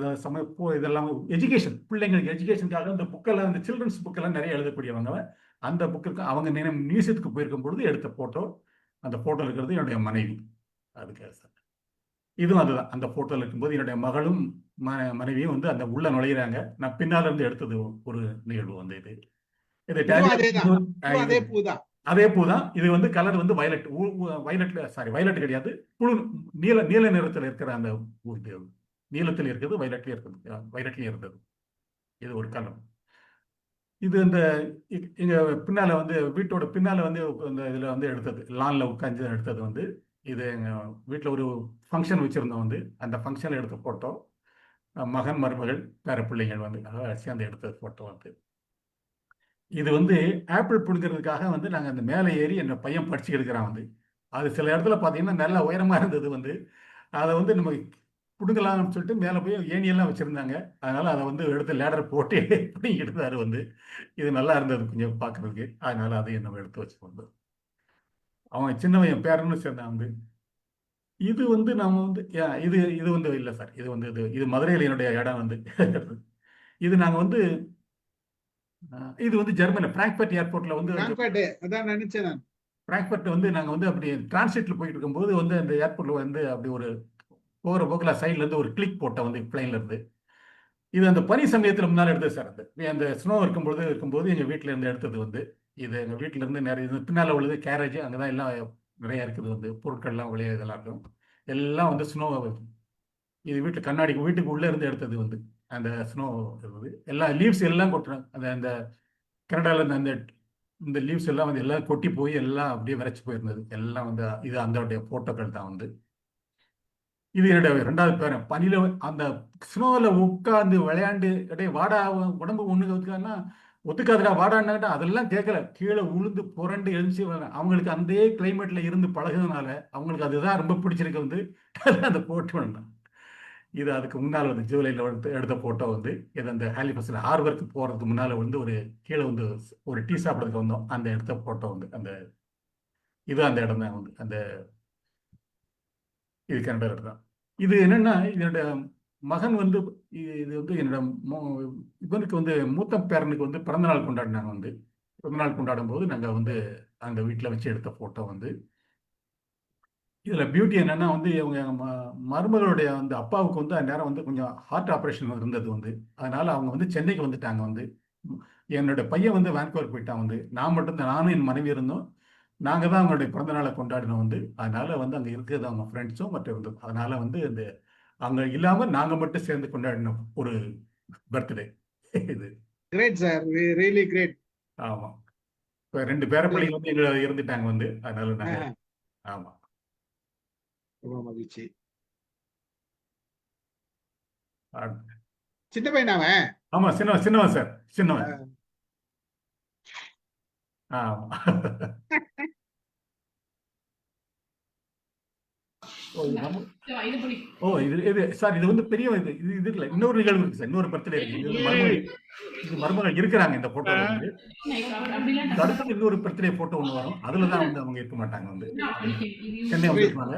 இதெல்லாம் எஜுகேஷன், பிள்ளைங்களுக்கு எஜுகேஷனுக்காக இந்த புக்கெல்லாம், இந்த சில்ட்ரன்ஸ் புக்கெல்லாம் நிறைய எழுதக்கூடியவங்க. அந்த புக்கு அவங்க மியூசியத்துக்கு போயிருக்கும் பொழுது எடுத்த போட்டோ. அந்த போட்டோ இருக்கிறது என்னுடைய மனைவி. அதுக்காக சார். இதுவும் அதுதான். அந்த போட்டோல இருக்கும்போது என்னுடைய மகளும் மனைவியும் வந்து அந்த உள்ள நுழையிறாங்க. நான் பின்னால இருந்து எடுத்தது ஒரு நிகழ்வு வந்து இது. அதே பூதான். இது வந்து கலர் வந்து வயலட் கிடையாது. நீல நிறத்தில் இருக்கிற அந்த நீளத்தில் இருக்கிறது, வயலட்லயும் இருந்தது. இது ஒரு கலர். இது இந்த எங்க பின்னால வந்து வீட்டோட பின்னால வந்து இந்த இதுல வந்து எடுத்தது, லான்ல உட்காந்து எடுத்தது வந்து. இது எங்க வீட்டுல ஒரு ஃபங்க்ஷன் வச்சிருந்தோம் வந்து. அந்த ஃபங்க்ஷன்ல எடுத்த போட்டோ. மகன் மருமகள் பேர பிள்ளைகள் வந்து சேர்ந்து எடுத்த போட்டோ வந்து. இது வந்து ஆப்பிள் பிடுங்கிறதுக்காக வந்து நாங்கள் அந்த மேலே ஏறி என் பையன் படிச்சுக்கிட்டு இருக்கிறான் வந்து. அது சில இடத்துல பார்த்தீங்கன்னா நல்ல உயரமாக இருந்தது வந்து. அதை வந்து நம்ம பிடுங்கலாம்னு சொல்லிட்டு மேலே போய் ஏணியெல்லாம் வச்சுருந்தாங்க. அதனால் அதை வந்து எடுத்து லேடர் போட்டு பிடிங்கிட்டு இருந்தார் வந்து. இது நல்லா இருந்தது கொஞ்சம் பார்க்குறதுக்கு. அதனால் அதையும் நம்ம எடுத்து வச்சுக்கொண்டு அவன் சின்னவன் பேரன்னு சேர்ந்தான் வந்து. இது வந்து நம்ம வந்து இது வந்து இல்லை சார். இது வந்து இது மதுரையில் என்னுடைய இடம் வந்து. இது நாங்கள் வந்து இது வந்து ஜெர்மனி பிராங்க்ஃபர்ட் ஏர்போர்ட்ல வந்து பிராங்க்ஃபர்ட் வந்து நாங்கள் வந்து அப்படி டிரான்சிட்ல போயிட்டு இருக்கும்போது வந்து அந்த ஏர்போர்ட்ல வந்து அப்படி ஒரு போகிற போக்கில் சைட்ல இருந்து ஒரு கிளிக் போட்டோம் வந்து பிளைன்ல இருந்து. இது அந்த பனி சமயத்தில் முன்னால் எடுத்தது சார். அந்த ஸ்னோ இருக்கும்போது எங்கள் வீட்டில இருந்து எடுத்தது வந்து. இது எங்கள் வீட்டில இருந்து நிறைய பின்னால் உள்ளது கேரேஜ், அங்கதான் எல்லாம் நிறைய இருக்குது வந்து. பொருட்கள்லாம் வெளியே இதெல்லாம் இருக்கும். எல்லாம் வந்து ஸ்னோ. இது வீட்டுக்கு உள்ள இருந்து எடுத்தது வந்து. அந்த ஸ்னோ இருந்தது. எல்லா லீவ்ஸ் எல்லாம் கொட்டுறாங்க. அந்த கனடாவில் இந்த லீவ்ஸ் எல்லாம் வந்து எல்லாம் கொட்டி போய் எல்லாம் அப்படியே விரைச்சி போயிருந்தது. எல்லாம் வந்து இது அந்த போட்டோக்கள் தான் வந்து. இது என்னுடைய 2வது பேரன். பனியில அந்த ஸ்னோவில் உட்காந்து விளையாண்டு இடையே வாடா உடம்பு ஒண்ணுக்காதுன்னா ஒத்துக்காதுடா வாடான்னாட்டா அதெல்லாம் கேட்கல. கீழே உளுந்து புரண்டு எழுந்துச்சு. அவங்களுக்கு அந்த கிளைமேட்ல இருந்து பழகுறதுனால அவங்களுக்கு அதுதான் ரொம்ப பிடிச்சிருக்கு வந்து. அந்த போட்டோ வேண்டாம். இது அதுக்கு முன்னால் வந்து ஜூலையில் எடுத்த போட்டோ வந்து. இது அந்த ஹாலிஃபேக்ஸ்ல ஹார்பருக்கு போகிறதுக்கு முன்னால் வந்து ஒரு கீழே வந்து ஒரு டீ சாப்பிட்றதுக்கு வந்தோம். அந்த எடுத்த போட்டோ வந்து இது அந்த இடம் தான் வந்து. இது கனடா தான். இது என்னன்னா என்னோட மகன் வந்து இது வந்து என்னோட இவனுக்கு வந்து மூத்த பேரனுக்கு வந்து பிறந்தநாள் கொண்டாடினாங்க வந்து. பிறந்தநாள் கொண்டாடும் போது நாங்கள் வந்து அந்த வீட்டில் வச்சு எடுத்த போட்டோ வந்து. இதில் பியூட்டி என்னன்னா வந்து இவங்க மருமகளுடைய வந்து அப்பாவுக்கு வந்து அந்த நேரம் வந்து கொஞ்சம் ஹார்ட் ஆப்ரேஷன் இருந்தது வந்து. அதனால அவங்க வந்து சென்னைக்கு வந்துட்டாங்க வந்து. என்னோட பையன் வந்து வேன்கூவர் போயிட்டான் வந்து. நானும் என் மனைவி இருந்தோம். நாங்கள் தான் அவங்களுடைய பிறந்தநாளை கொண்டாடினோம் வந்து. அதனால வந்து அங்கே இருக்கிறது அவங்க ஃப்ரெண்ட்ஸும் மற்ற இருந்தது. அதனால வந்து அங்கே இல்லாமல் நாங்கள் மட்டும் சேர்ந்து கொண்டாடினோம் ஒரு பர்த்டே. இது கிரேட் சார், ரியலி கிரேட். ஆமாம். இப்போ 2 பேரப்பிள்ளைங்க வந்து எங்களை இருந்துட்டாங்க வந்து. அதனால நாங்கள் ஆமாம் ரொம்ப மகிழ்ச்சி. சின்ன பையனாவன்? ஆமா சின்னவன் சார். சின்னவன். ஆமா. ஓ இது நம்ம ஓ இது சார் இது வந்து பெரிய இது இல்லை, இன்னொரு நிகழ்வு இருக்கு சார், இன்னொரு பர்த்டே இருக்கு. இது மருமகள் இருக்கிறாங்க இந்த போட்டோல வந்து. அடுத்து இன்னொரு பர்த்டே போட்டோ ஒன்று வரும், அதுல தான் வந்து அவங்க இருக்க மாட்டாங்க வந்து, சென்னை வந்திருப்பாங்க.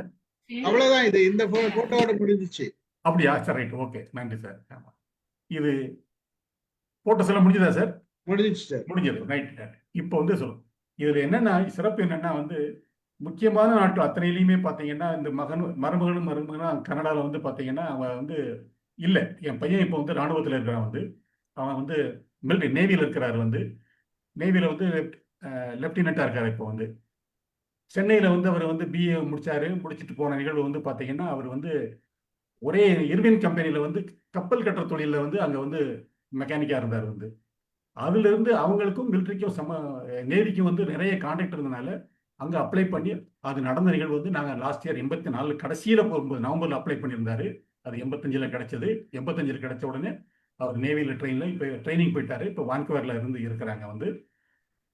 அவ்வளவுதான், இது இந்த போட்டோவோட முடிஞ்சிச்சு. அப்படியா சார்? ரைட், ஓகே, நன்றி சார். ஆமா, இது போட்டோஸ் எல்லாம் முடிஞ்சதா சார்? முடிஞ்சிச்சு சார். முடிஞ்சது, ரைட். இப்போ வந்து சொல்லுங்க, இதுல என்னன்னா சிறப்பு என்னன்னா வந்து முக்கியமான நாட்கள் அத்தனையிலையுமே பார்த்தீங்கன்னா இந்த மருமகனும் கனடாவில் வந்து பார்த்தீங்கன்னா அவன் வந்து இல்லை. என் பையன் இப்போ வந்து ராணுவத்தில் இருக்கிறான் வந்து, அவன் வந்து மிலிட்டரி நேவியில் இருக்கிறார் வந்து, நேவியில் வந்து லெப்டினண்ட்டாக இருக்கார். இப்போ வந்து சென்னையில் வந்து அவர் வந்து பிஏ முடிச்சுட்டு போன நிகழ்வு வந்து பார்த்தீங்கன்னா அவர் வந்து ஒரே இர்வின் கம்பெனியில் வந்து கப்பல் கட்டுற தொழிலில் வந்து அங்கே வந்து மெக்கானிக்காக இருந்தார் வந்து. அதுலேருந்து அவங்களுக்கும் மிலிட்ரிக்கும் நேவிக்கும் வந்து நிறைய கான்டாக்ட் இருந்தனால அங்கே அப்ளை பண்ணி அது நடந்த நிகழ்வு வந்து நாங்கள் லாஸ்ட் இயர் 84 கடைசியில் போகும்போது நவம்பரில் அப்ளை பண்ணியிருந்தாரு. அது 85 கிடைச்சது. 85 கிடைச்ச உடனே அவர் நேவியில் ட்ரெயினில் இப்போ ட்ரைனிங் போயிட்டாரு. இப்போ வான்குவரில் இருந்து இருக்கிறாங்க வந்து.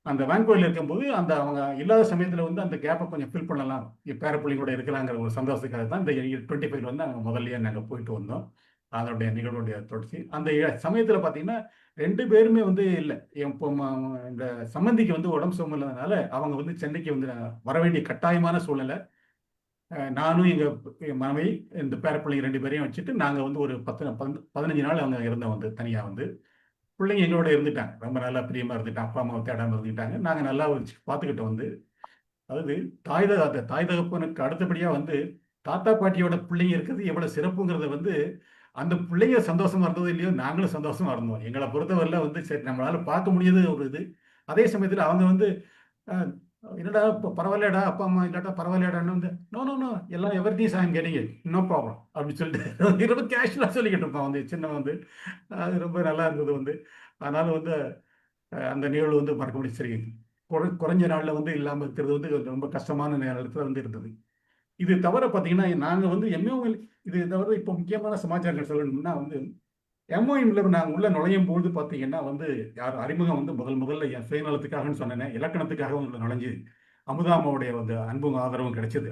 அந்த வான்குவரில் இருக்கும்போது அந்த அவங்க இல்லாத சமயத்தில் வந்து அந்த கேப்பை கொஞ்சம் ஃபில் பண்ணலாம், பேர பிள்ளைங்களோட இருக்கலாங்கிற ஒரு சந்தோஷத்துக்காக தான் இந்த 25 வந்து நாங்கள் முதல்லையே நாங்கள் போயிட்டு வந்தோம். அதனுடைய நிகழ்வுடைய தொடர்ச்சி. அந்த சமயத்தில் பார்த்தீங்கன்னா 2 பேருமே வந்து இல்லை. இப்போ இந்த சம்பந்திக்கு வந்து உடம்பு சரியில்லாதனால அவங்க வந்து சென்னைக்கு வந்து வர வேண்டிய கட்டாயமான சூழ்நிலை. நானும் எங்கள் மனைவி இந்த பேரப்பிள்ளைங்க 2 பேரையும் வச்சுட்டு நாங்கள் வந்து ஒரு 15 நாள் அவங்க இருந்தோம் வந்து தனியாக வந்து. பிள்ளைங்க எங்களோட இருந்துட்டாங்க, ரொம்ப நல்லா பிரியமாக இருந்துட்டாங்க, அப்பா அம்மாவை தேடாமல் இருந்துட்டாங்க. நாங்கள் நல்லா வச்சு பார்த்துக்கிட்டோம் வந்து. அதாவது தாய் தகப்பனுக்கு அடுத்தபடியாக வந்து தாத்தா பாட்டியோட பிள்ளைங்க இருக்கிறது எவ்வளோ சிறப்புங்கிறத வந்து அந்த பிள்ளைங்க சந்தோஷமா இருந்தது இல்லையோ நாங்களும் சந்தோஷமா இருந்தோம். எங்களை பொறுத்தவரையில வந்து சரி நம்மளால பார்க்க முடியாது ஒரு இது. அதே சமயத்தில் அவங்க வந்து என்னடா இப்போ பரவாயில்லடா அப்பா அம்மா இல்லாட்டா பரவாயில்லடான்னு வந்து நோ எல்லாம் everything I am getting it, no problem அப்படின்னு சொல்லிட்டு ரொம்ப கேஷுவலாக சொல்லிக்கிட்டு இருப்பான் வந்து சின்ன வந்து. அது ரொம்ப நல்லா இருந்தது வந்து. அதனால வந்து அந்த நிகழ்வு வந்து மறக்க முடியும். சரி, குறைஞ்ச நாளில் வந்து இல்லாமல் இருக்கிறது வந்து ரொம்ப கஷ்டமான நேரத்தில் வந்து இருந்தது. இது தவிர பார்த்தீங்கன்னா நாங்கள் வந்து எம்ஓஎல் இது தவிர இப்போ முக்கியமான சமாச்சாரங்கள் சொல்லணும்னா வந்து எம்ஓஎம்ல நாங்கள் உள்ள நுழையும் போது பார்த்தீங்கன்னா வந்து யார் அறிமுகம் வந்து முதல்ல என் சுயநலத்துக்காகன்னு சொன்னேன், இலக்கணத்துக்காக உள்ள நுழைஞ்சு அமுதாமாவுடைய வந்து அன்பும் ஆதரவும் கிடைச்சது.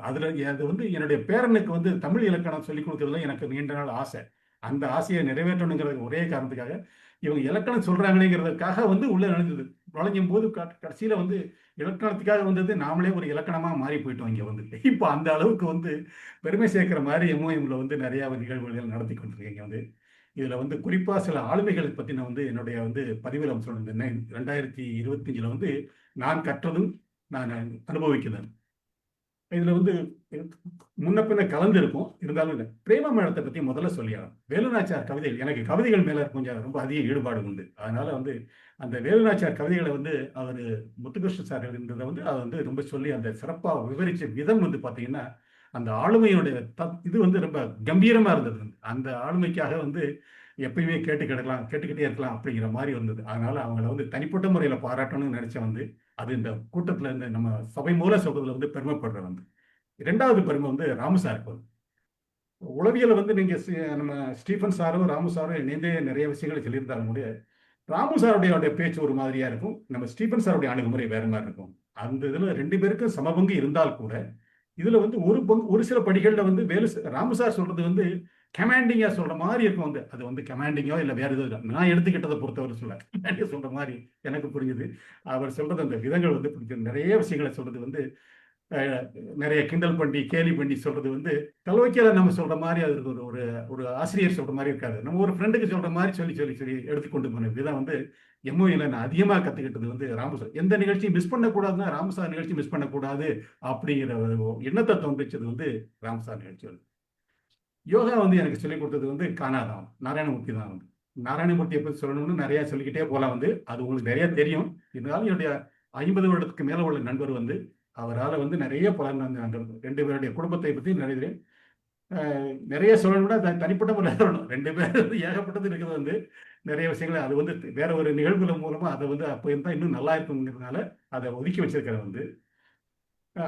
அதில் அது வந்து என்னுடைய பேரனுக்கு வந்து தமிழ் இலக்கணம் சொல்லிக் கொடுக்கறதுல எனக்கு நீண்ட நாள் ஆசை. அந்த ஆசையை நிறைவேற்றணுங்கிறது ஒரே காரணத்துக்காக இவங்க இலக்கணம் சொல்றாங்களேங்கிறதுக்காக வந்து உள்ள நுழைஞ்சது. நுழைஞ்சும் போது கடைசியில் வந்து இலக்கணத்துக்காக வந்தது நாமளே ஒரு இலக்கணமாக மாறி போயிட்டோம் இங்கே வந்து. இப்போ அந்த அளவுக்கு வந்து பெருமை சேர்க்கிற மாதிரி எம்ஓஎம்ல வந்து நிறையா நிகழ்வுகள் நடத்தி கொண்டிருக்கீங்க வந்து. இதில் வந்து குறிப்பாக சில ஆளுமைகளை பற்றி நான் வந்து என்னுடைய வந்து பதிவில் சொல்லியிருந்தேன். 2025 வந்து நான் கற்றதும் நான் அனுபவிக்கிறேன். இதில் வந்து முன்ன பின்ன கலந்து இருக்கும், இருந்தாலும் இல்லை. பிரேம மேளத்தை பற்றி முதல்ல சொல்லிடலாம். வேலுநாச்சியார் கவிதைகள், எனக்கு கவிதைகள் மேலே கொஞ்சம் ரொம்ப அதிக ஈடுபாடு உண்டு. அதனால வந்து அந்த வேலுநாச்சியார் கவிதைகளை வந்து அவர் முத்துகிருஷ்ண சார் இருந்ததை வந்து அதை வந்து ரொம்ப சொல்லி அந்த சிறப்பாக விவரித்த விதம் வந்து பார்த்தீங்கன்னா அந்த ஆளுமையுடைய இது வந்து ரொம்ப கம்பீரமாக இருந்தது. அந்த ஆளுமைக்காக வந்து எப்பயுமே கேட்டுக்கிட்டே இருக்கலாம் அப்படிங்கிற மாதிரி வந்தது. அதனால அவங்கள வந்து தனிப்பட்ட முறையில் பாராட்டணும்னு நினைச்சேன் வந்து. அது இந்த கூட்டத்தில் இருந்து நம்ம சபை மூலம் சொல்றதுல வந்து பெருமைப்படுற வந்து. 2வது பெருமை வந்து ராமு சாருக்கு வந்து உளவியலை வந்து நீங்க நம்ம ஸ்டீஃபன் சாரும் ராமு சாரும் இணைந்தே நிறைய விஷயங்களை சொல்லியிருந்தாலும் கூட ராமு சாருடைய பேச்சு ஒரு மாதிரியா இருக்கும், நம்ம ஸ்டீஃபன் சாருடைய அணுகுமுறை வேற மாதிரி இருக்கும். அந்த இதுல 2 பேருக்கும் சமபங்கு இருந்தால் கூட இதுல வந்து ஒரு சில படிகள்ல வந்து ராமு சார் சொல்றது வந்து கமாண்டிங்கா சொல்ற மாதிரி இருக்கும் வந்து. அது வந்து கமாண்டிங்கோ இல்லை வேற எதுவும் நான் எடுத்துக்கிட்டதை பொறுத்தவரை சொல்ற மாதிரி எனக்கு புரிஞ்சுது. அவர் சொல்றது அந்த விதங்கள் வந்து பிடிச்சது. நிறைய விஷயங்களை சொல்றது வந்து நிறைய கிண்டல் பண்ணி கேலி பண்ணி சொல்றது வந்து கலவைக்கில நம்ம சொல்ற மாதிரி அது ஒரு ஒரு ஆசிரியர் சொல்ற மாதிரி இருக்காது. நம்ம ஒரு ஃப்ரெண்டுக்கு சொல்ற மாதிரி சொல்லி எடுத்துக்கொண்டு போன விதம் வந்து எம்ஓஎல்ல நான் அதிகமாக கற்றுக்கிட்டது வந்து ராமு சார். எந்த நிகழ்ச்சியும் மிஸ் பண்ணக்கூடாதுன்னா ராமு சார் நிகழ்ச்சி மிஸ் பண்ணக்கூடாது அப்படிங்கிற எண்ணத்தை தோன்றிச்சது வந்து ராமு சார் நிகழ்ச்சி வந்து. யோகா வந்து எனக்கு சொல்லிக் கொடுத்தது வந்து காணாதான் நாராயணமூர்த்தி தான் வந்து. நாராயணமூர்த்தியை பற்றி சொல்லணும்னு நிறையா சொல்லிக்கிட்டே போகலாம் வந்து. அது உங்களுக்கு நிறைய தெரியும். இருந்தாலும் என்னுடைய 50 வருடத்துக்கு மேலே உள்ள நண்பர் வந்து அவரால் வந்து நிறைய பலன் வந்து 2 பேருடைய குடும்பத்தை பற்றி நிறைய சொல்லணும்னா தனிப்பட்ட முறையில் சொல்லணும். 2 பேர் ஏகப்பட்டது இருக்கிறது வந்து நிறைய விஷயங்கள். அது வந்து வேற ஒரு நிகழ்வுகள் மூலமா அதை வந்து அப்போ இருந்தால் இன்னும் நல்லா இருக்குங்கிறதுனால அதை ஒதுக்கி வச்சிருக்கிற வந்து.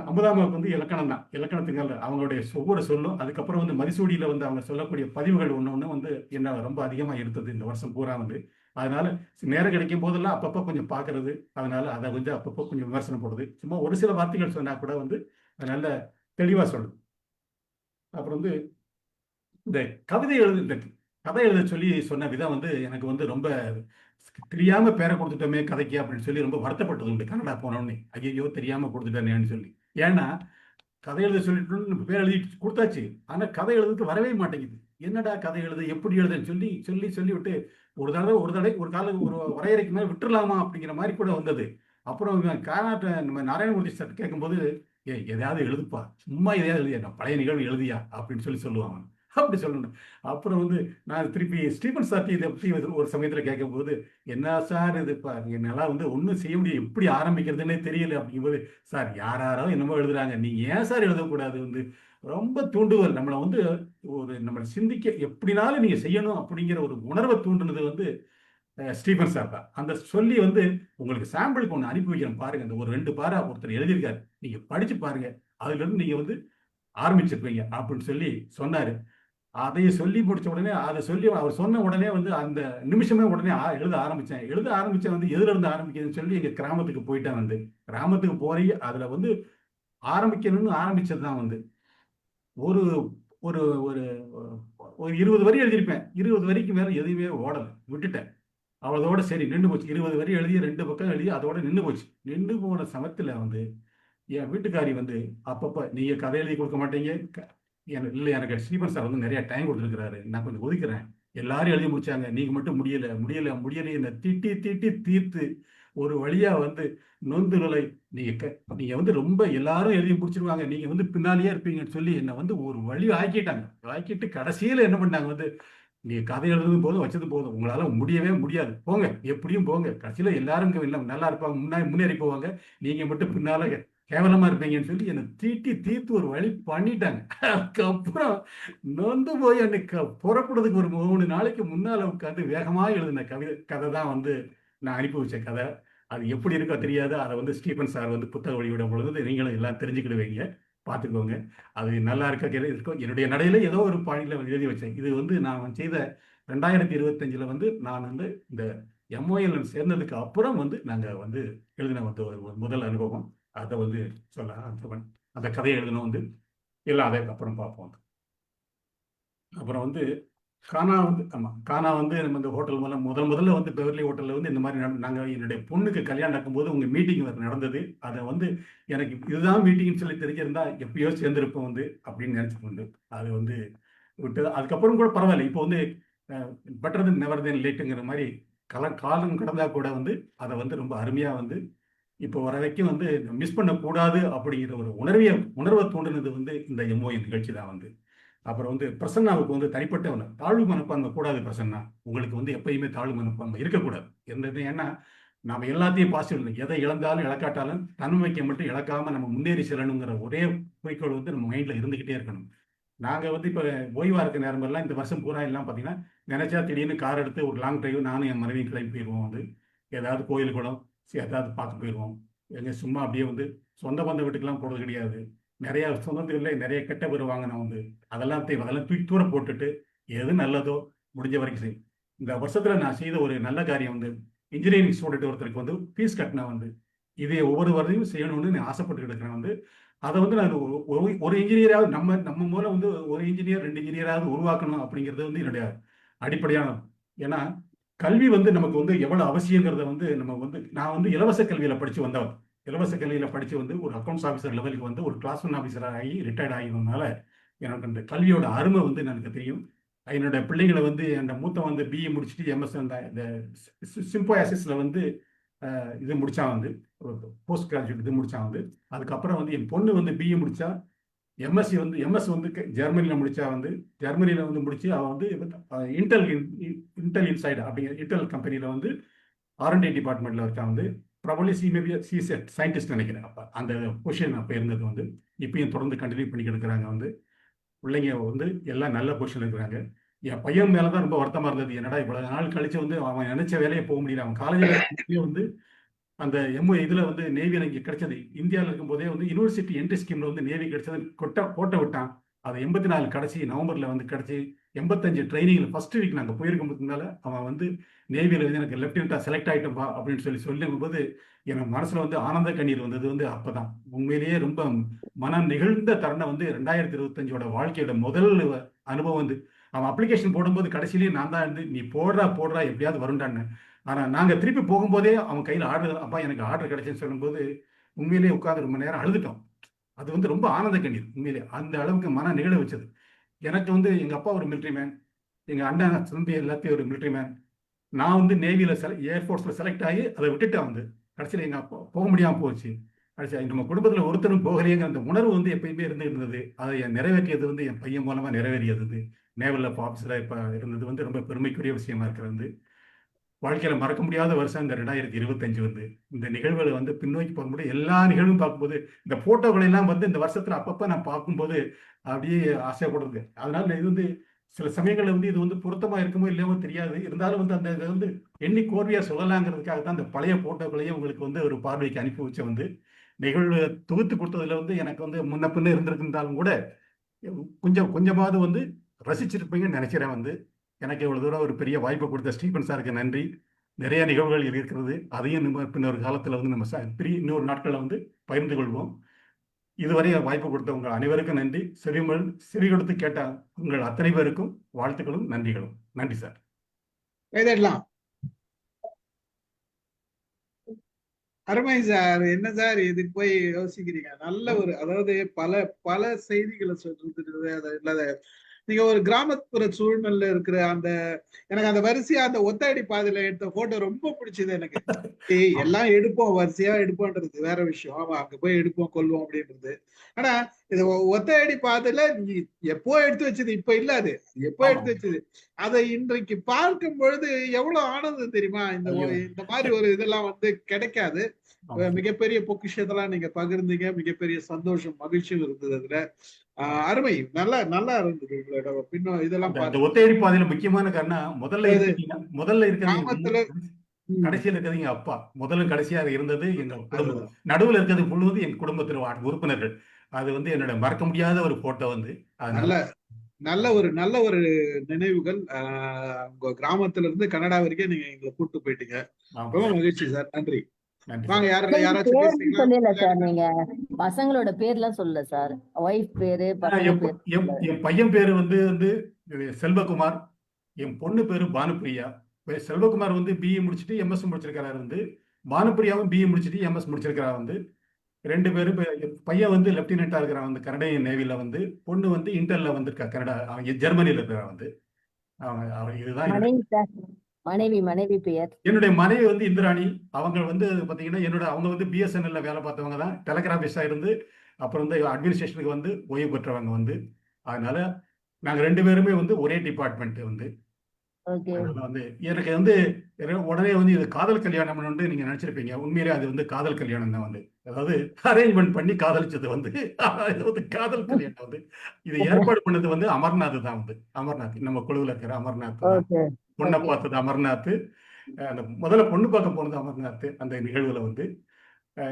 அமுதாமாவுக்கு வந்து இலக்கணம் தான். இலக்கணத்துக்கு அவங்களுடைய ஒவ்வொரு சொல்லும் அதுக்கப்புறம் வந்து மதிசூடியில் வந்து அவங்க சொல்லக்கூடிய பதிவுகள் ஒன்று வந்து என்ன ரொம்ப அதிகமாக இருந்தது இந்த வருஷம் பூரா வந்து. அதனால நேரம் கிடைக்கும் போதெல்லாம் அப்பப்போ கொஞ்சம் பார்க்கறது, அதனால அதை வந்து அப்பப்போ கொஞ்சம் விமர்சனம் போடுறது. சும்மா ஒரு சில வார்த்தைகள் சொன்னா கூட வந்து நல்ல தெளிவாக சொல்லுது. அப்புறம் வந்து இந்த இந்த கதை எழுத சொல்லி சொன்ன விதம் வந்து எனக்கு வந்து ரொம்ப தெரியாம பேரை கொடுத்துட்டோமே கதைக்கு அப்படின்னு சொல்லி ரொம்ப வருத்தப்பட்டது உண்டு. கனடா போனோடனே ஐயோ தெரியாம கொடுத்துட்டேனேன்னு சொல்லி. ஏன்னா கதை எழுத சொல்லிட்டு நம்ம பேர் எழுதி கொடுத்தாச்சு, ஆனா கதை எழுதுக்கு வரவே மாட்டேங்குது. என்னடா கதை எழுது, எப்படி எழுதுன்னு சொல்லி சொல்லி சொல்லி விட்டு ஒரு தடவை ஒரு காலம் ஒரு வரையறைக்கு மேலே விட்டுறலாமா அப்படிங்கிற மாதிரி கூட வந்தது. அப்புறம் கானாட்ட நம்ம நாராயணமூர்த்தி சார் கேட்கும்போது, எதையாவது எழுதுப்பா, சும்மா எதையாவது எழுதியா, நான் பழைய நிகழ்வு எழுதியா அப்படின்னு சொல்லி சொல்லுவாங்க. அப்படி சொல்லணும். அப்புறம் வந்து நான் திருப்பி ஸ்டீபன் சார்ட்டி இதை பற்றி ஒரு சமயத்தில் கேட்கும்போது, என்ன சார் இதுப்பா என்னால் வந்து ஒன்றும் செய்ய முடியும், எப்படி ஆரம்பிக்கிறதுனே தெரியல அப்படிங்கும்போது, சார் யாரோ என்னமோ எழுதுறாங்க, நீங்க ஏன் சார் எழுதக்கூடாது, வந்து ரொம்ப தூண்டுதல் நம்மளை வந்து நம்மளை சிந்திக்க எப்படினாலும் நீங்க செய்யணும் அப்படிங்கிற ஒரு உணர்வை தூண்டுனது வந்து ஸ்டீபன் சார் தான். அந்த சொல்லி வந்து உங்களுக்கு சாம்பிளுக்கு ஒன்று அனுப்பி வைக்கிறேன் பாருங்க, இந்த ஒரு 2 பாரா ஒருத்தர் எழுதியிருக்காரு, நீங்க படிச்சு பாருங்க, அதுல இருந்து நீங்க வந்து ஆரம்பிச்சிருப்பீங்க அப்படின்னு சொல்லி சொன்னாரு. அதையே சொல்லி முடிச்ச உடனே அதை சொல்லி அவர் சொன்ன உடனே வந்து அந்த நிமிஷமே உடனே எழுத ஆரம்பிச்சேன் வந்து எதுல இருந்து ஆரம்பிக்கிறதுன்னு சொல்லி எங்க கிராமத்துக்கு போயிட்டேன். வந்து கிராமத்துக்கு போய் அதுல வந்து ஆரம்பிக்கணும்னு ஆரம்பிச்சது தான் வந்து ஒரு ஒரு ஒரு ஒரு 20 வரி எழுதியிருப்பேன். 20 வரிக்கு மேல எதுவுமே ஓடலை, விட்டுட்டேன். அதோட சரி நின்று போச்சு. 20 வரி எழுதி 2 பக்கம் எழுதி அதோட நின்று போச்சு. நின்று போன சமயத்துல வந்து என் வீட்டுக்காரி வந்து அப்பப்ப நீங்க கதை எழுதி கொடுக்க மாட்டீங்க, இல்லை எனக்கு ஸ்டீபன் சார் வந்து நிறைய டைம் கொடுத்துருக்கிறாரு, நான் கொஞ்சம் ஒதுக்குறேன், எல்லாரும் எழுதி முடிச்சாங்க, நீங்க மட்டும் முடியல என்னை திட்டி தீர்த்து ஒரு வழியா வந்து நொந்து நிலை, நீங்க வந்து ரொம்ப எல்லாரும் எழுதி முடிச்சிருவாங்க, நீங்க வந்து பின்னாலேயே இருப்பீங்கன்னு சொல்லி என்னை வந்து ஒரு வழி ஆக்கிட்டு கடைசியில என்ன பண்ணாங்க வந்து, நீங்க கதை எழுதும் போதும் வச்சது போதும், உங்களால முடியவே முடியாது, போங்க எப்படியும் போங்க, கடைசியில எல்லாரும் நல்லா இருப்பாங்க, முன்னேறி போவாங்க, நீங்க மட்டும் பின்னால கேவலமா இருப்பீங்கன்னு சொல்லி என்னை தீர்த்து ஒரு வழி பண்ணிட்டாங்க. அதுக்கப்புறம் நொந்து போய் எனக்கு புறப்படுறதுக்கு ஒரு 3 நாளைக்கு முன்னால உட்காந்து வேகமா எழுதின கதை தான் வந்து நான் அனுப்பி வச்ச கதை. அது எப்படி இருக்கோ தெரியாது. அதை வந்து ஸ்டீபன் சார் வந்து புத்தக வெளியிடும் பொழுது நீங்களும் எல்லாம் தெரிஞ்சுக்கிடுவீங்க, பார்த்துக்கோங்க. அது நல்லா இருக்கும். என்னுடைய நடையில ஏதோ ஒரு பாணியில எழுதி வச்சேன். இது வந்து நான் செய்த 2025 வந்து நான் வந்து இந்த MOL சேர்ந்ததுக்கு அப்புறம் வந்து நாங்க வந்து எழுதின வந்து ஒரு முதல் அனுபவம். அதை வந்து அந்த கதையை எழுதணும் வந்து எல்லாம் அதை அப்புறம் பார்ப்போம். அப்புறம் வந்து கானா வந்து நம்ம இந்த ஹோட்டல் முதல்ல வந்து பெவர்லி ஹோட்டலில் வந்து இந்த மாதிரி நாங்கள் என்னுடைய பொண்ணுக்கு கல்யாணம் நடக்கும்போது உங்கள் மீட்டிங் நடந்தது. அதை வந்து எனக்கு இதுதான் மீட்டிங்னு சொல்லி தெரிஞ்சிருந்தா எப்பயோ சேர்ந்திருப்போம் வந்து அப்படின்னு நினச்சிட்டு வந்து அது வந்து விட்டு அதுக்கப்புறம் கூட பரவாயில்ல. இப்போ வந்து பெட்டர் தென் நெவர் தென் லேட்டுங்கிற மாதிரி காலம் கடந்தா கூட வந்து அதை வந்து ரொம்ப அருமையாக வந்து இப்போ வர வரைக்கும் வந்து மிஸ் பண்ணக்கூடாது அப்படிங்கிற ஒரு உணர்வை தூண்டினது வந்து இந்த MOL நிகழ்ச்சி தான் வந்து. அப்புறம் வந்து பிரசன்னாவுக்கு வந்து தனிப்பட்ட தாழ்வு மனப்பான்மை கூடாது. பிரசன்னா உங்களுக்கு வந்து எப்பயுமே தாழ்வு மனப்பான்மை இருக்கக்கூடாது. ஏன்னா நாம எல்லாத்தையும் பாசிட்டிவ், எதை இழந்தாலும் இழக்காட்டாலும் தன்மைக்கு மட்டும் இழக்காம நம்ம முன்னேறி செல்லணுங்கிற ஒரே குறிக்கோள் வந்து நம்ம மைண்ட்ல இருந்துகிட்டே இருக்கணும். நாங்க வந்து இப்போ ஓய்வா இருக்க நேரமெல்லாம் இந்த வருஷம் பூரா எல்லாம் பார்த்தீங்கன்னா நினைச்சா திடீர்னு கார் எடுத்து ஒரு லாங் டிரைவ் நானும் என் மனைவி கிளம்பி போயிடுவோம். வந்து ஏதாவது கோயில் குளம் ஏதாவது பார்க்க போயிடுவோம். எங்க சும்மா அப்படியே வந்து சொந்த பந்த வீட்டுக்கெல்லாம் போகிறது கிடையாது. நிறைய சொந்தத்தில் நிறைய கெட்ட பேர் வாங்கினோம் வந்து அதெல்லாம் தூக்கி தூர போட்டுட்டு எது நல்லதோ முடிஞ்ச வரைக்கும் செய். இந்த வருஷத்துல நான் செய்த ஒரு நல்ல காரியம் வந்து இன்ஜினியரிங் ஸ்டூடெண்ட் ஒருத்தருக்கு வந்து ஃபீஸ் கட்டினா வந்து இதை ஒவ்வொரு வருடையும் செய்யணும்னு நான் ஆசைப்பட்டு இருக்கிறேன். வந்து அதை வந்து நான் ஒரு இன்ஜினியராவது நம்ம மூலம் வந்து ஒரு இன்ஜினியர் 2 இன்ஜினியராவது உருவாக்கணும் அப்படிங்கிறது வந்து என்னுடைய அடிப்படையான. ஏன்னா கல்வி வந்து நமக்கு வந்து எவ்வளவு அவசியங்கிறத வந்து நம்ம வந்து நான் வந்து இலவச கல்வியில படிச்சு வந்தவர். இலவச கல்வியில படிச்சு வந்து ஒரு அக்கௌண்ட்ஸ் ஆஃபீஸர் லெவலுக்கு வந்து ஒரு கிளாஸ் 1 ஆஃபீஸர் ஆகி ரிட்டையர்ட் ஆகினதுனால எனக்கு அந்த கல்வியோட அருமை வந்து எனக்கு தெரியும். என்னோட பிள்ளைங்களை வந்து என் மூத்த வந்து BE முடிச்சுட்டு MS இந்த சிம்போயாசிஸ்ல வந்து இது முடிச்சான் வந்து போஸ்ட் கிராஜுவேட் இது முடிச்சான் வந்து. அதுக்கப்புறம் வந்து என் பொண்ணு வந்து BE முடிச்சா MS வந்து ஜெர்மனியில் முடிச்சா வந்து ஜெர்மனியில் வந்து முடிச்சு அவன் வந்து இன்டெல் இன்சைட் அப்படிங்கிற இன்டெல் கம்பெனியில் வந்து R&D டிபார்ட்மெண்ட்டில் இருக்கா. வந்து ப்ராபப்லி சிசெட் சயின்டிஸ்ட் நினைக்கிறேன். அப்போ அந்த பொசிஷன் அப்போ இருந்தது வந்து இப்பயும் தொடர்ந்து கண்டினியூ பண்ணிக்கிட்டு இருக்கிறாங்க. வந்து பிள்ளைங்க வந்து எல்லாம் நல்ல பொசிஷன் இருக்கிறாங்க. என் பையன் மேலே தான் ரொம்ப வருத்தமாக இருந்தது. என்னடா இவ்வளோ நாள் கழிச்சு வந்து அவன் நினைச்ச வேலையை போக முடியல. அவன் காலேஜில் வந்து அந்த இதில் வந்து நேவி எனக்கு கிடைச்சது. இந்தியாவில் இருக்கும்போதே வந்து யூனிவர்சிட்டி என்ட்ரி ஸ்கீமில் வந்து நேவி கிடைச்சது கோட்டை விட்டான். அது 84 கடைசி நவம்பர்ல வந்து கிடைச்சி 85 ட்ரைனிங்ல ஃபர்ஸ்ட் வீக் நாங்கள் போயிருக்கும்போதுனால அவன் வந்து நேவியில் வந்து எனக்கு லெப்டினண்டா செலக்ட் ஆகிட்டோம்பா அப்படின்னு சொல்லும்போது எனக்கு மனசுல வந்து ஆனந்த கண்ணீர் வந்தது வந்து அப்பதான். உண்மையிலேயே ரொம்ப மனம் நெகிழ்ந்த தருணம் வந்து 2025 வாழ்க்கையோட முதல் அனுபவம் வந்து அவன் அப்ளிகேஷன் போடும்போது கடைசியிலேயே நான் தான் இருந்து நீ போடுறா எப்படியாவது வருண்டான்னு. ஆனா நாங்க திருப்பி போகும்போதே அவன் கையில் ஆர்டர், அப்பா எனக்கு ஆர்டர் கிடைச்சுன்னு சொல்லும்போது உண்மையிலேயே உட்காந்து ரொம்ப நேரம் அழுதுட்டோம். அது வந்து ரொம்ப ஆனந்த கண்ணீர். உண்மையிலே அந்த அளவுக்கு மன நிகழ வச்சது. எனக்கு வந்து எங்க அப்பா ஒரு மிலிட்ரி மேன், எங்க அண்ணன் தம்பி எல்லாத்தையும் ஒரு மிலிட்ரி மேன். நான் வந்து நேவியில ஏர்ஃபோர்ஸ்ல செலக்ட் ஆகி அதை விட்டுட்டு வந்து கடைசியில் எங்க அப்பா போக முடியாம போச்சு. கடைசி நம்ம குடும்பத்துல ஒருத்தரும் போகலையேங்கிற அந்த உணர்வு வந்து எப்பயுமே இருந்தது. அதை நிறைவேற்றியது வந்து என் பையன் மூலமா நிறைவேறியது. நேவல் ஆஃபீஸரா இப்ப இருந்தது வந்து ரொம்ப பெருமைக்குரிய விஷயமா இருக்கிறது. வாழ்க்கையில மறக்க முடியாத வருஷம் இந்த 2025 வந்து இந்த நிகழ்வுகளை வந்து பின்னோக்கி பார்க்கும்போது எல்லா நிகழ்வும் பார்க்கும்போது இந்த போட்டோகளை எல்லாம் வந்து இந்த வருஷத்துல அப்பப்ப நான் பார்க்கும்போது அப்படியே ஆசைப்படுறது. அதனால இது வந்து சில சமயங்கள்ல வந்து இது வந்து பொருத்தமா இருக்குமோ இல்லையோ தெரியாது. இருந்தாலும் வந்து அந்த இதை வந்து எண்ணி கோர்வையா சொல்லலாங்கிறதுக்காக தான் அந்த பழைய போட்டோக்களையும் உங்களுக்கு வந்து ஒரு பார்வைக்கு அனுப்பி வச்ச வந்து நிகழ்வு தொகுத்து கொடுத்ததுல வந்து எனக்கு வந்து முன்ன பின்ன இருந்திருந்தாலும் கூட கொஞ்சமாவது வந்து ரசிச்சிருப்பீங்கன்னு நினைக்கிறேன். வந்து எனக்கு இவ்வளவு தூரம் ஒரு பெரிய வாய்ப்பு கொடுத்த ஸ்டீபன் சாருக்கு நன்றி. நிறைய நிகழ்வுகள் இருக்கிறது, அதையும் நம்ம பின்னொரு காலத்துல வந்து நம்ம இன்னொரு நாட்கள்ல வந்து பகிர்ந்து கொள்வோம். இதுவரை வாய்ப்பு கொடுத்த உங்கள் அனைவருக்கும் நன்றி. செவி கொடுத்து கேட்ட உங்கள் அத்தனை பேருக்கும் வாழ்த்துக்களும் நன்றிகளும். நன்றி சார். அருமை சார். என்ன சார் இது போய் யோசிக்கிறீங்க? நல்ல ஒரு, அதாவது பல செய்திகளை சொல்றது. அது இல்லாத நீங்க ஒரு கிராமப்புற சூழ்நிலையில இருக்கிற அந்த எனக்கு அந்த வரிசையா அந்த ஒத்தடி பாதையில எடுத்த போட்டோ ரொம்ப பிடிச்சது எனக்கு. எல்லாம் எடுப்போம், வரிசையா எடுப்போன்றது வேற விஷயம். அங்க போய் எடுப்போம் கொள்வோம் அப்படின்றது. ஆனா இது ஒத்தடி பாதையில நீ எப்போ எடுத்து வச்சது, இப்ப இல்ல, அது எப்போ எடுத்து வச்சது. அதை இன்றைக்கு பார்க்கும் பொழுது எவ்வளவு ஆனந்தம் தெரியுமா? இந்த மாதிரி ஒரு இதெல்லாம் வந்து கிடைக்காது. மிகப்பெரிய பொக்கிஷத்தெல்லாம் நீங்க பகிர்ந்தீங்க. மிகப்பெரிய சந்தோஷம், மகிழ்ச்சியும் இருந்தது அதுல. அருமை. நல்லா இருந்தது உங்களோட பின்ன இதெல்லாம் ஒத்தையடி பாதையில முக்கியமான காரணம் முதல்ல இருக்கிறது கடைசியில் இருக்கிறது எங்க அப்பா. முதல்ல கடைசியாக இருந்தது எங்க குடும்பம். நடுவுல இருக்கிறது முழுவதும் எங்க குடும்பத்தில் உறுப்பினர்கள். அது வந்து என்னோட மறக்க முடியாத ஒரு போட்டோ வந்து. நல்ல ஒரு நினைவுகள். உங்க கிராமத்துல இருந்து கனடா வரைக்கும் நீங்க எங்களை கூட்டு போயிட்டீங்க. ரொம்ப மகிழ்ச்சி சார். நன்றி. வாங்க, யாராச்சும் சொல்லல சார், நீங்க பசங்களோட பேர்லாம் சொல்லல சார். ஒய்ஃப் பேரு, என் பையன் பேரு வந்து செல்வகுமார். என் பொண்ணு பேரு பானுப்பிரியா. செல்வகுமார் வந்து பிஇ முடிச்சுட்டு எம்எஸ் முடிச்சிருக்கிறாரு. வந்து பானுப்பிரியாவும் பிஇ முடிச்சுட்டு எம்எஸ் முடிச்சிருக்கிறார். வந்து 2 பேரும். பையன் வந்து லெப்டினண்டா இருக்கிறான் வந்து கனடியன் நேவில. வந்து பொண்ணு வந்து இன்டர்ல வந்திருக்கா கனடா, ஜெர்மனியில இருக்கிறான். வந்து இதுதான் மனைவி பெயர். என்னுடைய மனைவி வந்து இந்திராணி. அவங்க வந்து பாத்தீங்கன்னா அவங்க வந்து பிஎஸ்என்எல்ல வேலை பார்த்தவங்க தான். டெலிகிராபிஸ்டா இருந்து அப்புறம் வந்து அட்மினிஸ்ட்ரேஷனுக்கு வந்து ஓய்வு பெற்றவங்க வந்து. அதனால நாங்க 2 பேருமே வந்து ஒரே டிபார்ட்மெண்ட் வந்து. வந்து எனக்கு வந்து உடனே வந்து இது காதல் கல்யாணம் நீங்க நினைச்சிருப்பீங்க. உண்மையிலே அது வந்து காதல் கல்யாணம் தான். வந்து அதாவது அரேஞ்ச்மெண்ட் பண்ணி காதலிச்சது வந்து காதல் கல்யாணம் வந்து. இது ஏற்பாடு பண்ணது வந்து அமர்நாத் தான். வந்து அமர்நாத் நம்ம குழுவில் இருக்கிற அமர்நாத். பொண்ணை பார்த்தது அமர்நாத். அந்த முதல்ல பொண்ணு பார்க்க போனது அமர்நாத். அந்த நிகழ்வுல வந்து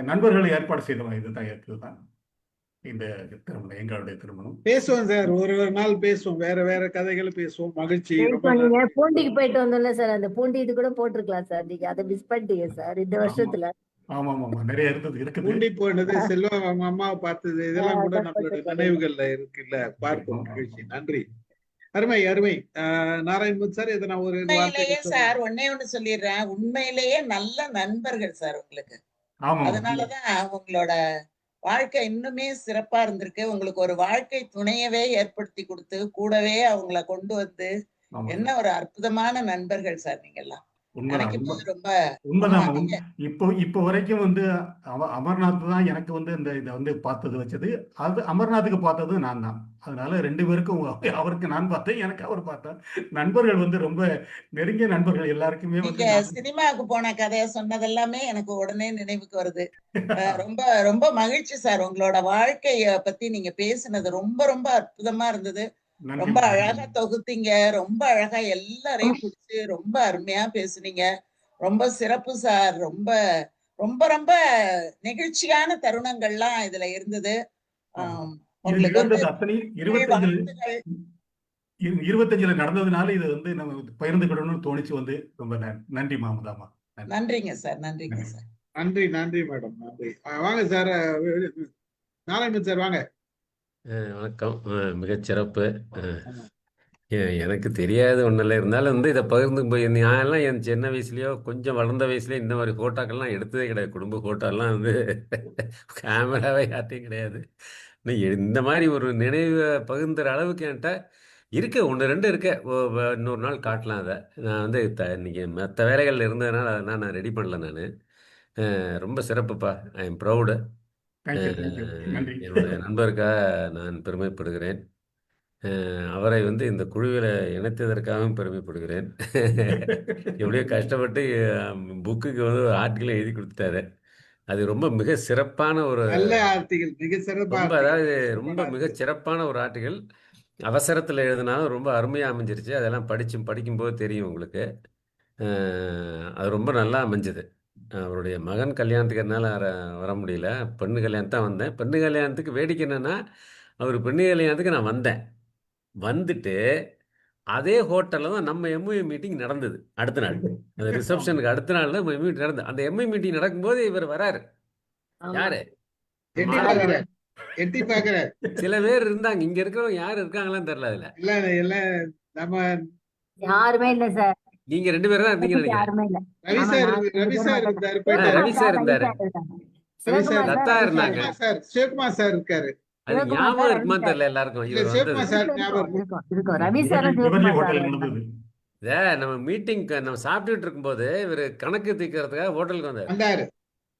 நண்பர்கள் ஏற்பாடு செய்தவங்க. இதுதான் இருக்குதுதான் இந்த திருமணம், எங்களுடைய திருமணம். பேசுவோம் சார், ஒரு நாள் பேசுவோம், வேற கதைகளை பேசுவோம். மகிழ்ச்சி. பூண்டிக்கு போயிட்டு வந்தோம்ல சார், அந்த பூண்டி இது கூட போட்டிருக்கலாம் சார். நீங்க அதை மிஸ் பண்ணிட்டீங்க சார் இந்த வருஷத்துல. ஆமா நிறைய இருக்குது. பூண்டி போனது, செல்வம் அவங்க அம்மாவை பார்த்தது, இதெல்லாம் கூட நம்மளோட நினைவுகள்ல இருக்குல்ல. பார்ப்போம். மகிழ்ச்சி. நன்றி. அருமை. நாராயண் சார், இதை நான் ஒரு உண்மையிலேயே சார் ஒன்னே ஒண்ணு சொல்லிடுறேன். உண்மையிலேயே நல்ல நண்பர்கள் சார் உங்களுக்கு. அதனாலதான் உங்களோட வாழ்க்கை இன்னுமே சிறப்பா இருந்திருக்கு. உங்களுக்கு ஒரு வாழ்க்கை துணையவே ஏற்படுத்தி கொடுத்து கூடவே அவங்கள கொண்டு வந்து என்ன ஒரு அற்புதமான நண்பர்கள் சார் நீங்க எல்லாம். உண்மைதான். இப்போ வரைக்கும் வந்து அமர்நாத் தான் எனக்கு வந்து இதை வந்து பார்த்தது வச்சது. அது அமர்நாத்துக்கு பார்த்தது நான் தான். அதனால 2 பேருக்கும், அவருக்கு நான் பார்த்தேன், எனக்கு அவர் பார்த்தேன். நண்பர்கள் வந்து ரொம்ப நெருங்கிய நண்பர்கள் எல்லாருக்குமே. சினிமாவுக்கு போன கதைய சொன்னதெல்லாமே எனக்கு உடனே நினைவுக்கு வருது. ரொம்ப ரொம்ப மகிழ்ச்சி சார். உங்களோட வாழ்க்கைய பத்தி நீங்க பேசினது ரொம்ப ரொம்ப அற்புதமா இருந்தது. ரொம்ப அழகா தொகுத்தீங்க. ரொம்ப அழகா எல்லாரையும் பிடிச்சு ரொம்ப அருமையா பேசுனீங்க. ரொம்ப சிறப்பு சார். ரொம்ப ரொம்ப ரொம்ப நெகிழ்ச்சியான தருணங்கள்லாம் இதுல இருந்தது. இது உங்களுக்கு வந்து நிகழ்ந்தது அத்தனை 25 வாழ்த்துக்கள். 25ல நடந்ததுனால இது வந்து நம்ம பகிர்ந்துக்கிடணும்னு தோணிச்சு வந்து ரொம்ப நன்றி மாமுதாமா. நன்றி. நன்றிங்க சார், நன்றிங்க நன்றி. சார். நன்றி நன்றி மேடம், நன்றி. வாங்க சார், நாராயணன் சார் வாங்க. வணக்கம். மிகச்சிறப்பு. ஆமா. எனக்கு தெரியாது ஒன்றில் இருந்தாலும் வந்து இதை பகிர்ந்து போய் நான்லாம் என் சின்ன வயசுலேயோ கொஞ்சம் வளர்ந்த வயசுலேயே இந்த மாதிரி ஃபோட்டோக்கள்லாம் எடுத்ததே கிடையாது. குடும்ப ஃபோட்டோலாம் வந்து கேமராவே யார்ட்டையும் கிடையாது. இந்த மாதிரி ஒரு நினைவை பகிர்ந்துற அளவுக்கு என்கிட்ட இருக்கு, 1 2 இருக்கு. இன்னொரு நாள் காட்டலாம் அதை. நான் வந்து இன்னைக்கு மற்ற வேலைகள் இருந்ததுனால அதெல்லாம் நான் ரெடி பண்ணல. நான் ரொம்ப சிறப்புப்பா. I am proud. Thank you thank you. நன்றி. என்னுடைய நண்பருக்காக நான் பெருமைப்படுகிறேன். அவரை வந்து இந்த குழுவில் இணைத்ததற்காகவும் பெருமைப்படுகிறேன். எப்படியோ கஷ்டப்பட்டு புக்குக்கு வந்து ஒரு ஆர்டிக்கல் எழுதி கொடுத்துட்டாரு. அது ரொம்ப மிக சிறப்பான ஒரு நல்ல ஆர்டிகல், மிக சிறப்பான ரொம்ப article. அதாவது ரொம்ப மிக சிறப்பான ஒரு ஆர்டிக்கல். அவசரத்தில் எழுதினாலும் ரொம்ப அருமையாக அமைஞ்சிருச்சு. அதெல்லாம் படிக்கும்போது தெரியும் உங்களுக்கு. அது ரொம்ப நல்லா அமைஞ்சது. அவருடைய மகன் கல்யாணத்துக்கு என்னால் வர முடியல. பெண்ணு கல்யாணம் தான் வந்தேன். பெண்ணு கல்யாணத்துக்கு வேடிக்கை என்னென்னா, அவர் பெண்ணு கல்யாணத்துக்கு நான் வந்தேன். வந்துட்டு அதே ஹோட்டலில் தான் நம்ம எம்ஐ மீட்டிங் நடந்தது அடுத்த நாள். அந்த ரிசப்ஷனுக்கு அடுத்த நாள் தான் மீட்டிங் நடந்தது. அந்த எம்ஐ மீட்டிங் நடக்கும்போது இவர் வராரு. யாரு? எட்டி பார்க்கிறேன், எட்டி பார்க்கிறேன். சில பேர் இருந்தாங்க, இங்க இருக்கிறவங்க யாரு இருக்காங்களான்னு தெரியல. அதுல இல்ல இல்ல, நம்ம யாருமே இல்ல சார். நீங்க 2 பேரும் தான் இருந்தீங்கன்னு நினைக்கிறேன். யாருமே இல்ல. ரவி ஆமா, சார் நான் ரவி இருக்க சார் மாட்டேன். இருந்தாரு, ஆ, போயிட்டாரு. ரவி சார் இருந்தாரு. ரவி சார், லதா இருந்தாங்க. சிவகுமார் சார், சிவகுமார் சார் இருக்காரு. அது சிவகுமார் ஞாபகம் சார், இருக்குமா ரவி தெரியல எல்லாருக்கும் இல்ல, இவர் சிவகுமார் வந்தது. சார் ஞாபகம் இருக்கு. இருக்கும். ரவி சாரும் பெவர்லி சிவகுமார் ஹோட்டல் சார் நடந்தது. இதை நம்ம மீட்டிங் நம்ம சாப்பிட்டுட்டு இருக்கும்போது இவர் கணக்கு தீர்க்கறதுக்காக ஹோட்டலுக்கு வந்தார். வந்தாரு.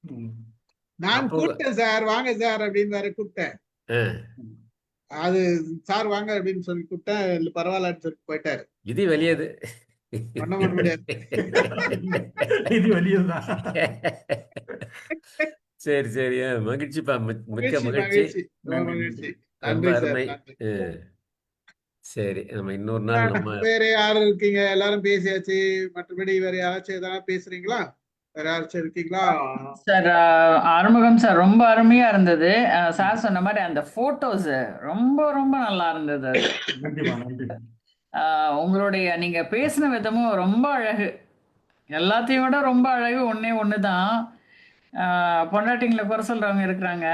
ம். நான் அப்போ கூப்பிட்டேன் சார், வாங்க சார் அப்படின்னு வேற கூப்பிட்டேன். ஆ, அது சார் வாங்க அப்படின்னு சொல்லி கூப்பிட்டேன். இல்ல பரவாயில்லன்னு சொல்லி போயிட்டாரு. இது வெளியது. பண்ண முடியாது. இது வெளியதுதான். சரி சரி, மகிழ்ச்சிப்பா. மிக்க மகிழ்ச்சி மகிழ்ச்சி. மகிழ்ச்சி, ரொம்ப நன்றி, மகிழ்ச்சி. ரொம்ப நன்றி சார், அருமை. நன்றி. சரி, நம்ம இன்னொரு நாள் நம்ம வேற யாரு இருக்கீங்க? எல்லாரும் பேசியாச்சு. மற்றபடி வேற யாராச்சும் ஏதாவது பேசுறீங்களா? வேற யாராச்சும் இருக்கீங்களா? சார் ஆறுமுகம் சார் ரொம்ப அருமையா இருந்தது. சார் சொன்ன மாதிரி அந்த போட்டோஸ் ரொம்ப ரொம்ப நல்லா இருந்தது. நன்றிமா நன்றி. உங்களுடைய நீங்க பேசின விதமும் ரொம்ப அழகு. எல்லாத்தையும் விட ரொம்ப அழகு ஒண்ணே ஒண்ணுதான். பொண்டாட்டிங்களை குறை சொல்றவங்க இருக்கிறாங்க,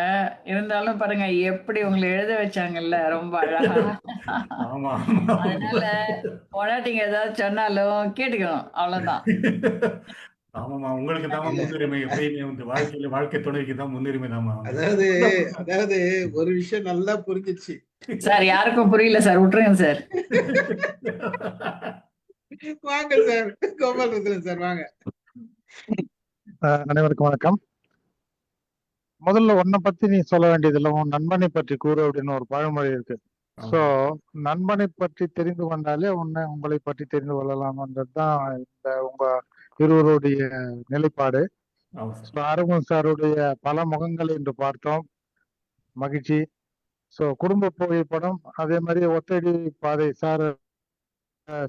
இருந்தாலும் பாருங்க எப்படி உங்களை எழுத வச்சாங்கல்ல ரொம்ப அழகா. ஆமா அதனால பொண்டாட்டிங்க ஏதாவது சொன்னாலும் கேட்டுக்கணும், அவ்வளவுதான். ஆமாமா, உங்களுக்கு தான் முன்னுரிமை. எப்பயுமே வந்து வாழ்க்கை துணைக்கு தான் முன்னுரிமை தாமா. அதாவது ஒரு விஷயம் நல்லா புரிஞ்சிச்சு சார் யாருக்கும் புரியல சார், விட்டுருங்க சார். வாங்க சார், கோபால் ருத்ரன் சார் வாங்க. அனைவருக்கும் வணக்கம். முதல்ல உன்னை பத்தி நீ சொல்ல வேண்டியதில்லை, உன் நண்பனை பற்றி கூறு அப்படின்னு ஒரு பழமொழி இருக்கு. சோ நண்பனை பற்றி தெரிந்து கொண்டாலே உங்களை பற்றி தெரிந்து கொள்ளலாம்ன்றதுதான் இந்த உங்க இருவருடைய நிலைப்பாடு. ஆறுமுகம் சாருடைய பல முகங்களை இன்று பார்த்தோம், மகிழ்ச்சி. சோ குடும்ப புகைப்படம், அதே மாதிரி ஒத்தடி பாதை சார்,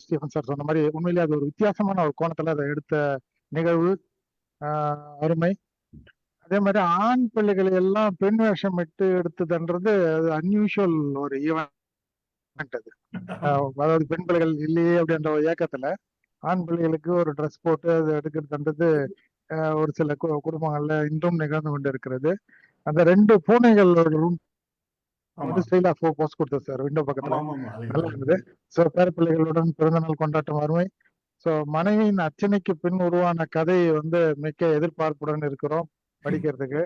ஸ்டீஃபன் சார் சொன்ன மாதிரி உண்மையிலே அது ஒரு வித்தியாசமான ஒரு கோணத்துல அதை எடுத்த நிகழ்வு அருமை. அதே மாதிரி ஆண் பிள்ளைகளை எல்லாம் பெண் வேஷம் இட்டு எடுத்ததுன்றது அது அன்யூஷுவல் ஒரு ஈவெண்ட். அது அதாவது பெண் பிள்ளைகள் இல்லையே அப்படின்ற ஒரு ஏக்கத்துல ஆண் பிள்ளைகளுக்கு ஒரு ட்ரெஸ் போட்டு அது எடுக்கிறதுன்றது ஒரு சில குடும்பங்கள்ல இன்றும் நிகழ்ந்து கொண்டு இருக்கிறது. அந்த 2 பூனைகள் ரூம் ஸ்டைலா போஸ்ட் கொடுத்தது சார் விண்டோ பக்கத்துல, நல்லா இருந்தது. சோ பேர பிள்ளைகளுடன் பிறந்த நாள் கொண்டாட்டம் அருமை. சோ மனைவியின் அர்ச்சனைக்கு பின் உருவான கதையை வந்து மிக்க எதிர்பார்ப்புடன் இருக்கிறோம் படிக்கிறதுக்கு.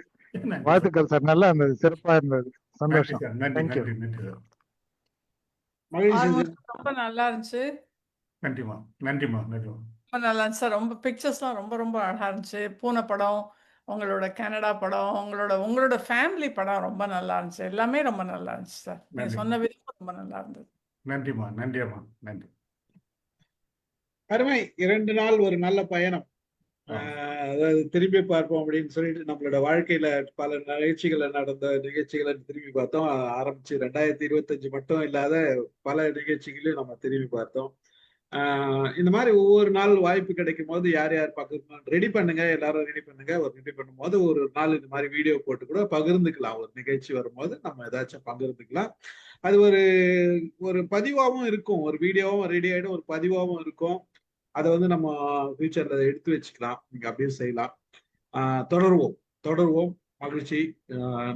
வாழ்த்துக்கள் சார், நல்லா இருந்தது, சிறப்பா இருந்தது, சந்தோஷம். தேங்க்யூ. ரொம்ப நல்லா இருந்துச்சு. நன்றிமா நன்றிமா நன்றிமா. ரொம்ப நல்லா இருந்துச்சு சார். ரொம்ப பிக்சர்ஸ்லாம் ரொம்ப ரொம்ப அழகா இருந்துச்சு. பூனை படம், உங்களோட கனடா படம், உங்களோட ஃபேமிலி படம் ரொம்ப நல்லா இருந்துச்சு. எல்லாமே ரொம்ப நல்லா இருந்துச்சு சார். நீங்க சொன்ன விதம் ரொம்ப நல்லா இருந்தது. நன்றிமா நன்றியம்மா நன்றி. அருமை. 2 நாள் ஒரு நல்ல பயணம். அதாவது திரும்பி பார்ப்போம் அப்படின்னு சொல்லிட்டு நம்மளோட வாழ்க்கையில பல நிகழ்ச்சிகளை திரும்பி பார்த்தோம். ஆரம்பிச்சு 2025 மட்டும் இல்லாத பல நிகழ்ச்சிகளையும் நம்ம திரும்பி பார்த்தோம். இந்த மாதிரி ஒவ்வொரு நாள் வாய்ப்பு கிடைக்கும் போது யார் யார் பகிர்ந்து ரெடி பண்ணுங்க, எல்லாரும் ரெடி பண்ணுங்க. ஒரு ரெடி பண்ணும்போது ஒரு நாள் இந்த மாதிரி வீடியோ போட்டு கூட பகிர்ந்துக்கலாம். ஒரு நிகழ்ச்சி வரும்போது நம்ம ஏதாச்சும் பகிர்ந்துக்கலாம். அது ஒரு ஒரு பதிவாகவும் இருக்கும், ஒரு வீடியோவும் ரெடி ஆயிடும், ஒரு பதிவாகவும் இருக்கும். அதை வந்து நம்ம ஃபியூச்சர்ல எடுத்து வச்சுக்கலாம். நீங்க அப்படியே செய்யலாம். தொடருவோம் தொடருவோம். மகிழ்ச்சி.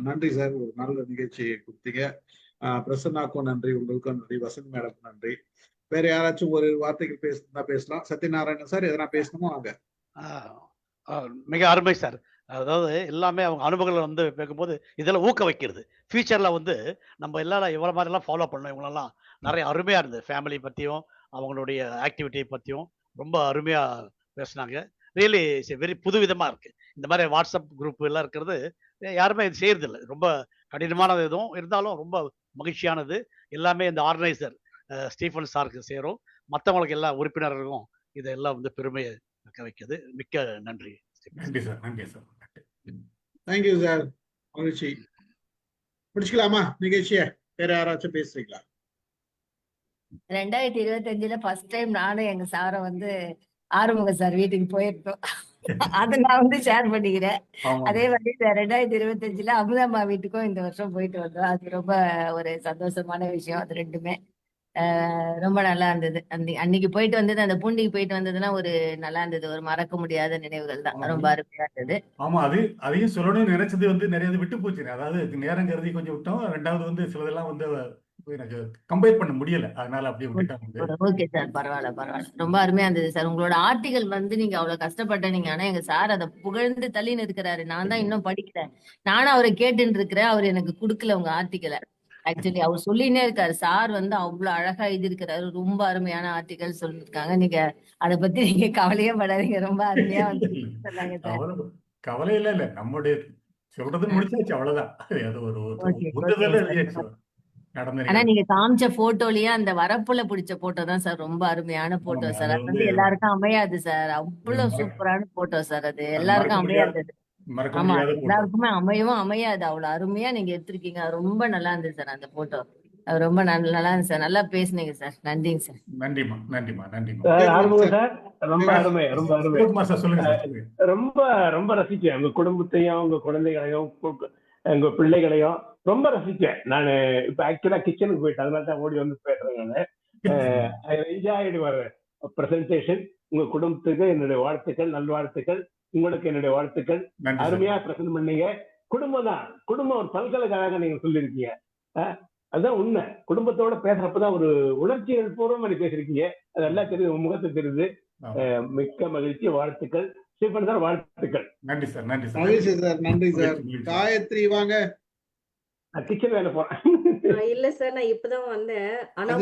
நன்றி சார், ஒரு நல்ல நிகழ்ச்சியை கொடுத்தீங்க. பிரசன்னாக்கும் நன்றி, உங்களுக்கும் நன்றி, வசந்த் மேடம் நன்றி. வேற யாராச்சும் ஒரு வார்த்தைகள் பேசினா பேசலாம். சத்யநாராயணன் சார் எதனா பேசணுமோ வாங்க. மிக அருமை சார். அதாவது எல்லாமே அவங்க அனுபவங்களை வந்து கேட்கும்போது இதெல்லாம் ஊக்க வைக்கிறது. ஃபியூச்சர்ல வந்து நம்ம எல்லாரும் இவ்வளவு மாதிரிலாம் ஃபாலோ பண்ணோம். இவங்களெல்லாம் நிறைய அருமையா இருந்தது. ஃபேமிலி பத்தியும் அவங்களுடைய ஆக்டிவிட்டி பத்தியும் ரொம்ப அருமையா பேசினாங்க. ரியலி வெரி புதுவிதமா இருக்கு. இந்த மாதிரி வாட்ஸ்அப் குரூப் எல்லாம் இருக்கிறது யாருமே இது செய்யறதில்லை. ரொம்ப கடினமானது எதுவும் இருந்தாலும் ரொம்ப மகிழ்ச்சியானது. எல்லாமே இந்த ஆர்கனைசர் ஸ்டீஃபன் சாருக்கு சேரும். மற்றவங்களுக்கு எல்லா உறுப்பினர்களுக்கும் இதெல்லாம் வந்து பெருமையை வைக்கிறது. மிக்க நன்றி. நன்றி சார். நன்றி சார். Thank you sir. மகிழ்ச்சி. முடிச்சுக்கலாமா நிகழ்ச்சிய? வேற யாராச்சும் பேசுறீங்களா? 2025 ஃபர்ஸ்ட் டைம் நானும் எங்க சாரை வந்து ஆறுமுக சார் வீட்டுக்கு போயிருக்கோம். அதை நான் வந்து ஷேர் பண்ணிக்கிறேன். அதே மாதிரி 2025 அமுதாம்மா வீட்டுக்கும் இந்த வருஷம் போயிட்டு வந்தோம். அது ரொம்ப ஒரு சந்தோஷமான விஷயம். அது ரெண்டுமே ரொம்ப நல்லா இருந்தது. அன்னைக்கு போயிட்டு வந்தது, அந்த பூண்டிக்கு போயிட்டு வந்ததுலாம் ஒரு நல்லா இருந்தது. ஒரு மறக்க முடியாத நினைவுகள் தான். ரொம்ப அருமையா இருந்தது. ஆமா, அதையும் சொல்லணும்னு நினைச்சது வந்து நிறைய விட்டு போச்சு. அதாவது நேரம் கருதி கொஞ்சம் விட்டோம். ரெண்டாவது வந்து சிலதெல்லாம் வந்து எனக்கு கம்பேர் பண்ண முடியல, அதனால அப்படியே விட்டுட்டாங்க. ஓகே சார், பரவாயில்ல. ரொம்ப அருமையா இருந்தது சார். உங்களோட ஆர்டிகல் வந்து நீங்க அவ்வளவு கஷ்டப்பட்டீங்க. ஆனா எங்க சார் அதை புகழ்ந்து தள்ளின்னு இருக்கிறாரு. நான் தான் இன்னும் படிக்கிறேன். நானும் அவரை கேட்டுன்னு இருக்கிறேன். அவர் எனக்கு கொடுக்கல உங்க ஆர்டிகலை. ஆக்சுவலி அவர் சொல்லினே இருக்காரு. சார் வந்து அவ்வளவு அழகா எழுதியிருக்கிறாரு. ரொம்ப அருமையான ஆர்டிகல் சொல்லிருக்காங்க. நீங்க அதை பத்தி நீங்க கவலையே படாதீங்க. ரொம்ப அருமையா வந்து சொன்னாங்க சார். கவலை இல்ல, நம்முடைய சொல்றது முடிச்சாச்சு, அவ்வளவுதான். அது ஒரு புரிதல் எழுதியாச்சு. ஆனா நீங்க காமிச்ச போட்டோலயே அந்த வரப்புல பிடிச்ச போட்டோ தான் சார் ரொம்ப அருமையான போட்டோ சார். அது வந்து எல்லாருக்கும் அமையாது சார். அவ்வளவு சூப்பரான போட்டோ சார். அது எல்லாருக்கும் அமையாது. ஆமா, எல்லாருக்குமே அமையவும் அமையாது. அவ்வளவு அருமையா நீங்க எடுத்திருக்கீங்க. ரொம்ப நல்லா இருந்தது சார் அந்த போட்டோ. ரொம்ப நல்லா இருந்துச்சு சார். நல்லா பேசுனீங்க சார். நன்றிங்க சார். நன்றிமா. சார் ரொம்ப அருமை, ரொம்ப அருமை. ரொம்ப ரொம்ப ரசிச்சேன். உங்க குடும்பத்தையும் உங்க குழந்தைகளையும் உங்க பிள்ளைகளையும் ரொம்ப ரசிச்சேன். நான் இப்ப ஆக்சுவலா கிச்சனுக்கு போயிட்டேன், அதனால தான் ஓடி வந்து பேசுறேன். நான் என்ஜாய்டு வர பிரசன்டேஷன். உங்க குடும்பத்துக்கு என்னுடைய வாழ்த்துக்கள், நல்வாழ்த்துக்கள். உங்களுக்கு என்னுடைய வாழ்த்துக்கள். அருமையா பிரசன்ட் பண்ணீங்க. குடும்பம் ஒரு பல்கலைக்கழகம் நீங்க சொல்லியிருக்கீங்க. அதுதான் உண்மை. குடும்பத்தோட பேசுறப்பதான் ஒரு உணர்ச்சிகள் பூர்வமா நீ பேசிருக்கீங்க. அது எல்லாம் தெரியுது, உங்க முகத்துக்கு தெரியுது. மிக்க மகிழ்ச்சி. வாழ்த்துக்கள் ஸ்டீபன் சார். வாழ்த்துக்கள். நன்றி சார். மகிழ்ச்சி சார். நன்றி சார். காயத்ரி வாங்க. கிச்சன் வேலை போறேன். இல்ல சார், நான் இப்பதான் வந்தேன். ஆனா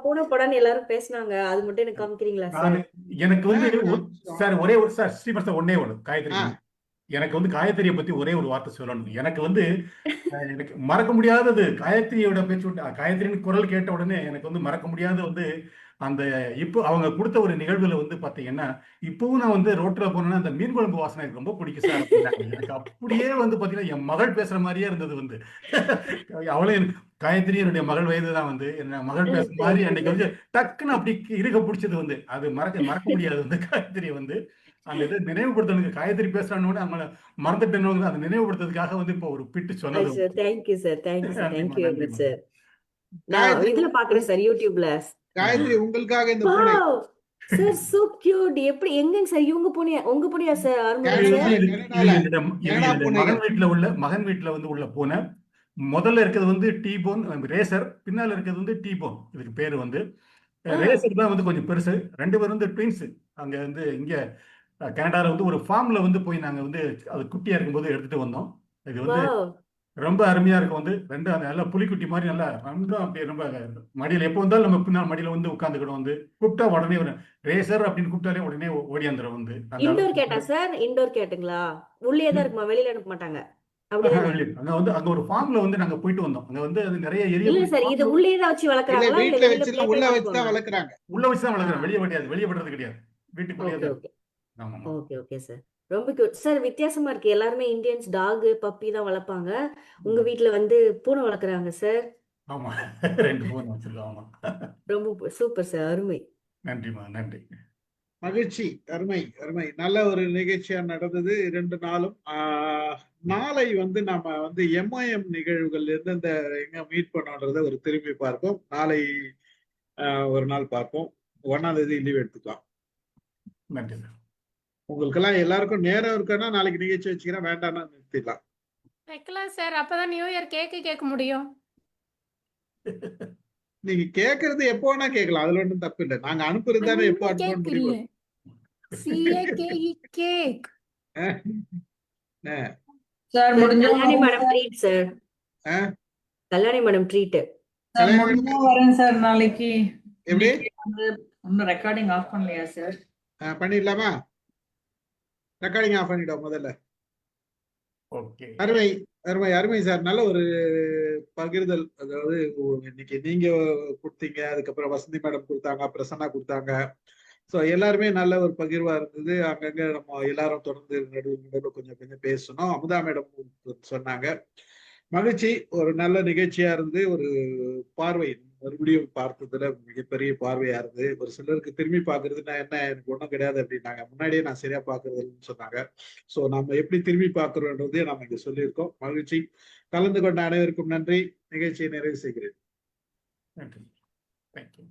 பூனை படம்னு எல்லாரும் பேசினாங்க. அது மட்டும் எனக்கு காமிக்கிறீங்களா சார்? எனக்கு வந்து சார் ஒரே ஒரு சார் ஸ்ரீபன் சார் ஒன்னே ஒன்று காயத்ரி. எனக்கு வந்து காயத்ரியை பத்தி ஒரே ஒரு வார்த்தை சொல்லணும். எனக்கு வந்து எனக்கு மறக்க முடியாதது காயத்ரியோட பேச்சு. காயத்ரின்னு குரல் கேட்ட உடனே எனக்கு வந்து மறக்க முடியாத வந்து அந்த இப்போ அவங்க கொடுத்த ஒரு நிகழ்வுல வந்து பாத்தீங்கன்னா, இப்பவும் நான் வந்து ரோட்ல போனேன்னா அந்த மீன் குழம்பு வாசனை எனக்கு ரொம்ப பிடிக்கும் சார். எனக்கு அப்படியே வந்து பாத்தீங்கன்னா என் மகள் பேசுற மாதிரியே இருந்தது வந்து. அவளே காயத்ரி என்னுடைய மகள் வயது தான் வந்து என்ன மகள் பேசுற மாதிரி அன்னைக்கு வந்து டக்குன்னு அப்படி இருக்க பிடிச்சது வந்து. அது மறக்க முடியாது வந்து காயத்ரி வந்து. அந்த இதை நினைவுபடுத்தணுங்க. காயத்ரி பேசுறான்னு அவங்க மறந்துட்டேன்னு அதை நினைவுபடுத்துறதுக்காக வந்து இப்போ ஒரு பிட்டு சொன்னது. Thank you sir. நான் இதுல பாக்குறேன் சார், யூடியூப்ல. காயத்ரி உங்களுக்காக இந்த பூனை சார் சோ கியூட். எப்படி எங்கங்க சார் இவங்க உங்க பூனையா சார்? மகன் வீட்டுல வந்து உள்ள பூனை. முதல்ல இருக்கிறது வந்து டீபோன் ரேசர், பின்னால இருக்கிறது வந்து டீபோன். இதுக்கு பேரு வந்து ரேசர் தான் வந்து கொஞ்சம் பெருசு. 2 பேரும் வந்து ட்வின்ஸ். அங்க வந்து இங்க கனடால வந்து ஒரு ஃபார்ம்ல வந்து போய் நாங்க வந்து அது குட்டியா இருக்கும்போது எடுத்துட்டு வந்தோம். இது வந்து ரொம்ப அருமையா இருக்கும் வந்து. 2 நல்லா புலிக்குட்டி மாதிரி நல்லா ரொம்ப அப்படியே ரொம்ப மடியில எப்போ வந்தாலும் நம்ம பின்னால் மடியில வந்து உட்காந்துக்கிடும் வந்து. கூப்பிட்டா உடனே ஒரு ரேசர் அப்படின்னு கூப்பிட்டாலே உடனே ஓடியாந்துரும் வந்து. இன்டோர் கேட்டா சார்? இன்டோர் கேட்டுங்களா? உள்ளே தான் இருக்குமா? வெளியில அனுப்ப மாட்டாங்க? அங்க ஒரு ஃபார்ம்ல வந்து நாங்க போயிட்டு வந்தோம். அங்க வந்து அது நிறைய ஏரியா. இல்ல சார், இது உள்ளே தான் வச்சு வளர்க்கறாங்களா? வீட்ல வச்சு உள்ள வச்சு தான் வளர்க்கறாங்க. உள்ள வச்சு தான் வளர்க்கறாங்க. வெளிய விடுறது கிடையாது. வீட்டுக்குள்ளேயே தான். ஆமா. Okay sir. ரொம்ப கியூட் சார். வித்தியாசமா இருக்கு. எல்லாருமே இந்தியன்ஸ் டாக் பப்பி தான் வளர்ப்பாங்க. உங்க வீட்ல வந்து பூனை வளர்க்கறாங்க சார். ஆமா. 2 பூனை வச்சிருக்கோம். ஆமா. ரொம்ப சூப்பர் சார். அருமை. நன்றிம்மா, நன்றி. மகிழ்ச்சி. அருமை அருமை. நல்ல ஒரு நிகழ்ச்சியா நடந்தது 2 நாளும். நாளை வந்து நாம வந்து MIM நிகழ்வுகள் எந்தெந்த எங்க மீட் பண்ணோன்றத ஒரு திரும்பி பார்ப்போம். நாளை ஒரு நாள் பார்ப்போம். 1ஆம் தேதி லீவ் எடுத்துக்கலாம். நன்றி சார். உங்களுக்கெல்லாம் எல்லாருக்கும் நேரம் இருக்குன்னா நாளைக்கு நிகழ்ச்சி வச்சுக்கிறேன், வேண்டாம்னா நிறுத்திடலாம். வைக்கலாம் சார். அப்பதான் நியூ இயர் கேக்கு கேட்க முடியும். நீங்க கேக்குறது எப்போ வேணா கேட்கலாம், அதுல ஒண்ணும் தப்பு இல்லை. நாங்க அனுப்புறது தானே எப்போ அந்த அனுப்பணும் கேக் இல்ல, முடிவு. கேக். சார் முடிஞ்சா Kalyani madam treat sir. Kalyani madam treat. Sir முடிஞ்சா வரேன் சார் நாளைக்கு. எப்படி வந்து இன்னும் ரெக்கார்டிங் ஆஃப் பண்ணலையா சார்? பண்ணிடலாமா? ரெக்கார்டிங் ஆஃப் பண்ணிட்டோம் முதல்ல. ஓகே. அருமை அருமை அருமை சார். நல்ல ஒரு பகிர்தல். அதாவது இன்னைக்கு நீங்க கொடுத்தீங்க, அதுக்கப்புறம் வசந்தி மேடம் கொடுத்தாங்க, பிரசன்னா கொடுத்தாங்க. ஸோ எல்லாருமே நல்ல ஒரு பகிர்வா இருந்தது. அங்கங்க நம்ம எல்லாரும் தொடர்ந்து நடுவில் கொஞ்சம் கொஞ்சம் பேசணும். அமுதா மேடம் சொன்னாங்க. மகிழ்ச்சி. ஒரு நல்ல நிகழ்ச்சியா இருந்து ஒரு பார்வை மறுபடியும் பார்த்ததுல மிகப்பெரிய பார்வையா இருந்து, ஒரு சிலருக்கு திரும்பி பார்க்கறது நான் என்ன எனக்கு ஒன்றும் கிடையாது அப்படின்னாங்க. முன்னாடியே நான் சரியா பார்க்கறதுன்னு சொன்னாங்க. ஸோ நம்ம எப்படி திரும்பி பார்க்கிறோன்றதே நம்ம இங்க சொல்லியிருக்கோம். மகிழ்ச்சி. கலந்து கொண்ட அனைவருக்கும் நன்றி. நிகழ்ச்சியை நிறைவு செய்கிறேன். நன்றி. தேங்க்யூ.